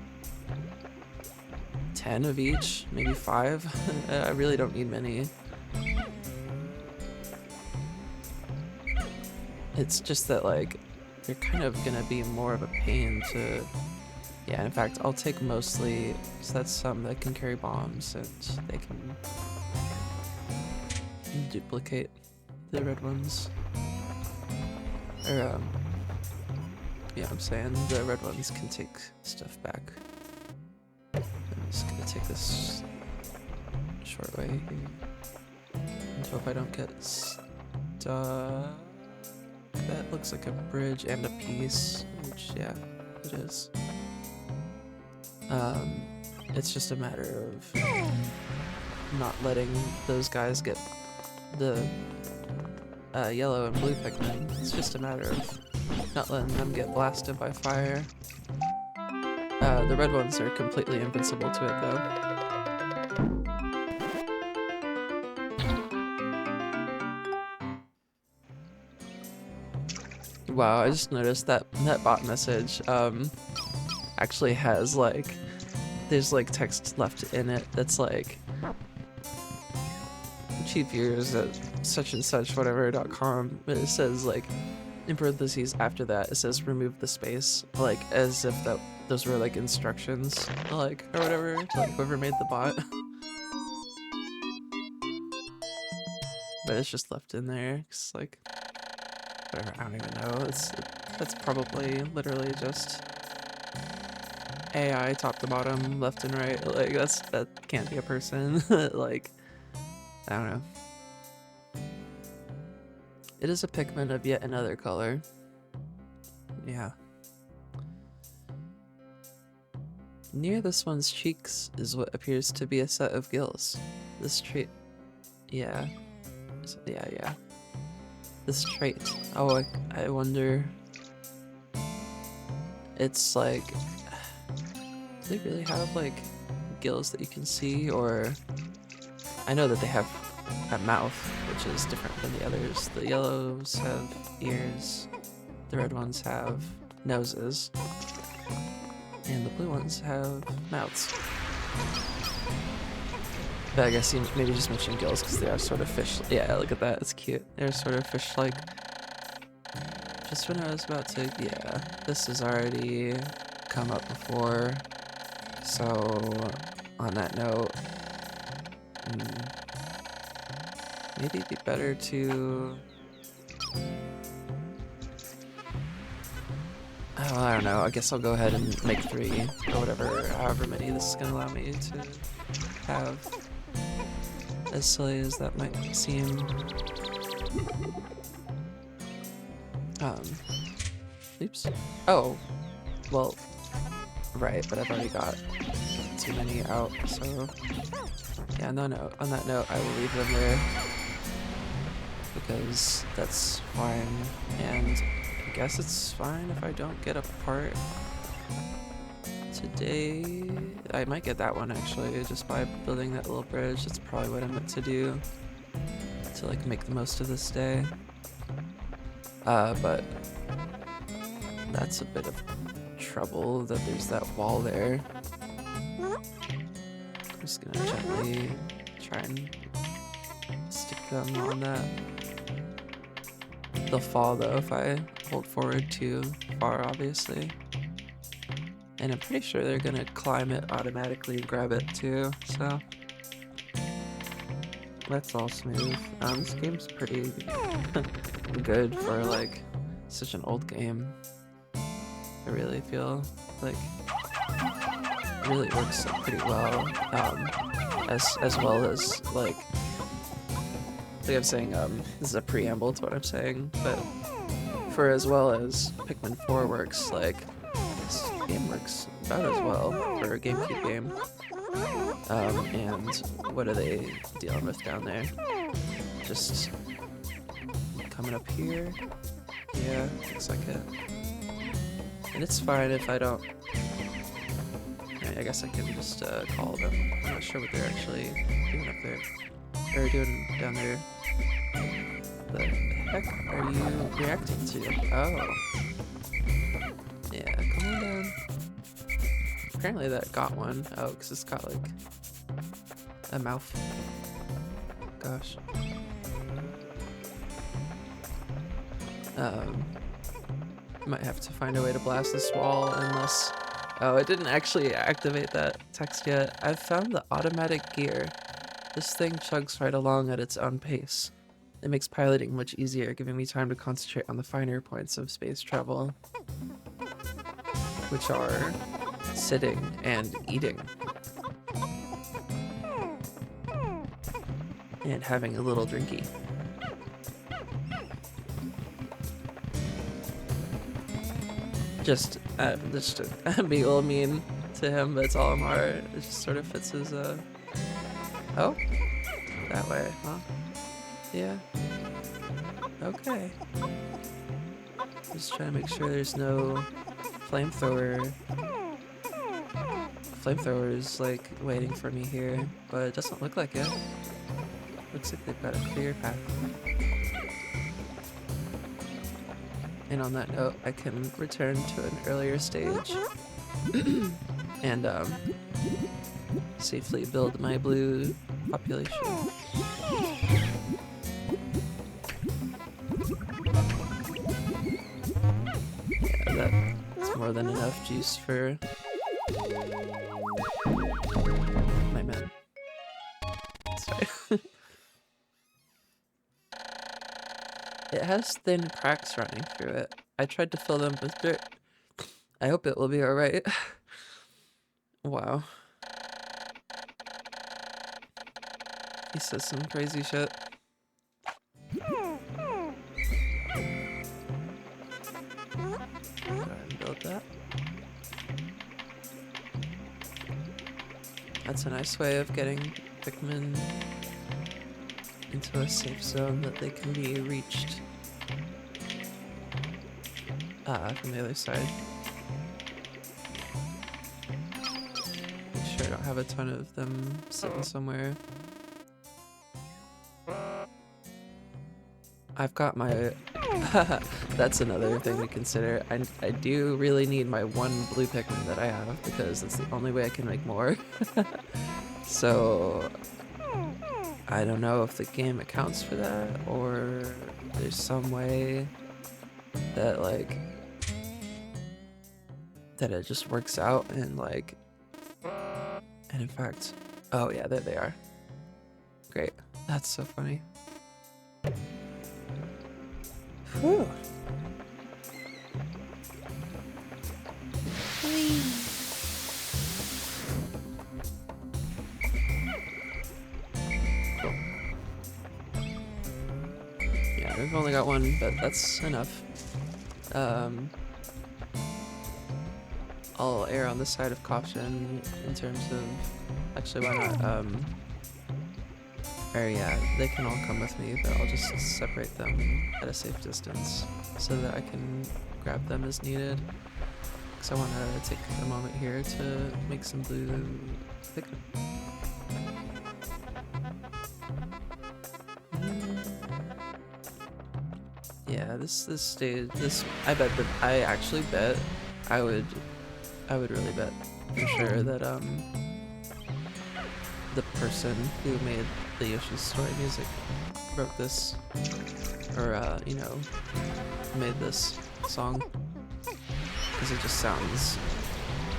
10 of each, maybe 5. I really don't need many. It's just that like, they're kind of gonna be more of a pain to... Yeah, in fact, I'll take mostly, so that's some that can carry bombs and they can duplicate the red ones. Or, yeah, I'm saying the red ones can take stuff back. I'm just gonna take this short way here and hope I don't get stuck. That looks like a bridge and a piece, which, yeah, it is. It's just a matter of not letting those guys get the yellow and blue Pikmin. It's just a matter of not letting them get blasted by fire. The red ones are completely invincible to it though. Wow, I just noticed that that bot message actually has like, there's like text left in it that's like, cheap viewers at such and such whatever.com, but it says like, in parentheses after that, it says remove the space, like as if those were like instructions, like, or whatever, to like whoever made the bot. But it's just left in there, cause like, whatever, I don't even know, that's probably literally just AI top to bottom, left and right, like that can't be a person. Like, I don't know. It is a Pikmin of yet another color. Yeah. Near this one's cheeks is what appears to be a set of gills. This trait... Yeah. Yeah. This trait... Oh, I wonder... It's like... Do they really have, like, gills that you can see, or... I know that they have a mouth, which is different than the others. The yellows have ears, the red ones have noses, and the blue ones have mouths. But I guess you maybe just mentioned gills because they are sort of fish. Yeah, look at that, it's cute. They're sort of fish-like. Just when I was about to... Yeah, this has already come up before. So, on that note, maybe it'd be better to... Oh, I don't know. I guess I'll go ahead and make 3 or whatever, however many this is gonna allow me to have. As silly as that might seem. Oops. Oh, well, right, but I've already got too many out, so yeah, no, on that note, I will leave them there because that's fine, and I guess it's fine if I don't get a part today. I might get that one actually, just by building that little bridge. That's probably what I meant to do to like make the most of this day. But that's a bit of trouble that there's that wall there. I'm just gonna gently try and stick them on that. They'll fall though if I hold forward too far, obviously. And I'm pretty sure they're gonna climb it automatically and grab it too, so. That's all smooth. This game's pretty good for like such an old game. I really feel like it really works pretty well. As well as like I'm saying, this is a preamble to what I'm saying, but for as well as Pikmin 4 works, like this game works about as well for a GameCube game. And what are they dealing with down there? Just coming up here? Yeah, looks like it. And it's fine if I don't... I guess I can just call them. I'm not sure what they're actually doing up there. Or doing down there. The heck are you reacting to? Oh. Yeah, come on down. Apparently that got one. Oh, because it's got like a mouth. Gosh. Might have to find a way to blast this wall unless... Oh, it didn't actually activate that text yet. I've found the automatic gear. This thing chugs right along at its own pace. It makes piloting much easier, giving me time to concentrate on the finer points of space travel, which are sitting and eating. And having a little drinky. Just a be a little mean to him, but it's all Amar. It just sort of fits his, Oh? That way, huh? Yeah. Okay. Just trying to make sure there's no flamethrower. Flamethrower's like waiting for me here, but it doesn't look like it. Looks like they've got a clear path. And on that note, I can return to an earlier stage and safely build my blue population. Yeah, that's more than enough juice for my men. Sorry. It has thin cracks running through it. I tried to fill them with dirt. I hope it will be alright. Wow. He says some crazy shit. Go ahead and build that. That's a nice way of getting Pikmin into a safe zone that they can be reached from the other side. Make sure I don't have a ton of them sitting somewhere. I've got my... That's another thing to consider. I do really need my one blue Pikmin that I have because it's the only way I can make more. So... I don't know if the game accounts for that, or there's some way that, like, that it just works out and, like, and in fact, oh yeah, there they are. Great. That's so funny. Whew. I've only got one, but that's enough. I'll err on the side of caution in terms of... Actually, why not? Or yeah, they can all come with me, but I'll just separate them at a safe distance so that I can grab them as needed. Because I want to take a moment here to make some blue Pikmin. Yeah, this stage, I actually bet, I would really bet for sure that, the person who made the Yoshi's Story music wrote this, or, you know, made this song, because it just sounds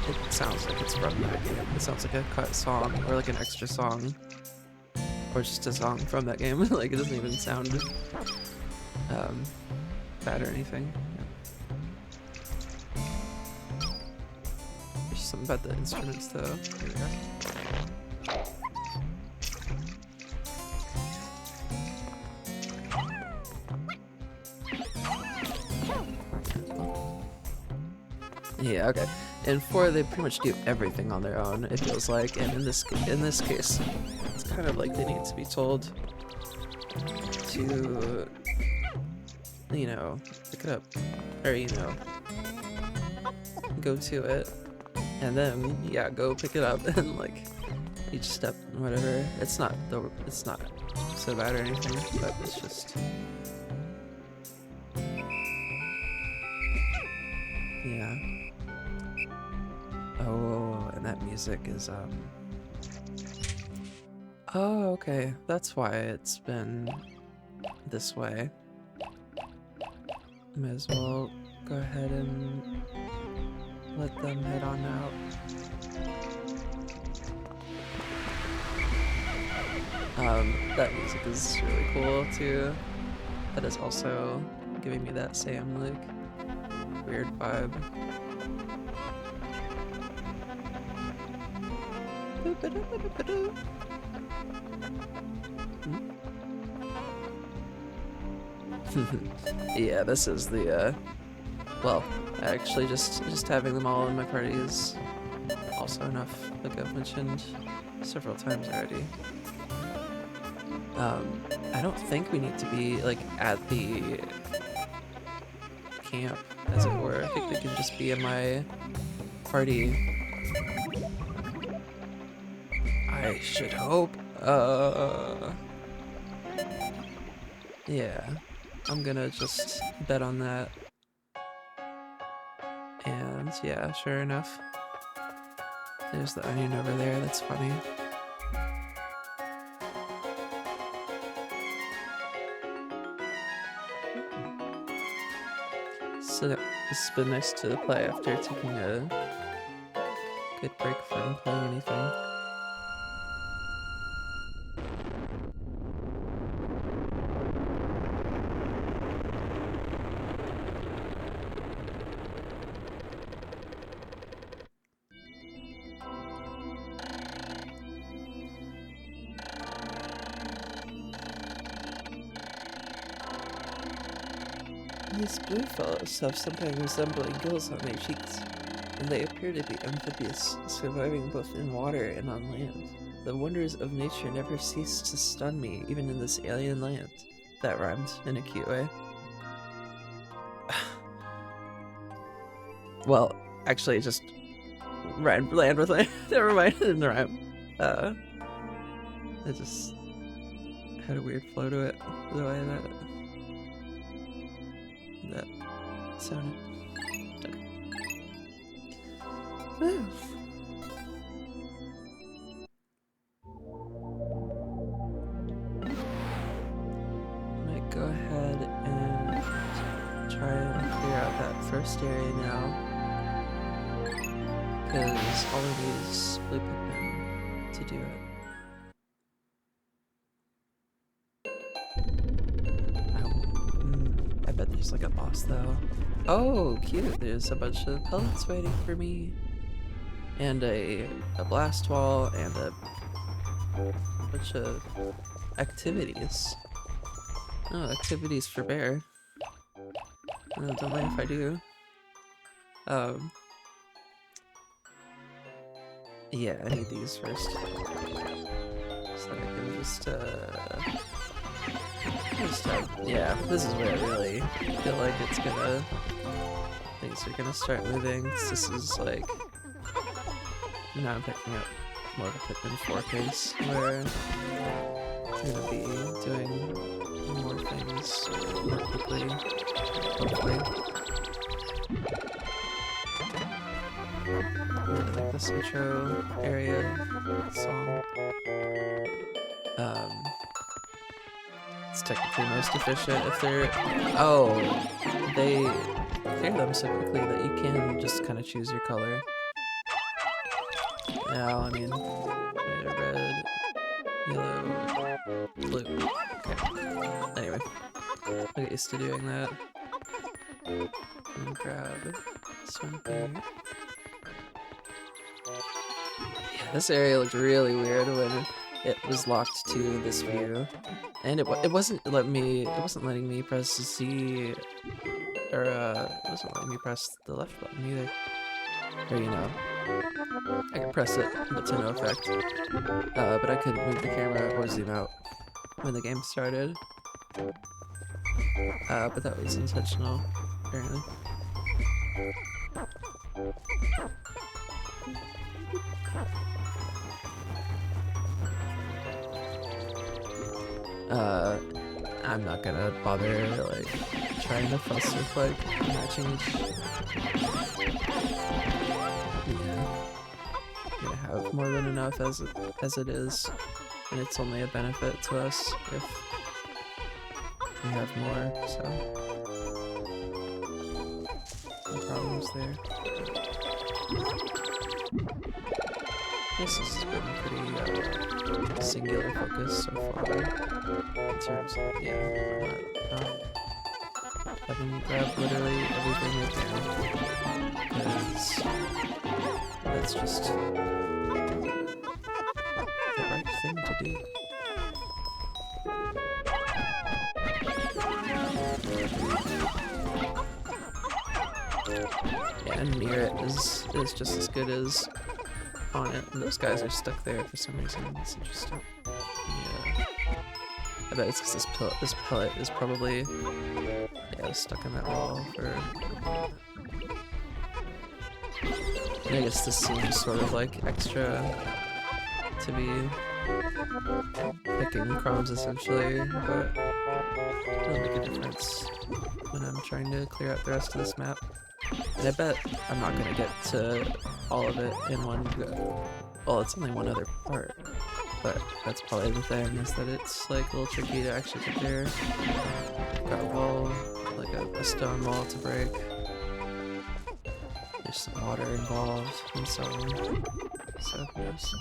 like it's from that game. It sounds like a cut song, or like an extra song, or just a song from that game. Like, it doesn't even sound bad or anything. Yeah. There's something about the instruments though. Here we go. Yeah, okay. In 4, they pretty much do everything on their own, it feels like, and in this case, it's kind of like they need to be told to, you know, pick it up, or, you know, go to it, and then, yeah, go pick it up, and, like, each step, whatever. It's not so bad or anything, but it's just... Yeah. Oh, and that music is, Oh, okay. That's why it's been this way. Might as well go ahead and let them head on out. That music is really cool too. That is also giving me that same, like, weird vibe. Yeah, this is the, well, actually just having them all in my party is also enough, like I've mentioned several times already. I don't think we need to be, like, at the camp, as it were. I think they can just be in my party. I should hope. Yeah, I'm gonna just bet on that. And yeah, sure enough, there's the onion over there. That's funny. So this has been nice to play after taking a good break from playing anything. These blue fellows have something resembling gills on their cheeks, and they appear to be amphibious, surviving both in water and on land. The wonders of nature never cease to stun me, even in this alien land. That rhymed in a cute way. Well, actually, just rhymed land with land. Never mind, it didn't rhyme. It just had a weird flow to it, the way that sounded. Okay. Might go ahead and try and clear out that first area now, because all we need is blue Pikmin to do it. I bet there's like a boss though. Oh, cute! There's a bunch of pellets waiting for me, and a blast wall, and a bunch of activities. Oh, activities for bear. Don't mind if I do. Yeah, I need these first, so that I can just yeah, this is where I really feel like it's gonna, things are gonna start moving, 'cause this is like, now I'm picking up more of a Pikmin 4 pace, where it's gonna be doing more things more quickly, hopefully. I like this intro area song. It's technically most efficient if they're... Oh! They clear them so quickly that you can just kind of choose your color. Yeah, I mean, red, yellow, Blue. Okay. Anyway, I get used to doing that. And grab this one here. Yeah, this area looked really weird when it was locked to this view, and it wasn't letting me press Z, or it wasn't letting me press the left button either. Or you know, I could press it, but to no effect. But I couldn't move the camera or zoom out when the game started. But that was intentional, apparently. I'm not gonna bother like trying to fuss with like matching each. Yeah, I'm gonna have more than enough as it is, and it's only a benefit to us if we have more. So no problems there. This has been pretty singular focus so far in terms of, yeah, having to grab literally everything we can, because that's just the right thing to do. Yeah, and near it is just as good as on it, and those guys are stuck there for some reason. That's interesting. Yeah, I bet it's because this pellet is probably stuck in that wall for. And I guess this seems sort of like extra to be picking crumbs essentially, but it'll make a difference when I'm trying to clear out the rest of this map. And I bet I'm not gonna get to all of it in one go. Well, it's only one other part, but that's probably the thing, is that it's like a little tricky to actually get there. Got a wall, like a stone wall to break. There's some water involved and so on. So who knows?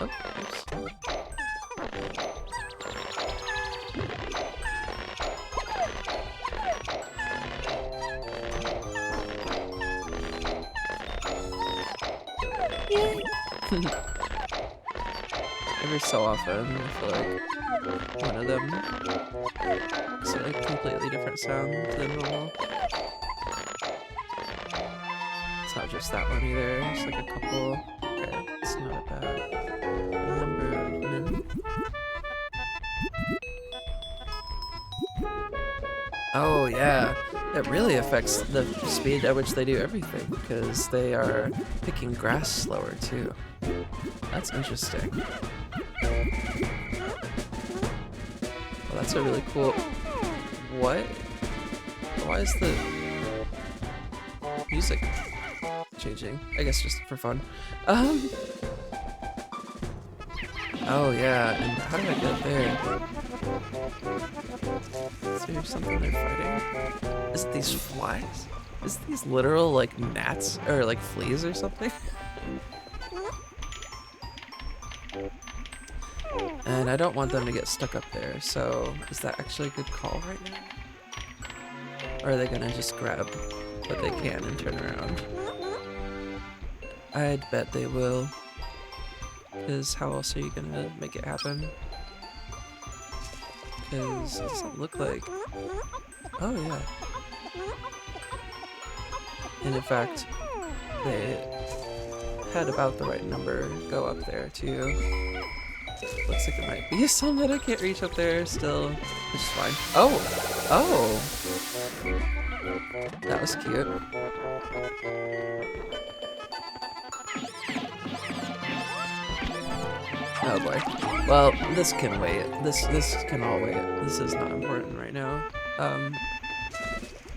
Oh, oops. Every so often, I feel like one of them makes a completely different sound than normal. It's not just that one either, it's like a couple. Okay, it's not a bad number of men. Oh yeah, it really affects the speed at which they do everything, because they are picking grass slower too. That's interesting. Well, that's a really cool. What? Why is the music changing? I guess just for fun. Oh yeah, and how did I get there? Is there something they're fighting? Is it these flies? Is it these literal like gnats or like fleas or something? And I don't want them to get stuck up there, so is that actually a good call right now? Or are they gonna just grab what they can and turn around? I'd bet they will. Because how else are you gonna make it happen? Because it doesn't look like... Oh yeah. And in fact, they had about the right number go up there too. Looks like there might be some that I can't reach up there still, which is fine. Oh! Oh! That was cute. Oh boy. Well, this can wait. This can all wait. This is not important right now.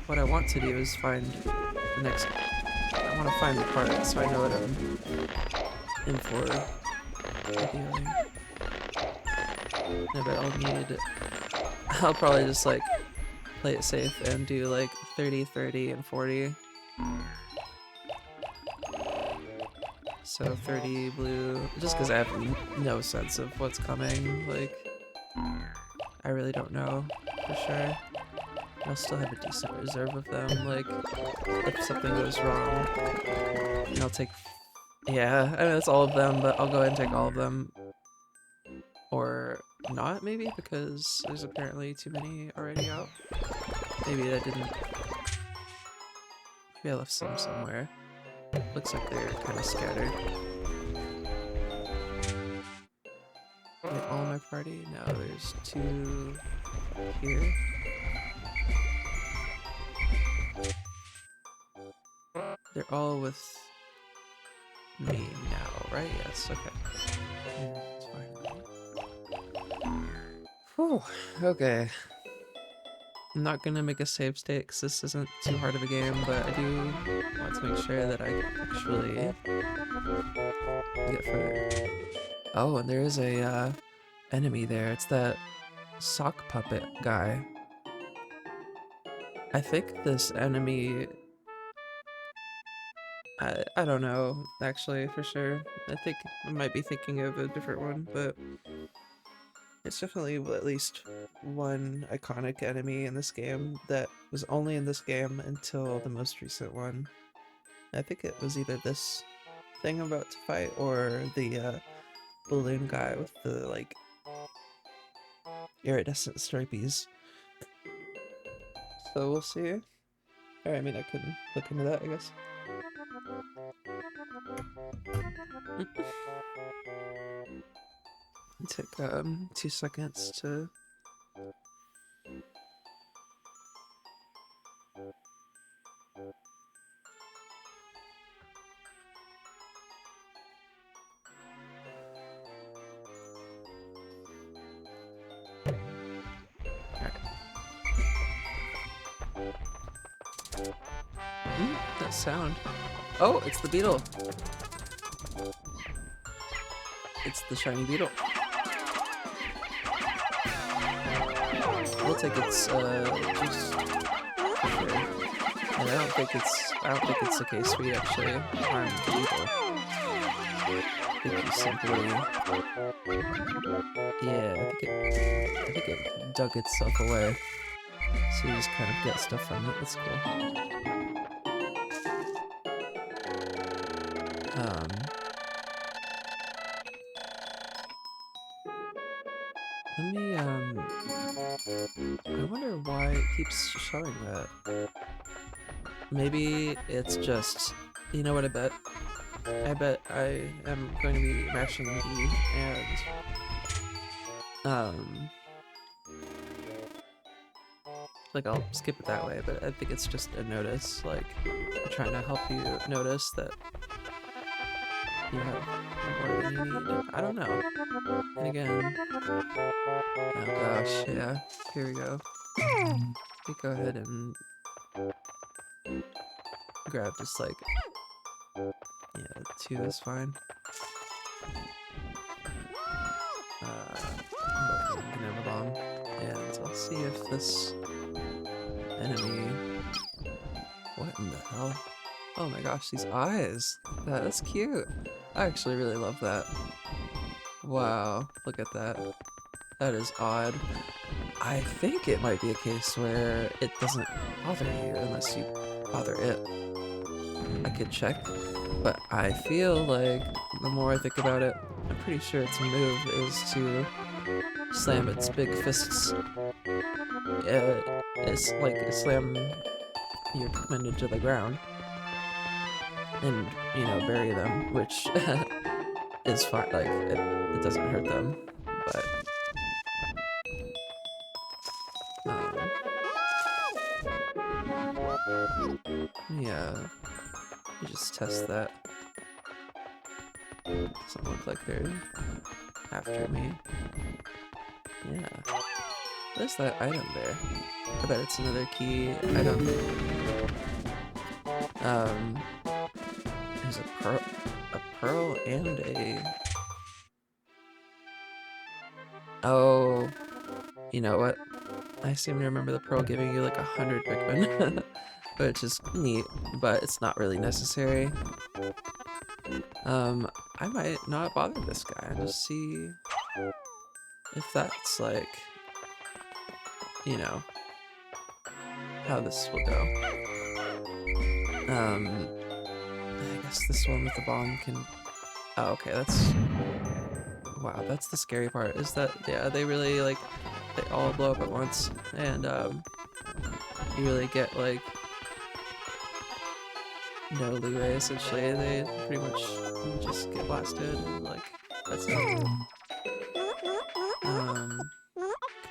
What I want to do is find the next... I want to find the part so I know what I'm in for. Ideally. I bet I'll probably just like play it safe and do like 30, 30, and 40. so 30 blue, just because I have no sense of what's coming. Like, I really don't know for sure. I'll still have a decent reserve of them. Like, if something goes wrong, and I'll take. Yeah, I mean, that's all of them, but I'll go ahead and take all of them. Or not, maybe, because there's apparently too many already out. Maybe that didn't. Maybe I left some somewhere. Looks like they're kind of scattered. Are they all in my party? No, there's 2 here. They're all with me now, right? Yes, okay. Yeah, it's fine. Whew, okay. I'm not gonna make a save state because this isn't too hard of a game, but I do want to make sure that I actually get further. Oh, and there is a enemy there. It's that sock puppet guy. I think this enemy... I don't know, actually, for sure. I think I might be thinking of a different one, but it's definitely at least one iconic enemy in this game that was only in this game until the most recent one. I think it was either this thing I'm about to fight or the balloon guy with the, like, iridescent stripies. So we'll see. Or, I mean, I can look into that, I guess. Take 2 seconds to... that sound. Oh, it's the beetle. It's the shiny beetle. We'll take its juice for sure. And I don't think it's the case we actually harmed the beetle. I think he simply, yeah, I think it dug itself away. So you just kind of get stuff from it. That's cool. Let me, I wonder why it keeps showing that. Maybe it's just, you know what I bet? I bet I am going to be mashing B and, like I'll skip it that way, but I think it's just a notice, like, I'm trying to help you notice that you have more than you need. I don't know. And again, oh gosh, yeah, here we go. We go ahead and grab just like, yeah, 2 is fine. I'm gonna have a bomb, and I'll see if this enemy... What in the hell? Oh my gosh, these eyes! That's cute! I actually really love that. Wow, look at that. That is odd. I think it might be a case where it doesn't bother you unless you bother it. I could check, but I feel like the more I think about it, I'm pretty sure its move is to slam its big fists. It's like slam your Pikmin into the ground and, you know, bury them, which is fine. Like, it doesn't hurt them, but yeah, you just test that. Doesn't look like they're after me. Yeah. What is that item there? I bet it's another key item. There's a pearl and a... Oh, you know what? I seem to remember the pearl giving you like 100 Pikmin, which is neat, but it's not really necessary. I might not bother this guy and just see if that's like, you know, how this will go. I guess this one with the bomb can... Oh, okay, that's... Wow, that's the scary part, is that, yeah, they really, like, they all blow up at once, and, you really get, like, no leeway, essentially. They pretty much just get blasted, and, like, that's it.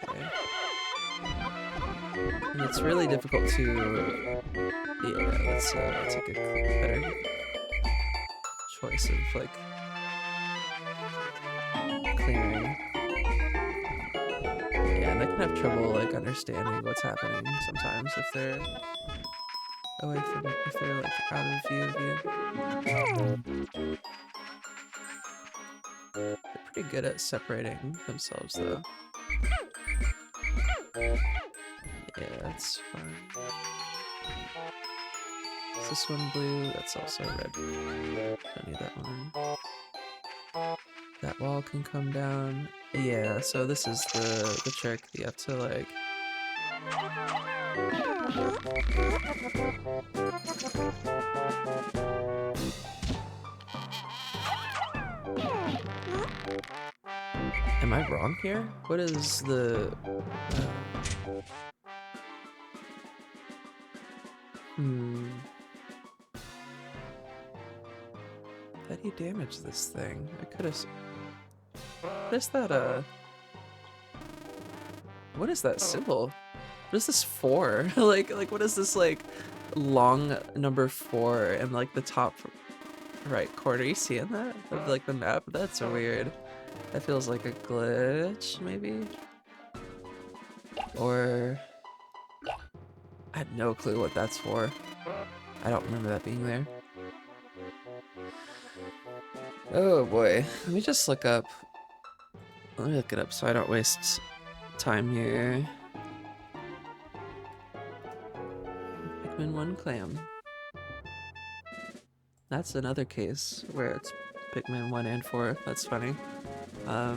Okay. And it's really difficult to... Yeah, let's take a better choice of, like, clearing. Yeah, and I can have trouble, like, understanding what's happening sometimes if they're away from it, if they're, like, out of view of you. They're pretty good at separating themselves, though. Yeah, that's fine. Is this one blue? That's also red. Don't need that one. That wall can come down. Yeah, so this is the trick. You have to, like... Am I wrong here? What is the... How do you damage this thing? I could've... What is that, What is that symbol? What is this for? like, what is this, like, long number 4 in, like, the top right corner? You seeing that? Of, like, the map? That's weird. That feels like a glitch, maybe? Or... I had no clue what that's for. I don't remember that being there. Oh boy. Let me just look up... Let me look it up so I don't waste time here. Pikmin 1 clam. That's another case where it's Pikmin 1 and 4. That's funny. Yeah.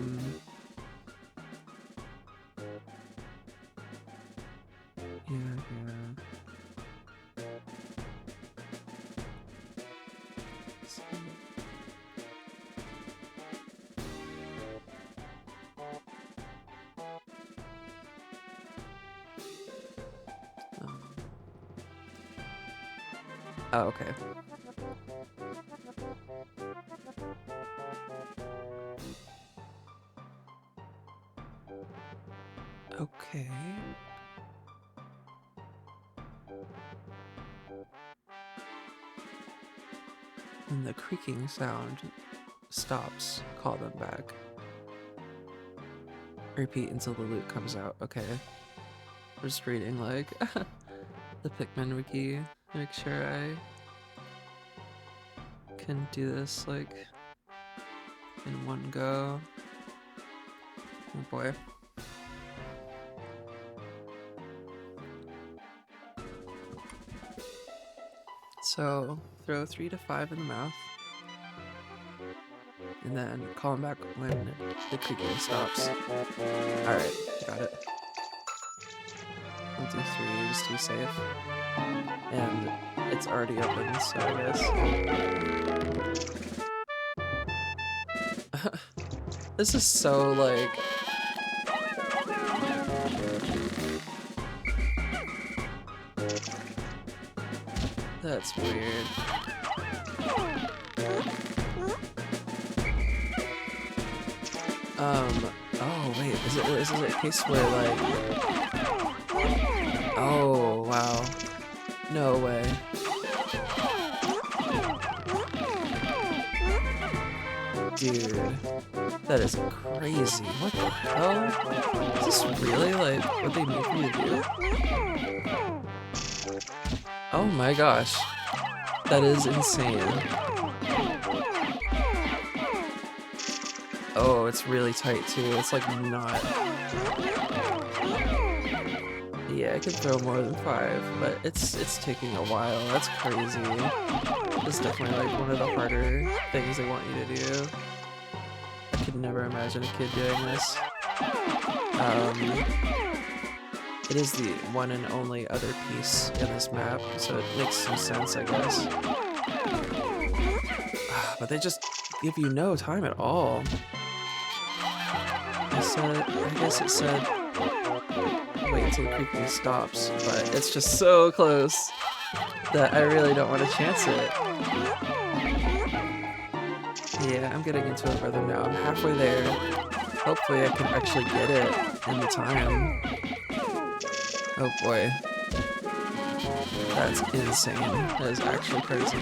Oh, okay. Okay. And the creaking sound stops. Call them back. Repeat until the loot comes out. Okay. I'm just reading, like, the Pikmin wiki. Make sure I can do this, like, in one go. Oh boy. So, throw 3 to 5 in the mouth. And then call him back when the creaking stops. Alright, got it. We'll do 3 just to be safe. And it's already open, so I guess. This is so, like... That's weird. Oh wait, is it a case where, like... Oh, wow. No way. Dude, that is crazy. What the hell? Is this really, like, what they need me to do? Oh my gosh. That is insane. Oh, it's really tight too. It's like not... Yeah, I could throw more than 5, but it's taking a while. That's crazy. It's definitely like one of the harder things they want you to do. I could never imagine a kid doing this. It is the one and only other piece in this map, so it makes some sense, I guess. But they just give you no time at all. I guess it said wait until the creeping stops, but it's just so close that I really don't want to chance it. Yeah, I'm getting into a rhythm now. I'm halfway there. Hopefully I can actually get it in the time. Oh boy. That's insane. That is actually crazy.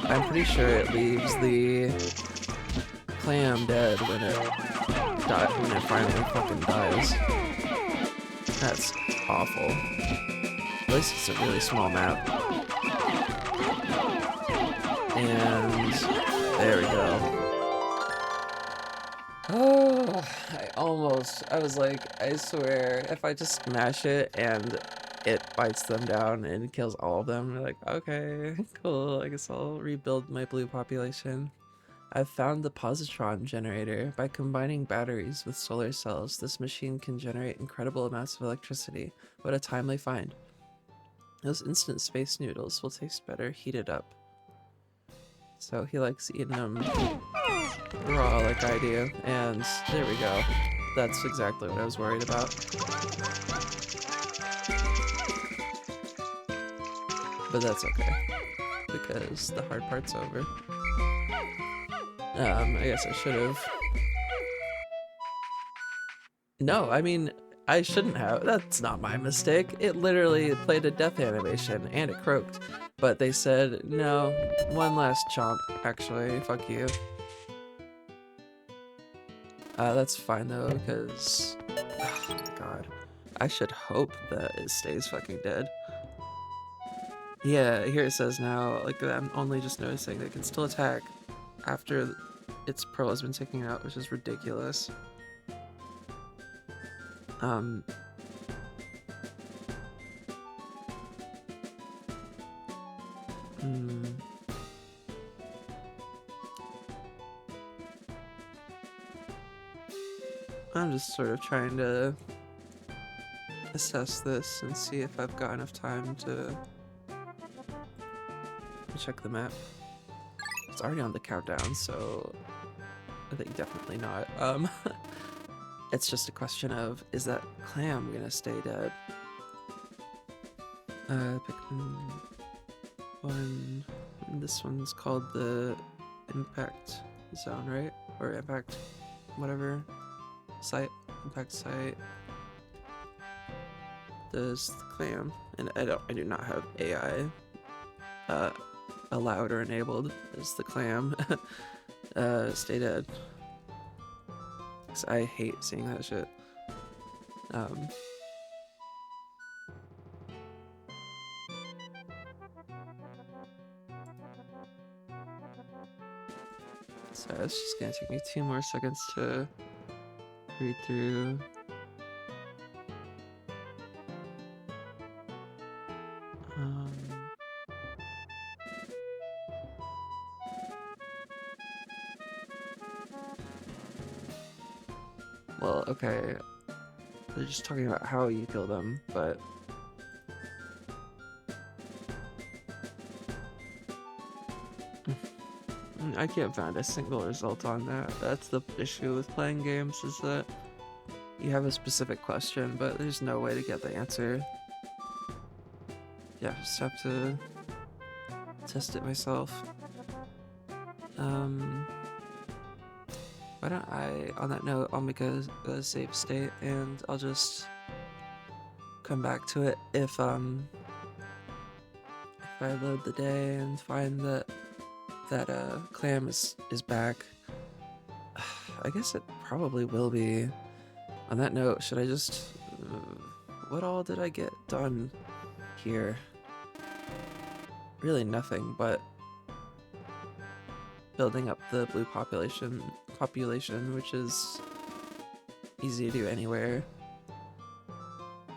I'm pretty sure it leaves the clam dead when it finally fucking dies. That's awful. At least it's a really small map. And there we go. Oh, I was like, I swear, if I just smash it and it bites them down and kills all of them, like, okay, cool, I guess I'll rebuild my blue population. I've found the positron generator. By combining batteries with solar cells, this machine can generate incredible amounts of electricity. What a timely find. Those instant space noodles will taste better heated up. So he likes eating them raw like I do, and there we go. That's exactly what I was worried about. But that's okay, because the hard part's over. I guess I should have. No, I mean, I shouldn't have. That's not my mistake. It literally played a death animation, and it croaked. But they said, no, one last chomp, actually, fuck you. That's fine though, because, oh my god, I should hope that it stays fucking dead. Yeah, here it says now, like, I'm only just noticing they can still attack after its pearl has been taken out, which is ridiculous. I'm just sort of trying to assess this and see if I've got enough time to check the map. It's already on the countdown, so I think definitely not. It's just a question of, is that clam gonna stay dead? Pikmin 1. This one's called the impact zone, right? Or impact whatever site. Impact site. There's the clam, and I do not have AI allowed or enabled. Is the clam stay dead? Cause I hate seeing that shit. So it's just gonna take me 2 more seconds to read through. Well, okay. They're just talking about how you kill them, but I can't find a single result on that. That's the issue with playing games, is that you have a specific question, but there's no way to get the answer. Yeah, just have to test it myself. Why don't I, on that note, I'll make a save state and I'll just come back to it if I load the day and find that clam is back. I guess it probably will be. On that note, should I just what all did I get done here? Really nothing but building up the blue population, which is easy to do anywhere.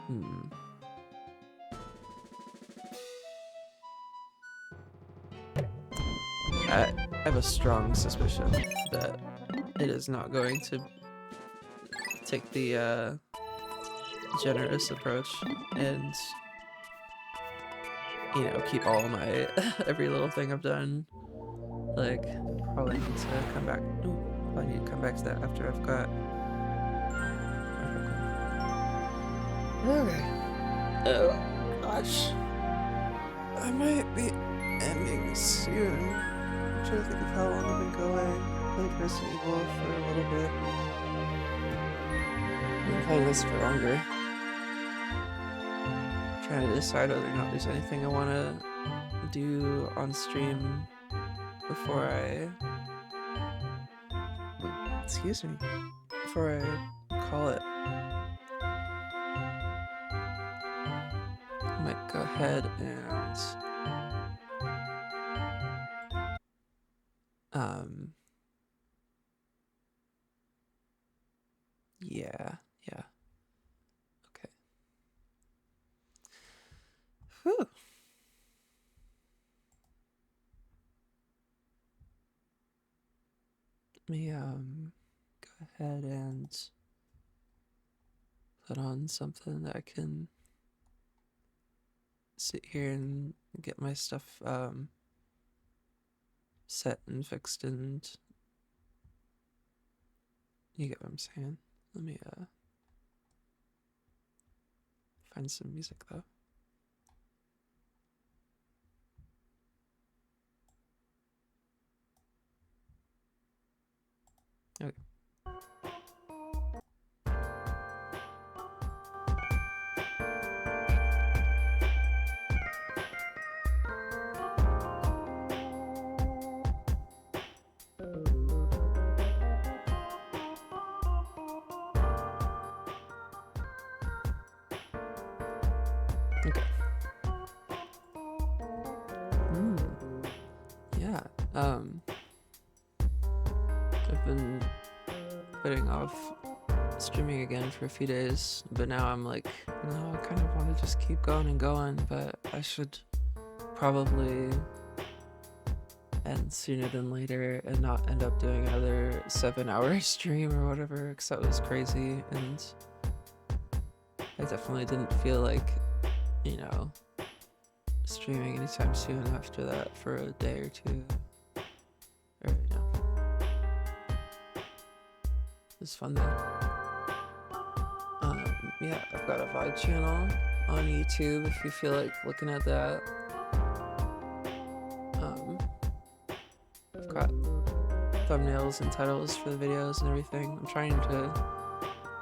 Hmm. I have a strong suspicion that it is not going to take the generous approach and, you know, keep all my every little thing I've done. Like, probably need to come back. Ooh, probably need to come back to that after I've got. Okay. Oh gosh, I might be ending soon. I'm trying to think of how long I've been going. I played Resident Evil for a little bit. I've been playing this for longer. Trying to decide whether or not there's anything I want to do on stream before I, excuse me, before I call it. I might go ahead and yeah, okay. Whew. Let me go ahead and put on something that I can sit here and get my stuff set and fixed, and you get what I'm saying. Let me find some music though. Okay. Okay. Yeah. I've been putting off streaming again for a few days, but now I'm like, no, I kind of want to just keep going and going, but I should probably end sooner than later and not end up doing another 7-hour stream or whatever, because that was crazy, and I definitely didn't feel like, you know, streaming anytime soon after that for a day or two. Or, you know. It was fun though. Yeah, I've got a VOD channel on YouTube if you feel like looking at that. I've got thumbnails and titles for the videos and everything. I'm trying to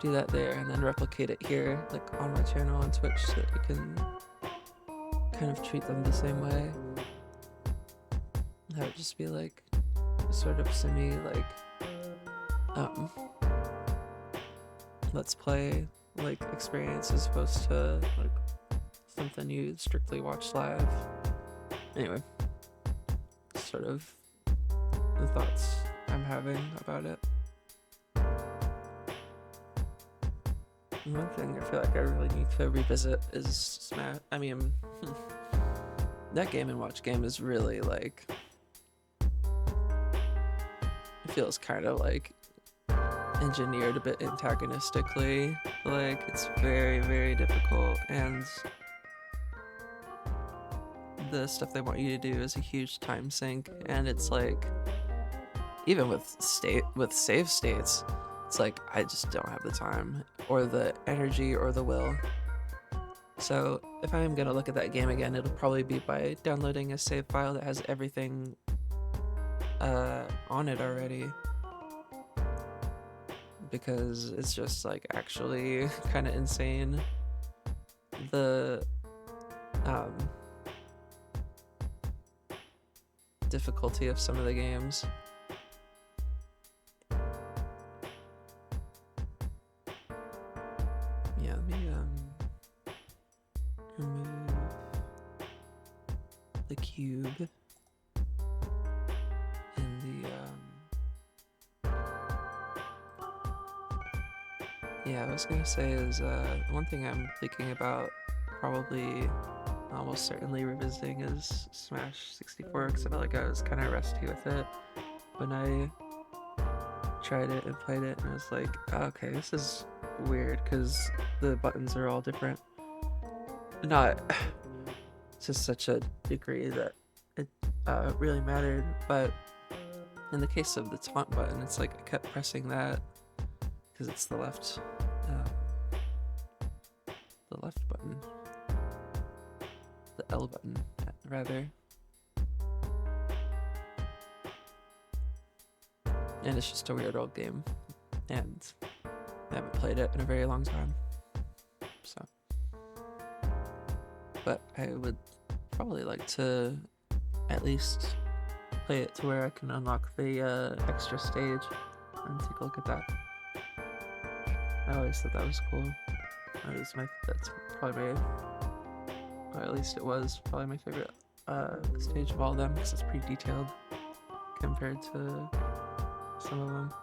do that there and then replicate it here, like on my channel on Twitch, so that you can kind of treat them the same way. That would just be like sort of semi like let's play like experience as opposed to like something you strictly watch live. Anyway, sort of the thoughts I'm having about it. One thing I feel like I really need to revisit is Smash. I mean, that Game & Watch game is really like, it feels kind of like engineered a bit antagonistically. Like, it's very, very difficult, and the stuff they want you to do is a huge time sink, and it's like, even with save states, it's like I just don't have the time or the energy or the will. So if I am gonna look at that game again, it'll probably be by downloading a save file that has everything on it already, because it's just like actually kind of insane the difficulty of some of the games. Yeah, let me remove the cube and the Yeah, I was gonna say is one thing I'm thinking about probably almost certainly revisiting is Smash 64 because I felt like I was kind of rusty with it when I tried it and played it, and I was like, oh, okay, this is weird because the buttons are all different. Not to such a degree that it really mattered, but in the case of the taunt button, it's like I kept pressing that because it's the left button, the L button, rather. And it's just a weird old game, and I haven't played it in a very long time. So, but I would probably like to at least play it to where I can unlock the extra stage and take a look at that. I always thought that was cool. That's probably my, or at least it was probably my favorite stage of all of them because it's pretty detailed compared to some of them.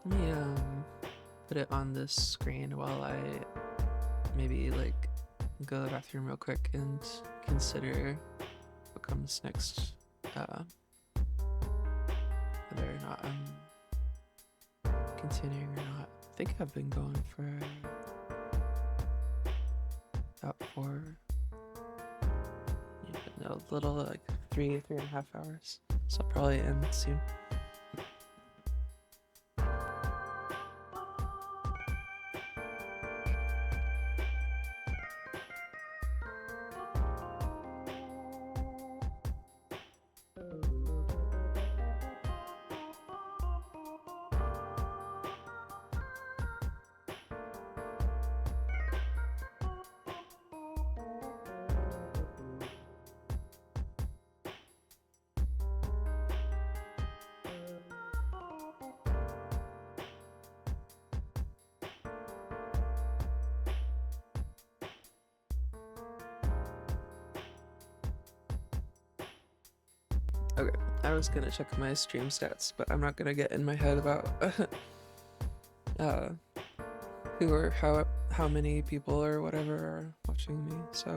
Let me put it on this screen while I maybe like go to the bathroom real quick and consider what comes next. Whether or not I'm continuing or not. I think I've been going for about a little like 3.5 hours. So I'll probably end soon. Okay, I was gonna check my stream stats, but I'm not gonna get in my head about uh, who or how many people or whatever are watching me. So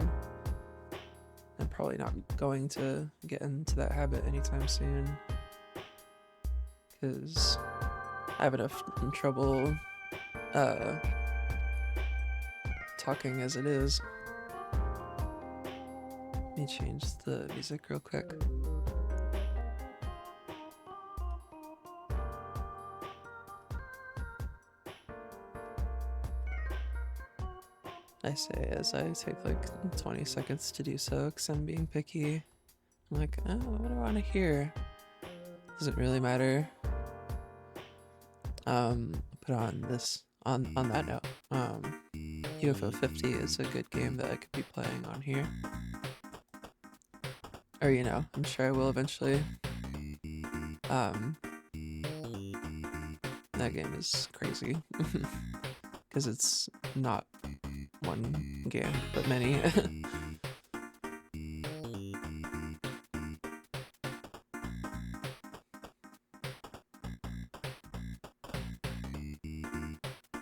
I'm probably not going to get into that habit anytime soon because I have enough trouble talking as it is. Let me change the music real quick. I say as I take like 20 seconds to do so because I'm being picky. I'm like, oh, what do I want to hear? Doesn't really matter. Put on this on that note. UFO 50 is a good game that I could be playing on here. Or I'm sure I will eventually. That game is crazy because it's not one game but many.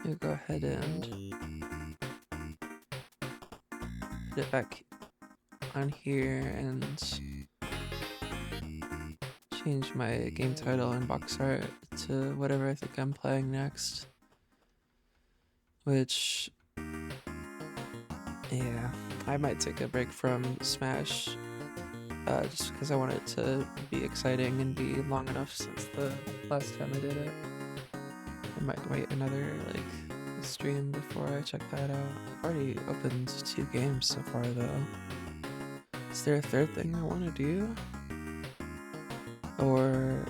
You go ahead and put it back on here and change my game title and box art to whatever I think I'm playing next. Which, yeah, I might take a break from Smash just because I want it to be exciting and be long enough since the last time I did it. I might wait another stream before I check that out. I've already opened 2 games so far though. Is there a third thing I want to do? Or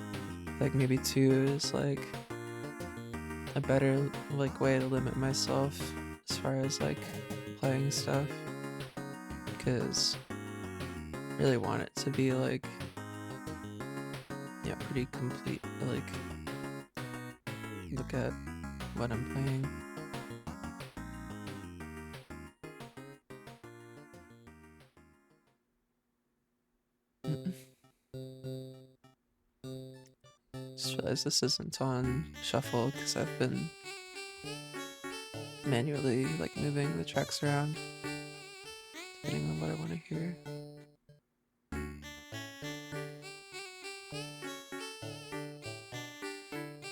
maybe 2 is a better way to limit myself as far as playing stuff, because I really want it to be pretty complete. Look at what I'm playing. Just realized this isn't on shuffle because I've been manually like moving the tracks around depending on what I want to hear.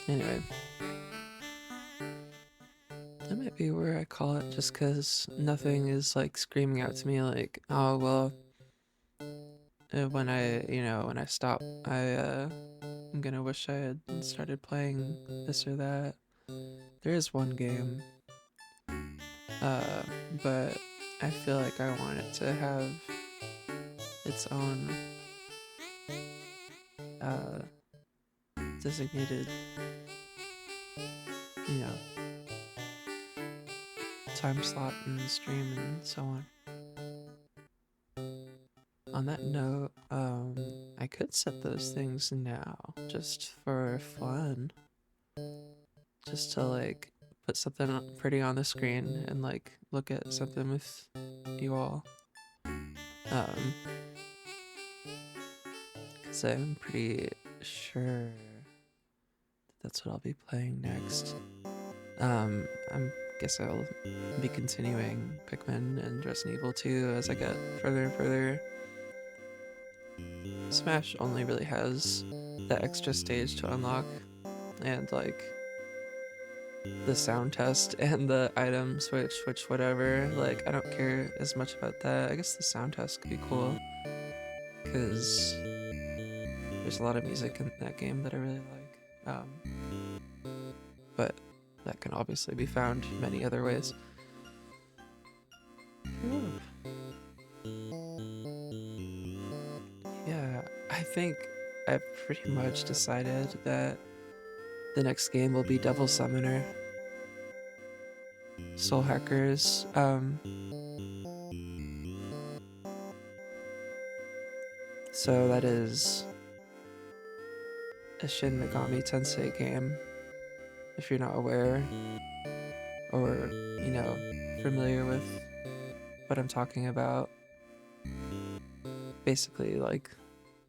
Anyway, that might be where I call it, just because nothing is like screaming out to me like, oh well, when I stop, I'm gonna wish I had started playing this or that. There is one game, uh, but I feel like I want it to have its own uh, designated, you know, time slot and stream and so on. On that note, I could set those things now just for fun, just to like put something pretty on the screen and like look at something with you all. Because I'm pretty sure that's what I'll be playing next. I guess I'll be continuing Pikmin and Resident Evil 2 as I get further and further. Smash only really has that extra stage to unlock, and like the sound test and the item switch, which whatever, like I don't care as much about that. I guess the sound test could be cool, because there's a lot of music in that game that I really like. But that can obviously be found many other ways. Yeah, I think I've pretty much decided that the next game will be Devil Summoner. Soul Hackers. So that is a Shin Megami Tensei game, if you're not aware, or, familiar with what I'm talking about. Basically, like,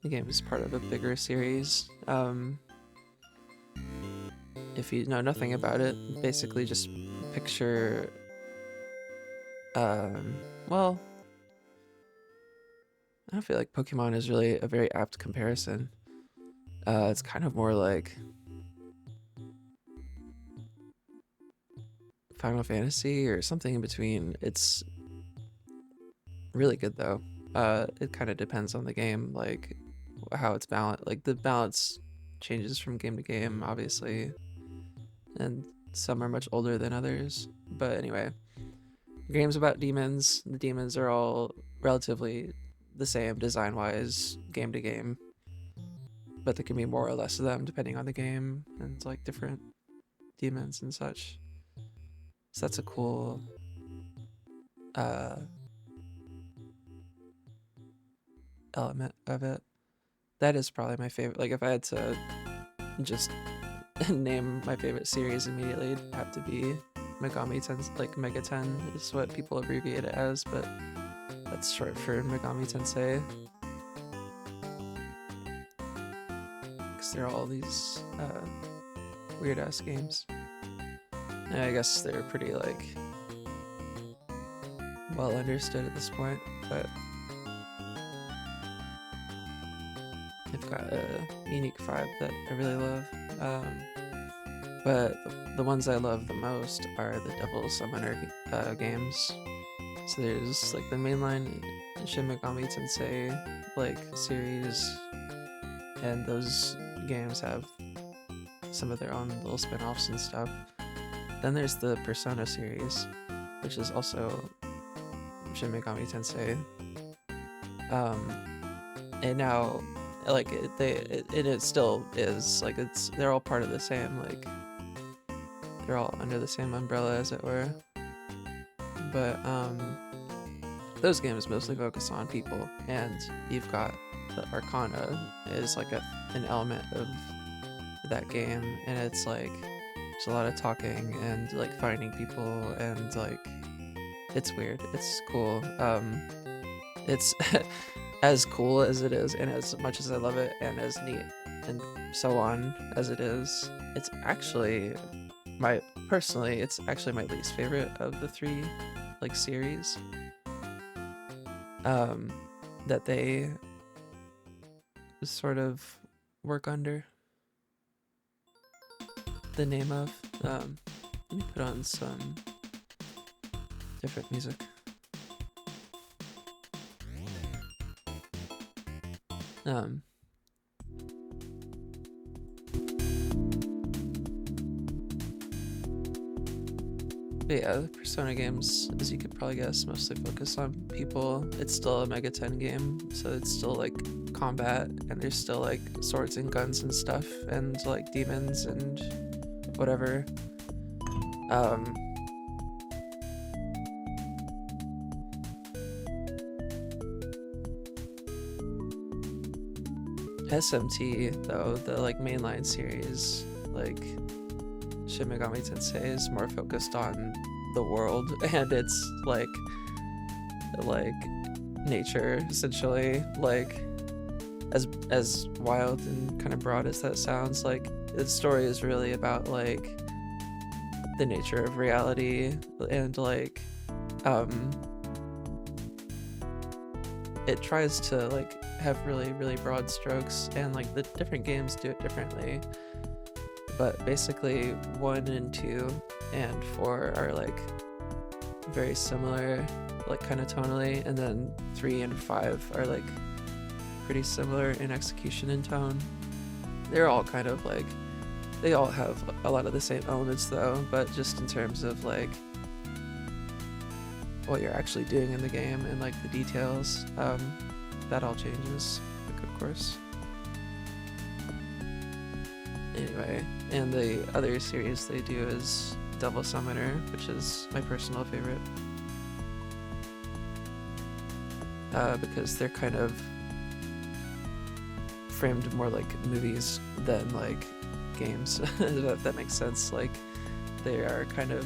the game is part of a bigger series. If you know nothing about it, basically just picture, well, I don't feel like Pokemon is really a very apt comparison. It's kind of more like Final Fantasy or something in between. It's really good though. It kind of depends on the game, like how it's balanced. Like the balance changes from game to game, obviously, and some are much older than others. But anyway, games about demons. The demons are all relatively the same design-wise, game to game, but there can be more or less of them depending on the game and like different demons and such. So that's a cool element of it. That is probably my favorite. Like if I had to just name my favorite series immediately, it'd have to be Megami 10, like Mega 10 is what people abbreviate it as, but that's short for Megami Tensei. Because they're all these weird ass games. And I guess they're pretty like well understood at this point, but they've got a unique vibe that I really love. But the ones I love the most are the Devil Summoner games. So there's like the mainline Shin Megami Tensei like series, and those games have some of their own little spin-offs and stuff. Then there's the Persona series, which is also Shin Megami Tensei. And now, like it still is like they're all part of the same, like they're all under the same umbrella, as it were. But those games mostly focus on people, and you've got the Arcana is like an element of that game, and it's like there's a lot of talking and like finding people, and like it's weird, it's cool. It's as cool as it is, and as much as I love it, and as neat and so on as it is. It's actually it's actually my least favorite of the three like series that they sort of work under the name of. Let me put on some different music. But yeah, the Persona games, as you could probably guess, mostly focus on people. It's still a Mega 10 game, so it's still like combat, and there's still like swords and guns and stuff, and like demons and whatever. SMT though, the like mainline series, like Shin Megami Tensei, is more focused on the world and it's like nature essentially. Like as wild and kind of broad as that sounds, like the story is really about like the nature of reality, and like it tries to like have really broad strokes, and like the different games do it differently, but basically 1 and 2 and 4 are like very similar, like kind of tonally, and then 3 and 5 are like pretty similar in execution and tone. They're all kind of like, they all have a lot of the same elements though, but just in terms of like what you're actually doing in the game and like the details, that all changes, like, of course. Anyway, and the other series they do is Devil Summoner, which is my personal favorite, because they're kind of framed more like movies than like games. If that makes sense. Like they are kind of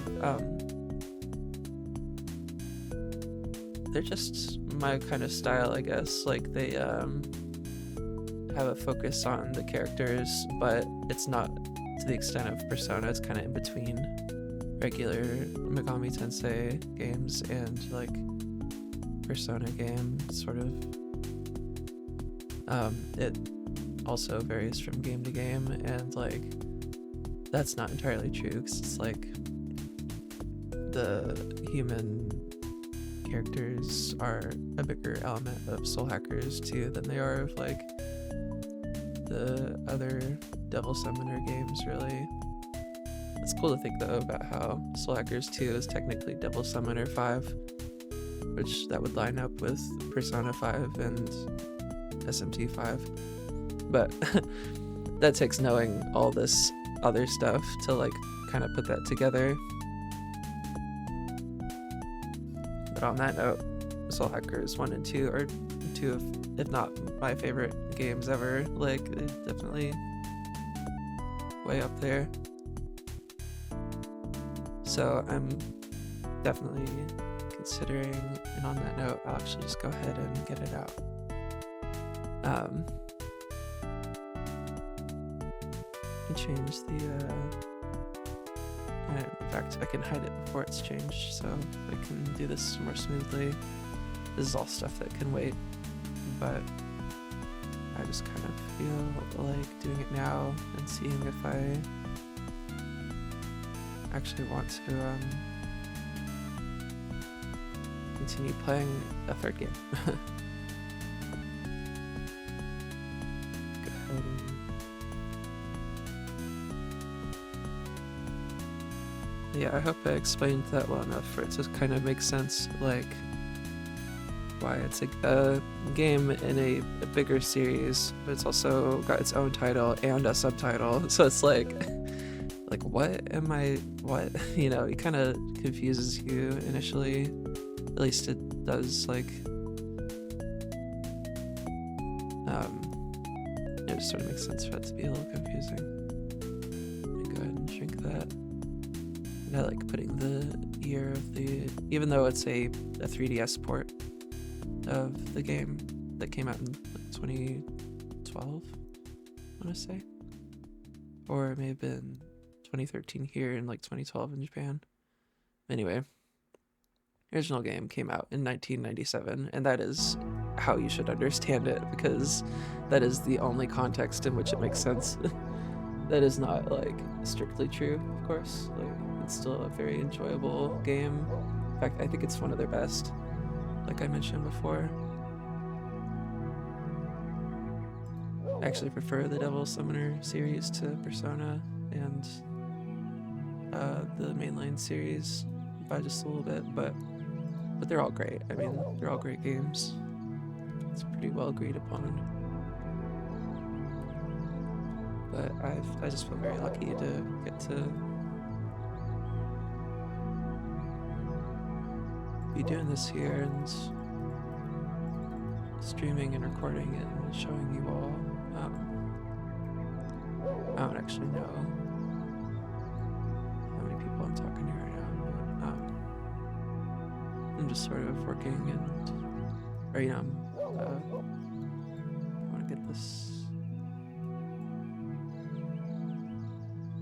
they're just my kind of style, I guess. Like they have a focus on the characters, but it's not to the extent of Persona. It's kind of in between regular Megami Tensei games and like Persona game, sort of. It also varies from game to game, and like that's not entirely true, because it's like the human characters are a bigger element of Soul Hackers 2 than they are of like the other Devil Summoner games, really. It's cool to think though about how Soul Hackers 2 is technically Devil Summoner 5, which that would line up with Persona 5 and SMT 5, but that takes knowing all this other stuff to like kind of put that together. But on that note, Soul Hackers 1 and 2 are two of, if not my favorite games ever. Like they're definitely way up there. So I'm definitely considering, and on that note, I'll actually just go ahead and get it out. Change the in fact I can hide it before it's changed, so I can do this more smoothly. This is all stuff that can wait, but I just kind of feel like doing it now and seeing if I actually want to continue playing a third game. Go ahead and yeah, I hope I explained that well enough for it to kind of make sense, like why it's a game in a bigger series, but it's also got its own title and a subtitle. So it's like what, you know, it kind of confuses you initially. At least it does. Like it just sort of makes sense for it to be a little confusing. Let me go ahead and shrink that. I like putting the year of the, even though it's a 3DS port of the game that came out in like 2012, I want to say. Or it may have been 2013 here and like 2012 in Japan. Anyway, original game came out in 1997, and that is how you should understand it, because that is the only context in which it makes sense. That is not like strictly true, of course. Like, it's still a very enjoyable game. In fact, I think it's one of their best, like I mentioned before. I actually prefer the Devil Summoner series to Persona and the mainline series by just a little bit, but they're all great. I mean, they're all great games. It's pretty well agreed upon. But I just feel very lucky to get to be doing this here and streaming and recording it and showing you all. I don't actually know how many people I'm talking to right now, but I'm just sort of working and, or you know, I want to get this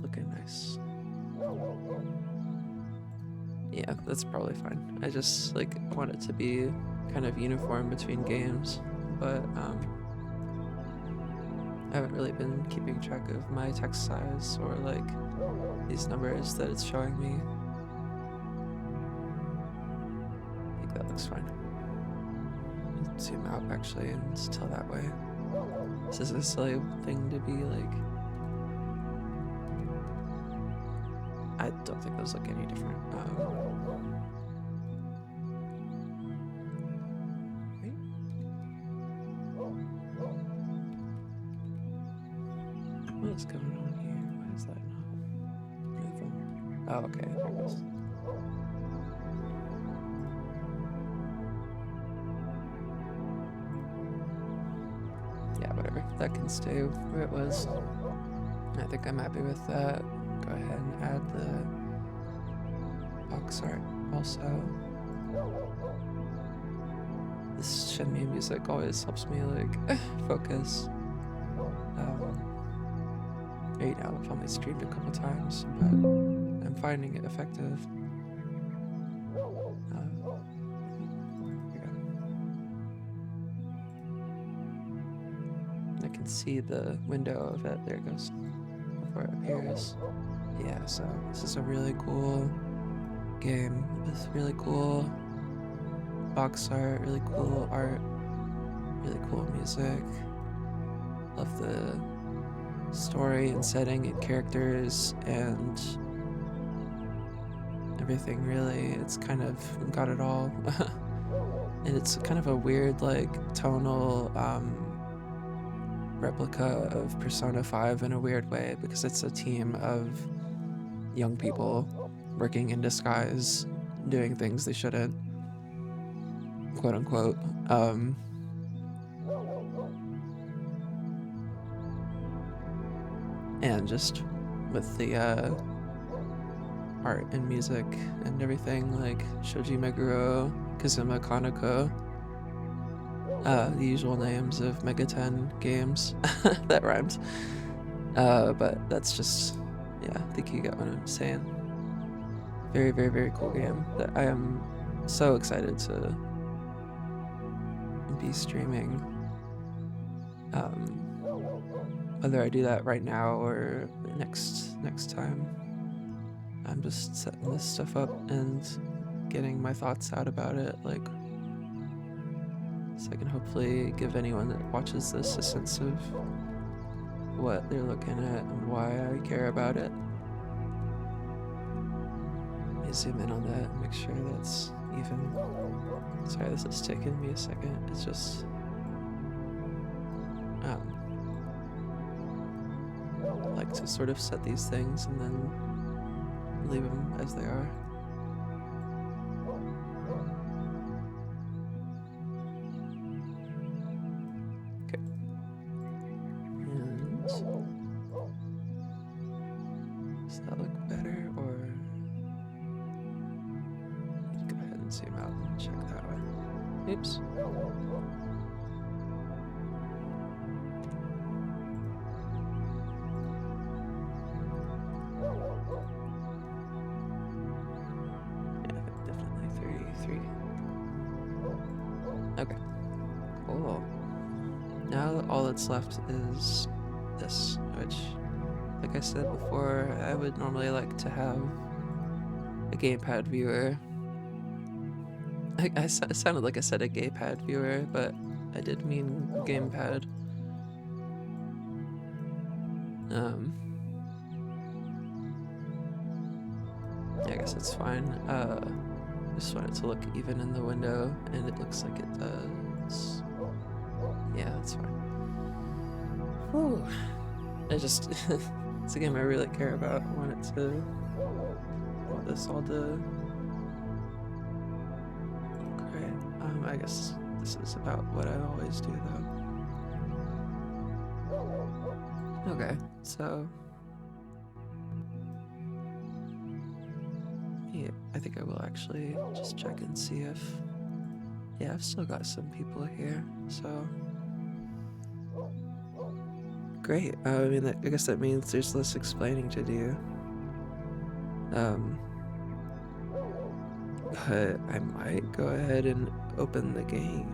looking nice. Yeah, that's probably fine. I just like want it to be kind of uniform between games, but I haven't really been keeping track of my text size or like these numbers that it's showing me. I think that looks fine. I'll zoom out actually and tell that way. This is a silly thing to be like. I don't think those look any different. What's going on here? Why is that not moving? Oh, okay, there it goes. Yeah, whatever. That can stay where it was. I think I'm happy with that. Go ahead and add the box art also. This Shenmue music always helps me like focus. You know, I've only streamed a couple times, but I'm finding it effective. I can see the window of it. There it goes. Before it appears. Yeah, so this is a really cool game with really cool box art, really cool art, really cool music. Love the story and setting and characters and everything, really. It's kind of got it all. And it's kind of a weird like tonal replica of Persona 5 in a weird way, because it's a team of young people working in disguise, doing things they shouldn't, quote unquote. And just with the art and music and everything, like Shoji Meguro, Kazuma Kaneko, the usual names of Mega 10 games. That rhymed. But that's just, yeah, I think you get what I'm saying. Very, very, very cool game that I am so excited to be streaming. Whether I do that right now or next time, I'm just setting this stuff up and getting my thoughts out about it, like, so I can hopefully give anyone that watches this a sense of what they're looking at and why I care about it. Let me zoom in on that and make sure that's even. Sorry, this is taking me a second. It's just I like to sort of set these things and then leave them as they are. Okay. And does that look better, or go ahead and zoom out and check that way? Oops. 3. Okay, cool. Now all that's left is this, which, like I said before, I would normally like to have a gamepad viewer. It sounded like I said a gaypad viewer, but I did mean gamepad. I guess it's fine. I just want it to look even in the window, and it looks like it does. Yeah, that's fine. Whew. It's a game I really care about. I want this all to look great. I guess this is about what I always do, though. Okay, so yeah, I think I will actually just check and see if, yeah, I've still got some people here, so great. I mean, I guess that means there's less explaining to do. But I might go ahead and open the game.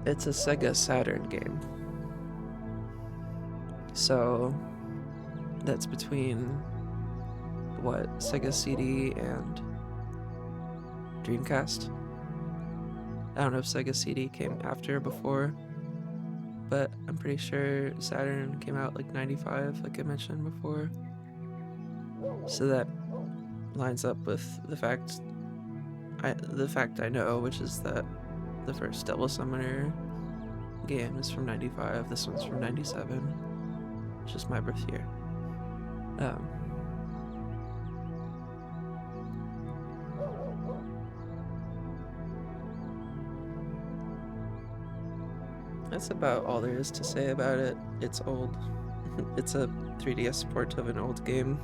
It's a Sega Saturn game. So that's between what, Sega CD and Dreamcast? I don't know if Sega CD came after or before, but I'm pretty sure Saturn came out like 95, like I mentioned before. So that lines up with the fact I know, which is that the first Devil Summoner game is from 95, this one's from 97, which is my birth year. That's about all there is to say about it. It's old. It's a 3DS port of an old game.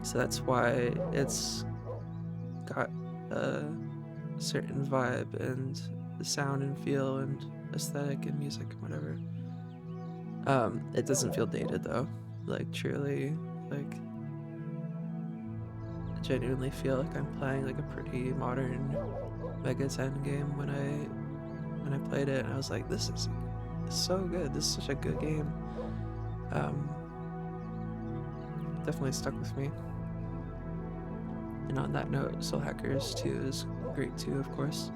So that's why it's got a certain vibe and the sound and feel and aesthetic and music and whatever. It doesn't feel dated though. Like truly, like I genuinely feel like I'm playing like a pretty modern Mega 10 game when I played it, and I was like, this is so good. This is such a good game. Definitely stuck with me. And on that note, Soul Hackers 2 is great too, of course.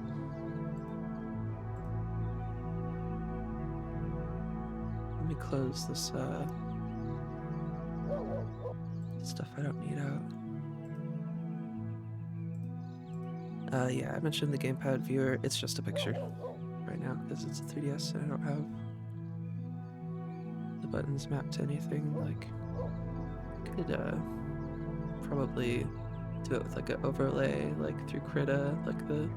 Let me close this stuff I don't need out. Yeah, I mentioned the gamepad viewer. It's just a picture right now because it's a 3DS and I don't have the buttons mapped to anything. Like, could probably do it with like an overlay, like through Krita, like the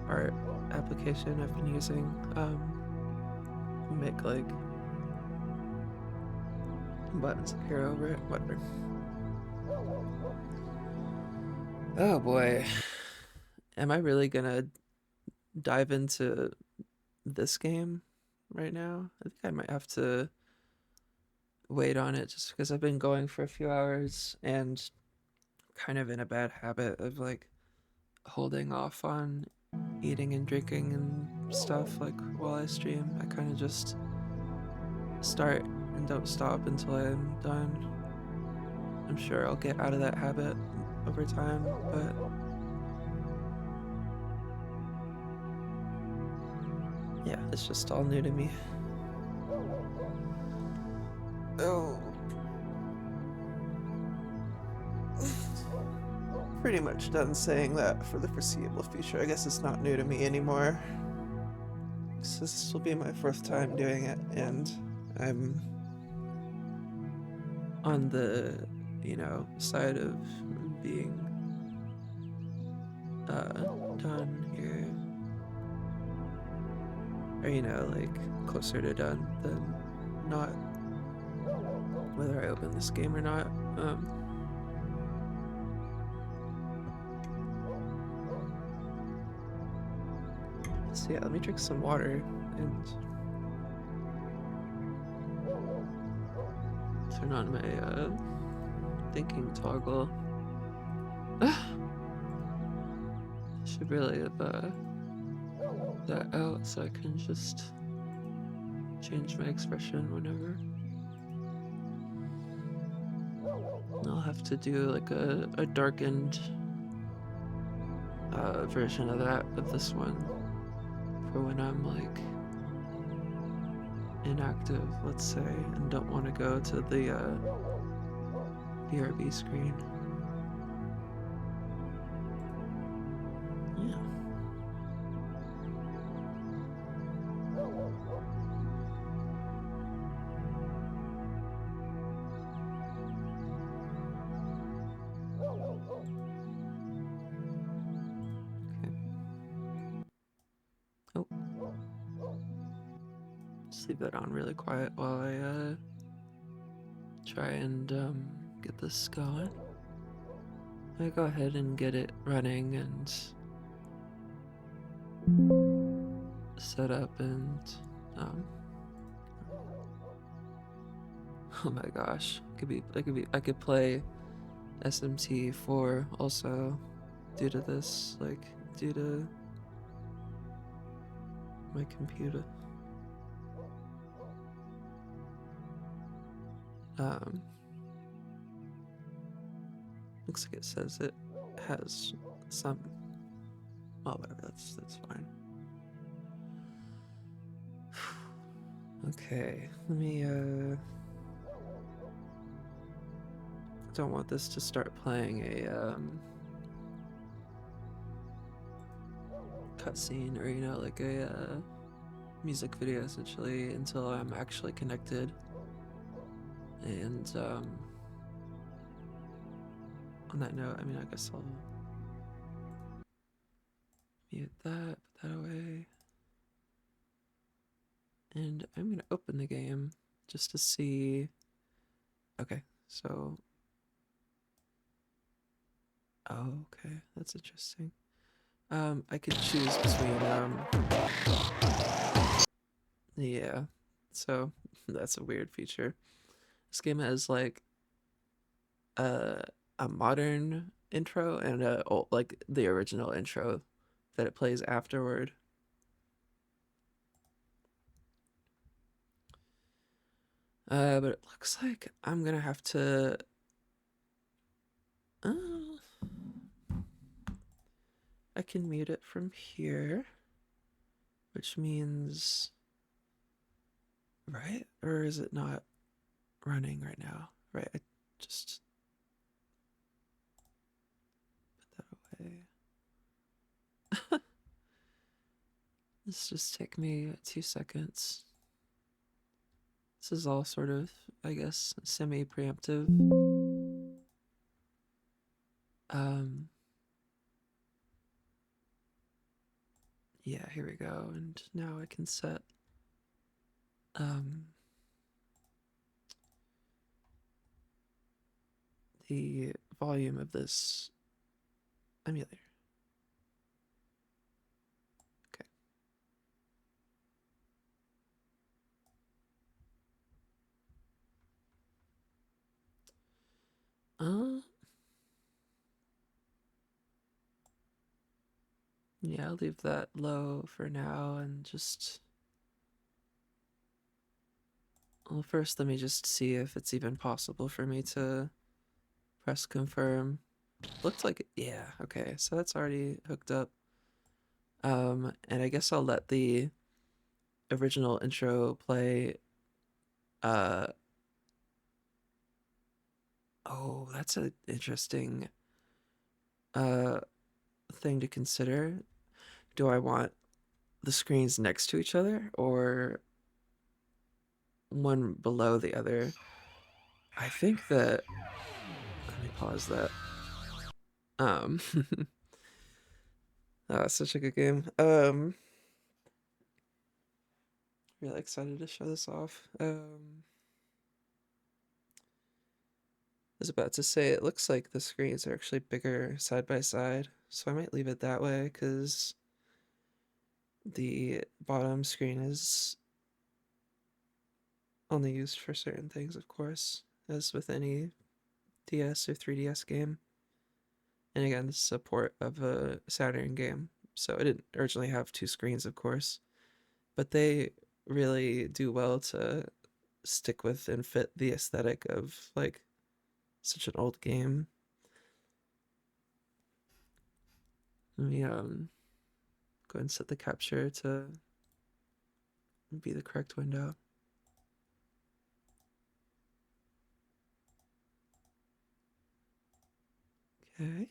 art application I've been using. Make like buttons appear over it, whatever. Oh boy. Am I really gonna dive into this game right now? I think I might have to wait on it just because I've been going for a few hours and kind of in a bad habit of like holding off on eating and drinking and stuff like while I stream. I kind of just start and don't stop until I'm done. I'm sure I'll get out of that habit over time, but yeah, it's just all new to me. Oh. Pretty much done saying that for the foreseeable future. I guess it's not new to me anymore. So this will be my fourth time doing it, and I'm on the, side of being done here. Or, like, closer to done than not. Whether I open this game or not. So yeah, let me drink some water and turn on my thinking toggle. Should really have that out so I can just change my expression whenever. I'll have to do like a darkened version of that with this one for when I'm like inactive, let's say, and don't want to go to the BRB screen. Yeah. Okay. Oh. Just leave that on really quiet while I try and get this going. I go ahead and get it running and set up and um oh my gosh, I could play SMT4 also due to this, like due to my computer. Looks like it says it has some. Oh, whatever. That's fine. Okay, let me. Don't want this to start playing a cutscene or like a music video essentially until I'm actually connected. And on that note, I mean, I guess I'll mute that, put that away. And I'm gonna open the game just to see. Okay, so. Oh, okay, that's interesting. I could choose between yeah. So that's a weird feature. This game has like a a modern intro and a old, like the original intro that it plays afterward. But it looks like I'm gonna have to. Uh, I can mute it from here, which means, right? Or is it not running right now? Right. I just put that away. This just take me 2 seconds. This is all sort of, I guess, semi-preemptive. Yeah, here we go. And now I can set the volume of this emulator. Okay. Yeah, I'll leave that low for now and just. Well, first, let me just see if it's even possible for me to press confirm. Looked like it, yeah, okay, so that's already hooked up. And I guess I'll let the original intro play. Uh, oh, that's an interesting thing to consider. Do I want the screens next to each other or one below the other? I think that. Let me pause that. Um, oh, it's such a good game. Really excited to show this off. I was about to say it looks like the screens are actually bigger side by side, so I might leave it that way because the bottom screen is only used for certain things, of course, as with any DS or 3DS game. And again, this is a port of a Saturn game, so it didn't originally have two screens, of course. But they really do well to stick with and fit the aesthetic of like such an old game. Let me go ahead and set the capture to be the correct window. Okay.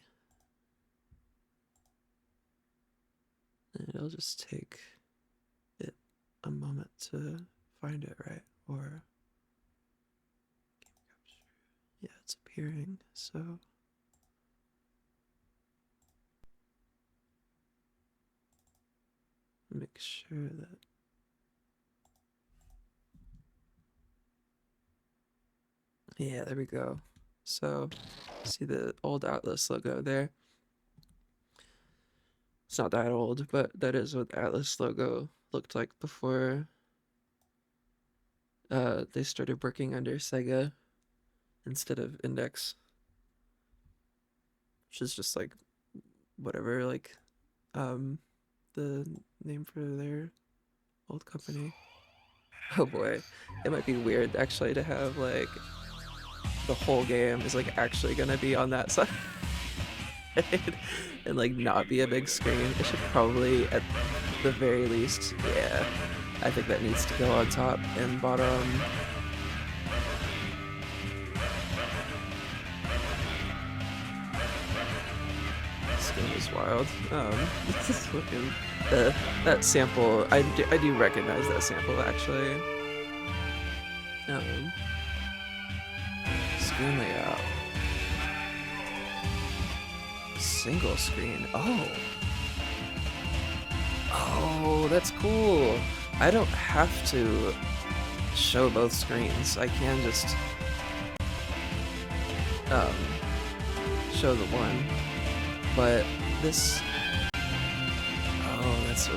And it'll just take it a moment to find it, right? Or yeah, it's appearing, so make sure that yeah, there we go. So see the old Atlas logo there. It's not that old, but that is what the Atlas logo looked like before they started working under Sega instead of Index, which is just like whatever, like um the name for their old company. Oh boy, it might be weird actually to have like the whole game is like actually gonna be on that side and like not be a big screen. It should probably at the very least, yeah, I think that needs to go on top and bottom. This game is wild. This is looking that sample. I do recognize that sample actually. Um, Screen layout. Single screen. Oh. Oh, that's cool. I don't have to show both screens. I can just um, show the one. But this. Oh, that's. You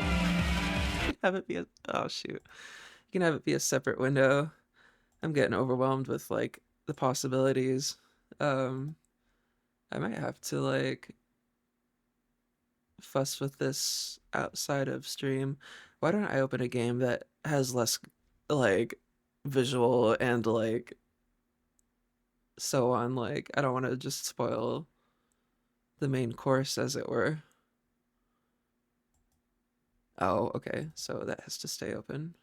can have it be a. Oh shoot. You can have it be a separate window. I'm getting overwhelmed with like the possibilities. Um, I might have to like fuss with this outside of stream. Why don't I open a game that has less like visual and like so on? Like I don't want to just spoil the main course as it were. Oh, okay. So that has to stay open.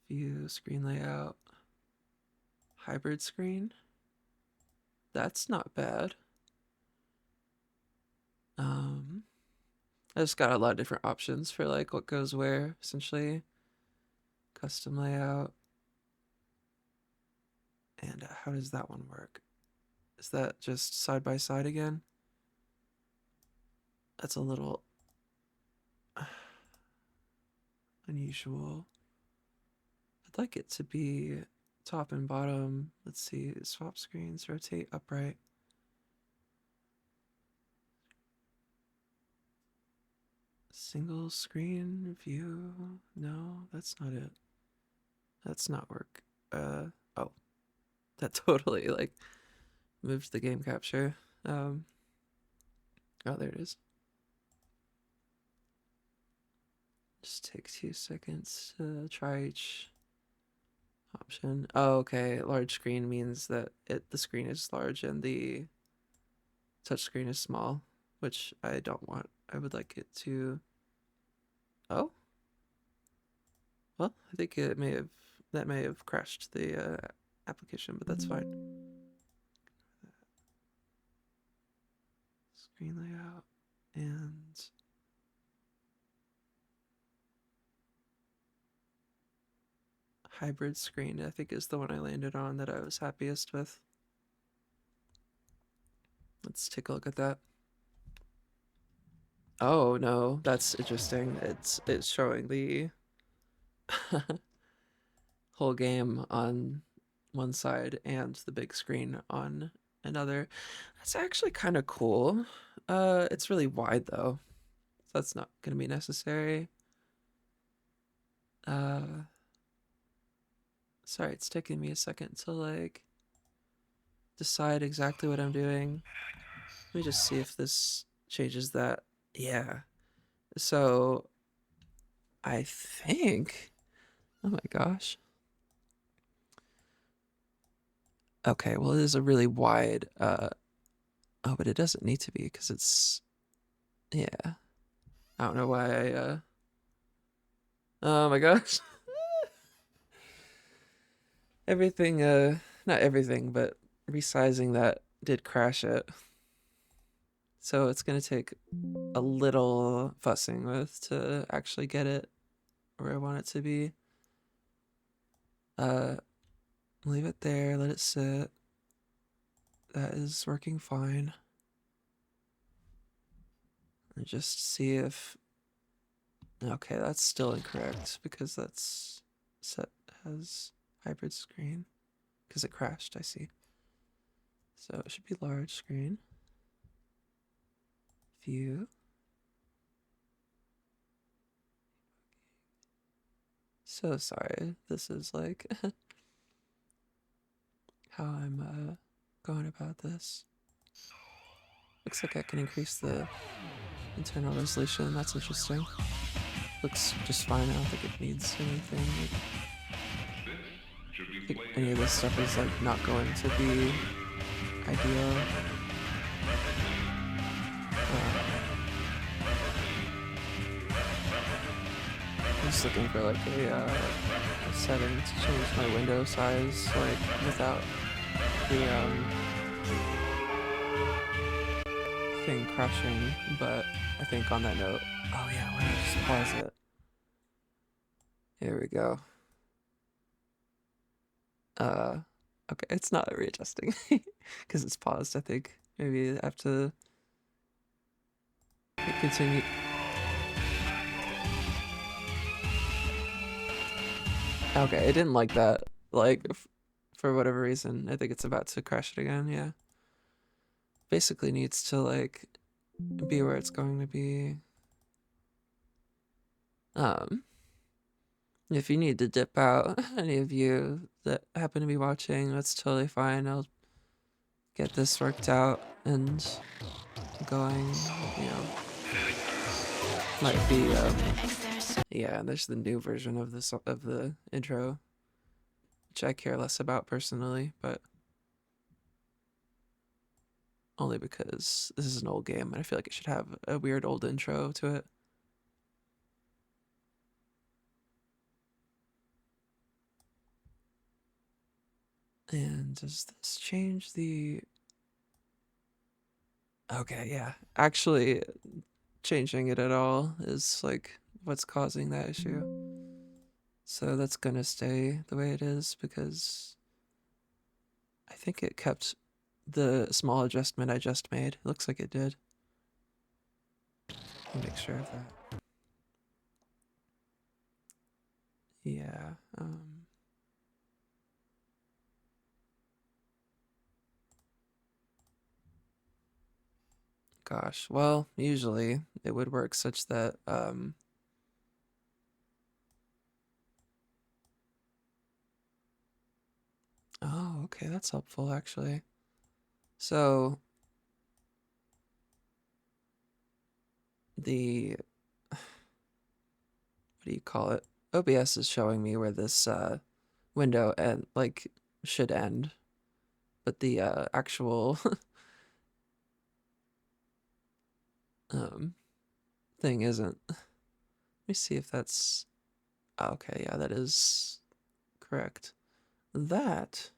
View, screen layout, hybrid screen. That's not bad. I just got a lot of different options for like what goes where, essentially. Custom layout. And how does that one work? Is that just side by side again? That's a little unusual. I'd like it to be top and bottom. Let's see, swap screens, rotate upright. Single screen view. No, that's not it. That's not work. Oh, that totally like moved the game capture. Oh, there it is. Just take 2 seconds to try each option. Oh, okay. Large screen means that the screen is large and the touch screen is small, which I don't want. I would like it to. Oh, well, I think it may have that may have crashed the application, but that's fine. Screen layout and hybrid screen, I think, is the one I landed on that I was happiest with. Let's take a look at that. Oh no, that's interesting. It's showing the whole game on one side and the big screen on another. That's actually kind of cool. It's really wide though, so that's not gonna be necessary. Sorry, it's taking me a second to like decide exactly what I'm doing. Let me just see if this changes that. Yeah. So I think. Oh my gosh. Okay, well, it is a really wide. Oh, but it doesn't need to be because it's. Yeah. I don't know why I. Oh my gosh. Everything. Not everything, but resizing that did crash it. So it's gonna take a little fussing with to actually get it where I want it to be. Uh, leave it there. Let it sit. That is working fine. And just see if. Okay, that's still incorrect because that's set as hybrid screen because it crashed. I see. So it should be large screen. View. So sorry. This is like how I'm going about this. Looks like I can increase the internal resolution. That's interesting. Looks just fine. I don't think it needs anything. I think any of this stuff is like not going to be ideal. I'm just looking for like a setting to change my window size, like without the thing crashing. But I think on that note, oh yeah, why not just pause it? Here we go. Uh, okay, it's not readjusting because it's paused. I think maybe I have to continue. Okay, it didn't like that. Like, for whatever reason, I think it's about to crash it again. Yeah, basically needs to like be where it's going to be. Um, if you need to dip out, any of you that happen to be watching, that's totally fine. I'll get this worked out and going. You know, might be yeah. There's the new version of this of the intro, which I care less about personally, but only because this is an old game and I feel like it should have a weird old intro to it. And does this change the... Okay, yeah. Actually, changing it at all is like what's causing that issue. So that's gonna stay the way it is because I think it kept the small adjustment I just made. It looks like it did. Let me make sure of that. Yeah. Gosh. Well, usually it would work such that oh, okay, that's helpful actually. So the what do you call it? OBS is showing me where this window and like should end, but the actual um thing isn't. Let me see if that's okay. Yeah, that is correct. That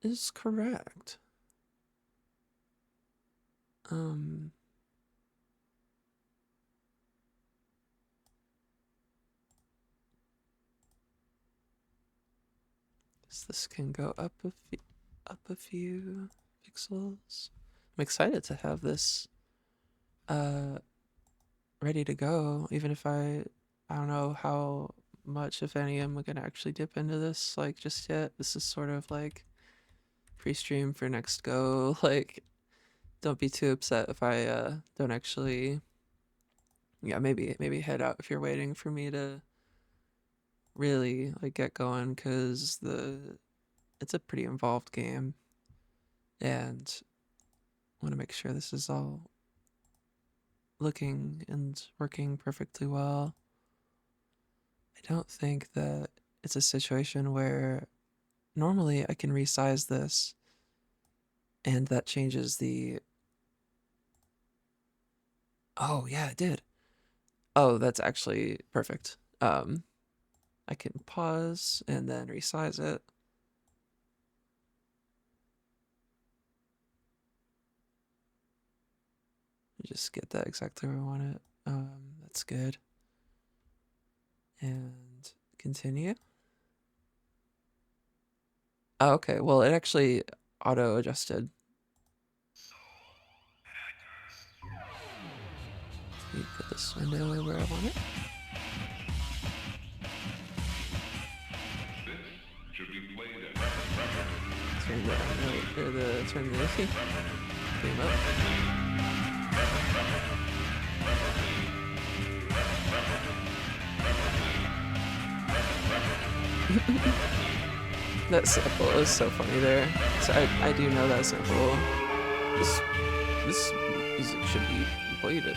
is correct. Um, 'cause this can go up a few pixels. I'm excited to have this uh ready to go, even if I don't know how much, if any, I'm gonna actually dip into this like just yet. This is sort of like pre-stream for next go. Like, don't be too upset if I don't actually. Yeah, maybe head out if you're waiting for me to really like get going, because it's a pretty involved game. and want to make sure this is all looking and working perfectly well. I don't think that it's a situation where normally I can resize this and that changes the... Oh, yeah, it did. Oh, that's actually perfect. I can pause and then resize it. Just get that exactly where I want it. That's good. And continue. Oh, okay. Well, it actually auto adjusted. Let me put this window where I want it. Turn turn the game up. That sample is so funny there. So I do know that sample. This music should be played at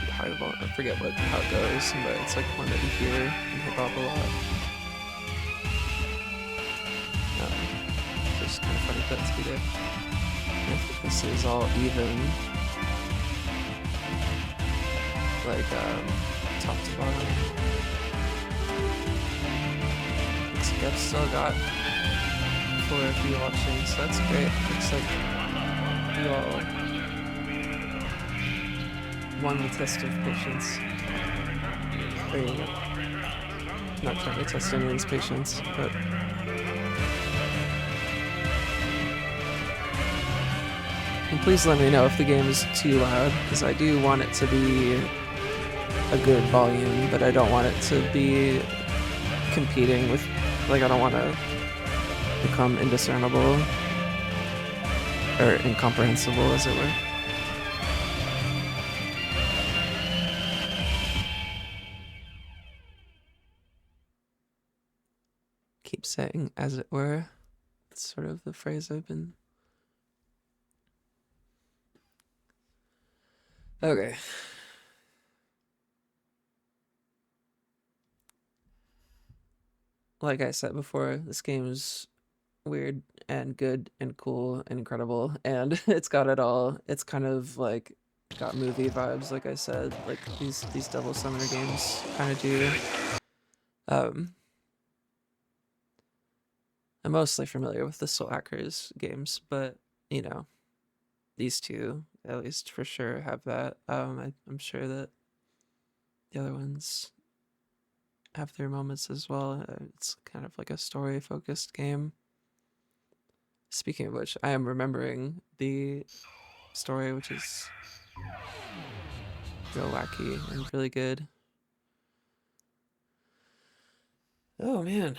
high volume. I forget how it goes, but it's like one that you hear in hip hop a lot. Just kind of funny for that to be there. And I think this is all even, like top to bottom. Looks like I've still got 4 of you watching, so that's great. Looks like you all won the test of patience. There you go. Not trying to test anyone's patience, but and please let me know if the game is too loud, because I do want it to be a good volume, but I don't want it to be competing with, like, I don't want to become indiscernible or incomprehensible, as it were. Keep saying as it were. It's sort of the phrase I've been... Okay. Like I said before, this game is weird and good and cool and incredible, and it's got it all. It's kind of like got movie vibes, like I said, like these Devil Summoner games kind of do. I'm mostly familiar with the Soul Hackers games, but you know, these two at least for sure have that. I'm sure that the other ones have their moments as well. It's kind of like a story focused game. Speaking of which, I am remembering the story, which is real wacky and really good. Oh man.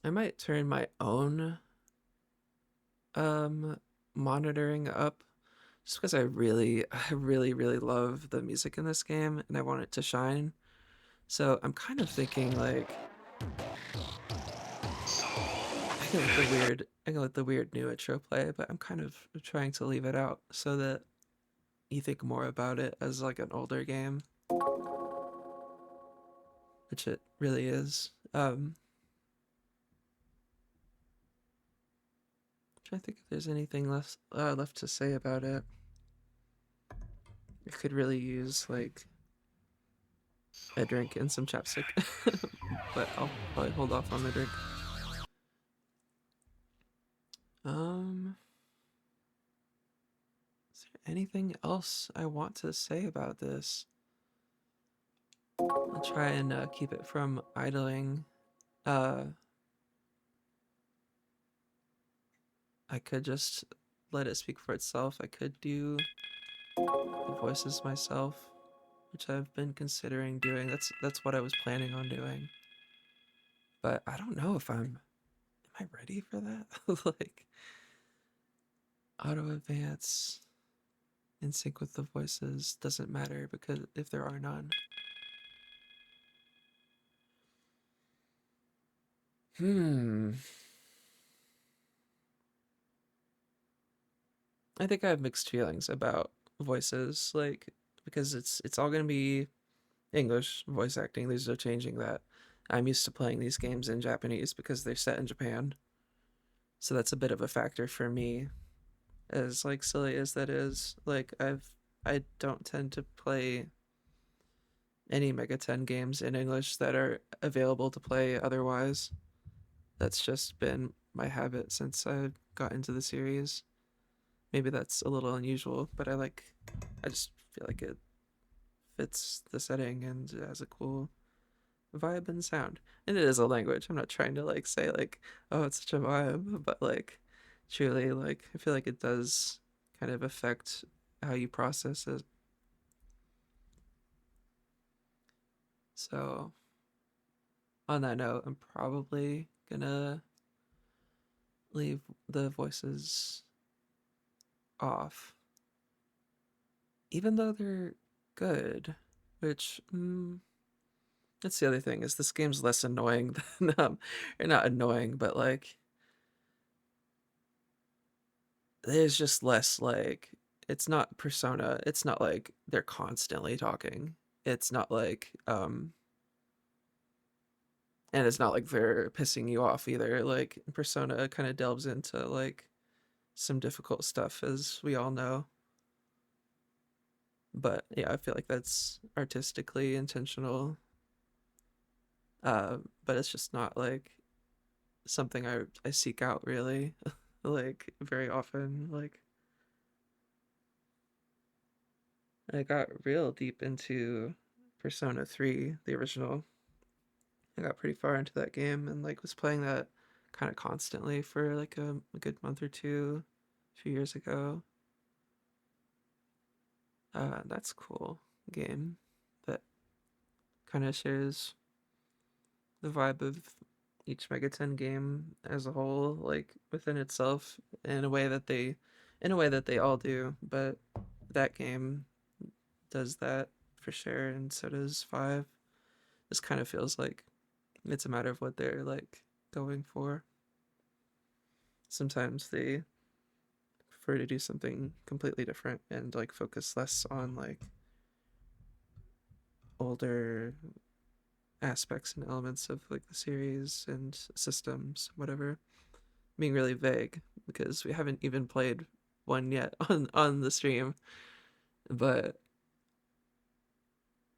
I might turn my own monitoring up just because I really love the music in this game and I want it to shine. So I'm kind of thinking like I can let the weird new intro play, but I'm kind of trying to leave it out so that you think more about it as like an older game, which it really is. Trying to think if there's anything left to say about it. I could really use like a drink and some chapstick, but I'll probably hold off on the drink. Is there anything else I want to say about this? I'll try and keep it from idling. I could just let it speak for itself. I could do the voices myself, which I've been considering doing. That's what I was planning on doing. But I don't know if am I ready for that? Like auto advance in sync with the voices doesn't matter because if there are none. Hmm. I think I have mixed feelings about voices, like because it's all gonna be English voice acting. There's no changing that. I'm used to playing these games in Japanese because they're set in Japan, so that's a bit of a factor for me. As like silly as that is, I don't tend to play any Mega 10 games in English that are available to play otherwise. That's just been my habit since I got into the series. Maybe that's a little unusual, but I just feel like it fits the setting and it has a cool vibe and sound. And it is a language. I'm not trying to like say like, oh, it's such a vibe, but like truly like I feel like it does kind of affect how you process it. So on that note, I'm probably gonna leave the voices off, even though they're good. Which that's the other thing is this game's less annoying than or not annoying, but like there's just less like it's not persona. It's not like they're constantly talking. It's not like and it's not like they're pissing you off either. Like persona kind of delves into like some difficult stuff as we all know. But yeah, I feel like that's artistically intentional. But it's just not like something I seek out really like very often. Like I got real deep into Persona 3, the original. I got pretty far into that game and like was playing that kind of constantly for like a good month or two a few years ago. That's cool game that kind of shares the vibe of each Mega 10 game as a whole, like within itself, in a way that they all do. But that game does that for sure, and so does 5. This kind of feels like it's a matter of what they're like going for. Sometimes they prefer to do something completely different and like focus less on like older aspects and elements of like the series and systems, whatever. Being really vague because we haven't even played one yet on the stream, but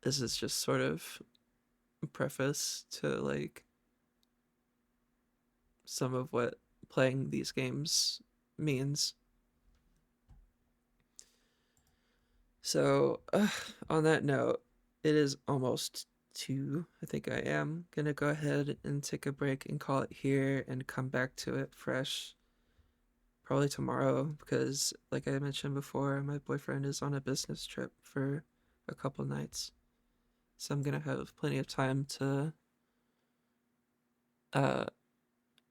this is just sort of a preface to like some of what playing these games means. So, on that note, it is almost 2. I think I am gonna go ahead and take a break and call it here and come back to it fresh probably tomorrow because, like I mentioned before, my boyfriend is on a business trip for a couple nights. So I'm gonna have plenty of time to, uh,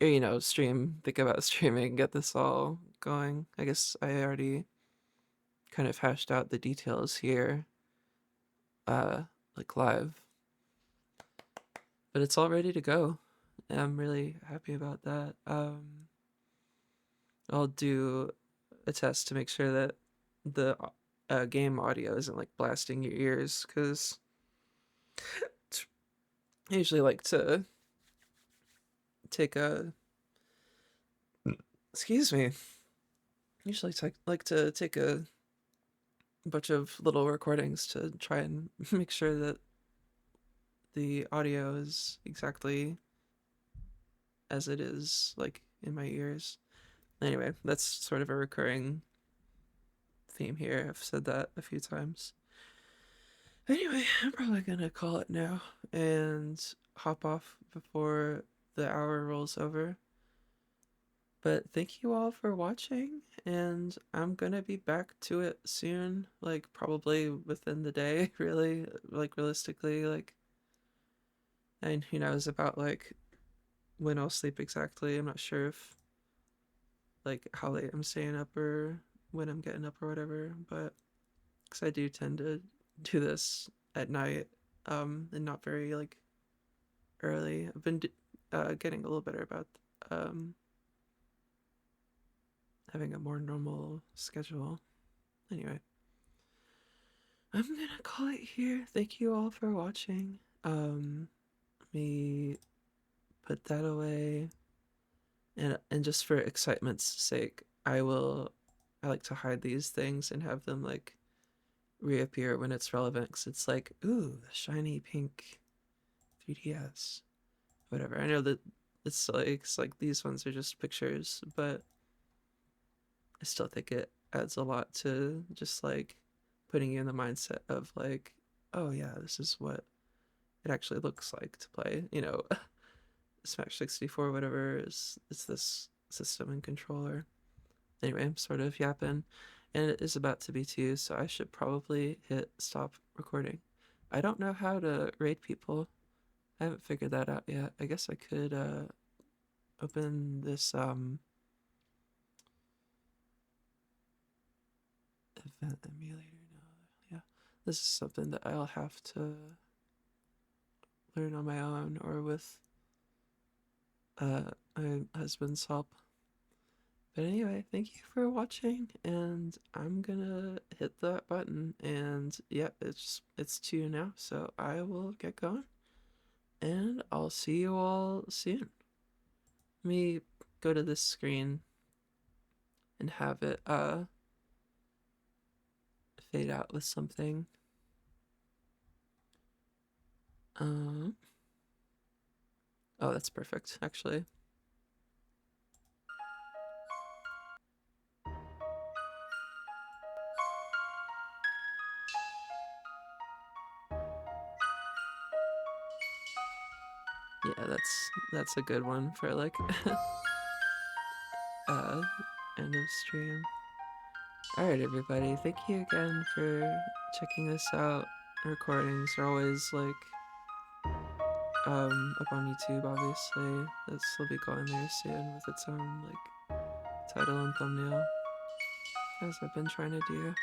think about streaming, get this all going. I guess I already kind of hashed out the details here, uh, like live, but it's all ready to go. And I'm really happy about that. I'll do a test to make sure that the game audio isn't like blasting your ears because I usually like to take a excuse me. Usually like to take a bunch of little recordings to try and make sure that the audio is exactly as it is like in my ears. Anyway, that's sort of a recurring theme here. I've said that a few times. Anyway, I'm probably gonna call it now and hop off before the hour rolls over. But thank you all for watching, and I'm gonna be back to it soon, like probably within the day, really, like realistically, like, and who knows about like when I'll sleep exactly. I'm not sure if like how late I'm staying up or when I'm getting up or whatever, but because I do tend to do this at night, and not very like early. getting a little better about um, having a more normal schedule. Anyway, I'm gonna call it here. Thank you all for watching. Let me put that away. And just for excitement's sake, I like to hide these things and have them like reappear when it's relevant. Cause it's like, ooh, the shiny pink 3DS. Whatever. I know that it's like these ones are just pictures, but I still think it adds a lot to just like putting you in the mindset of like, oh yeah, this is what it actually looks like to play. Smash 64, whatever is it's this system and controller. Anyway, I'm sort of yapping, and it is about to be 2, so I should probably hit stop recording. I don't know how to raid people. I haven't figured that out yet. I guess I could open this event emulator now. Yeah, this is something that I'll have to learn on my own or with my husband's help. But anyway, thank you for watching, and I'm gonna hit that button, and yeah, it's 2 now, so I will get going, and I'll see you all soon. Let me go to this screen and have it fade out with something. Um, oh, that's perfect, actually. Yeah, that's a good one for like uh end of stream. Alright, everybody, thank you again for checking this out. Recordings are always like up on YouTube, obviously. This will be going there soon with its own like title and thumbnail, as I've been trying to do.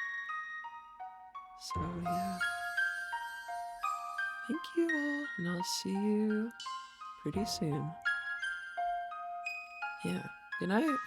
So yeah, thank you all, and I'll see you pretty soon. Yeah, good night.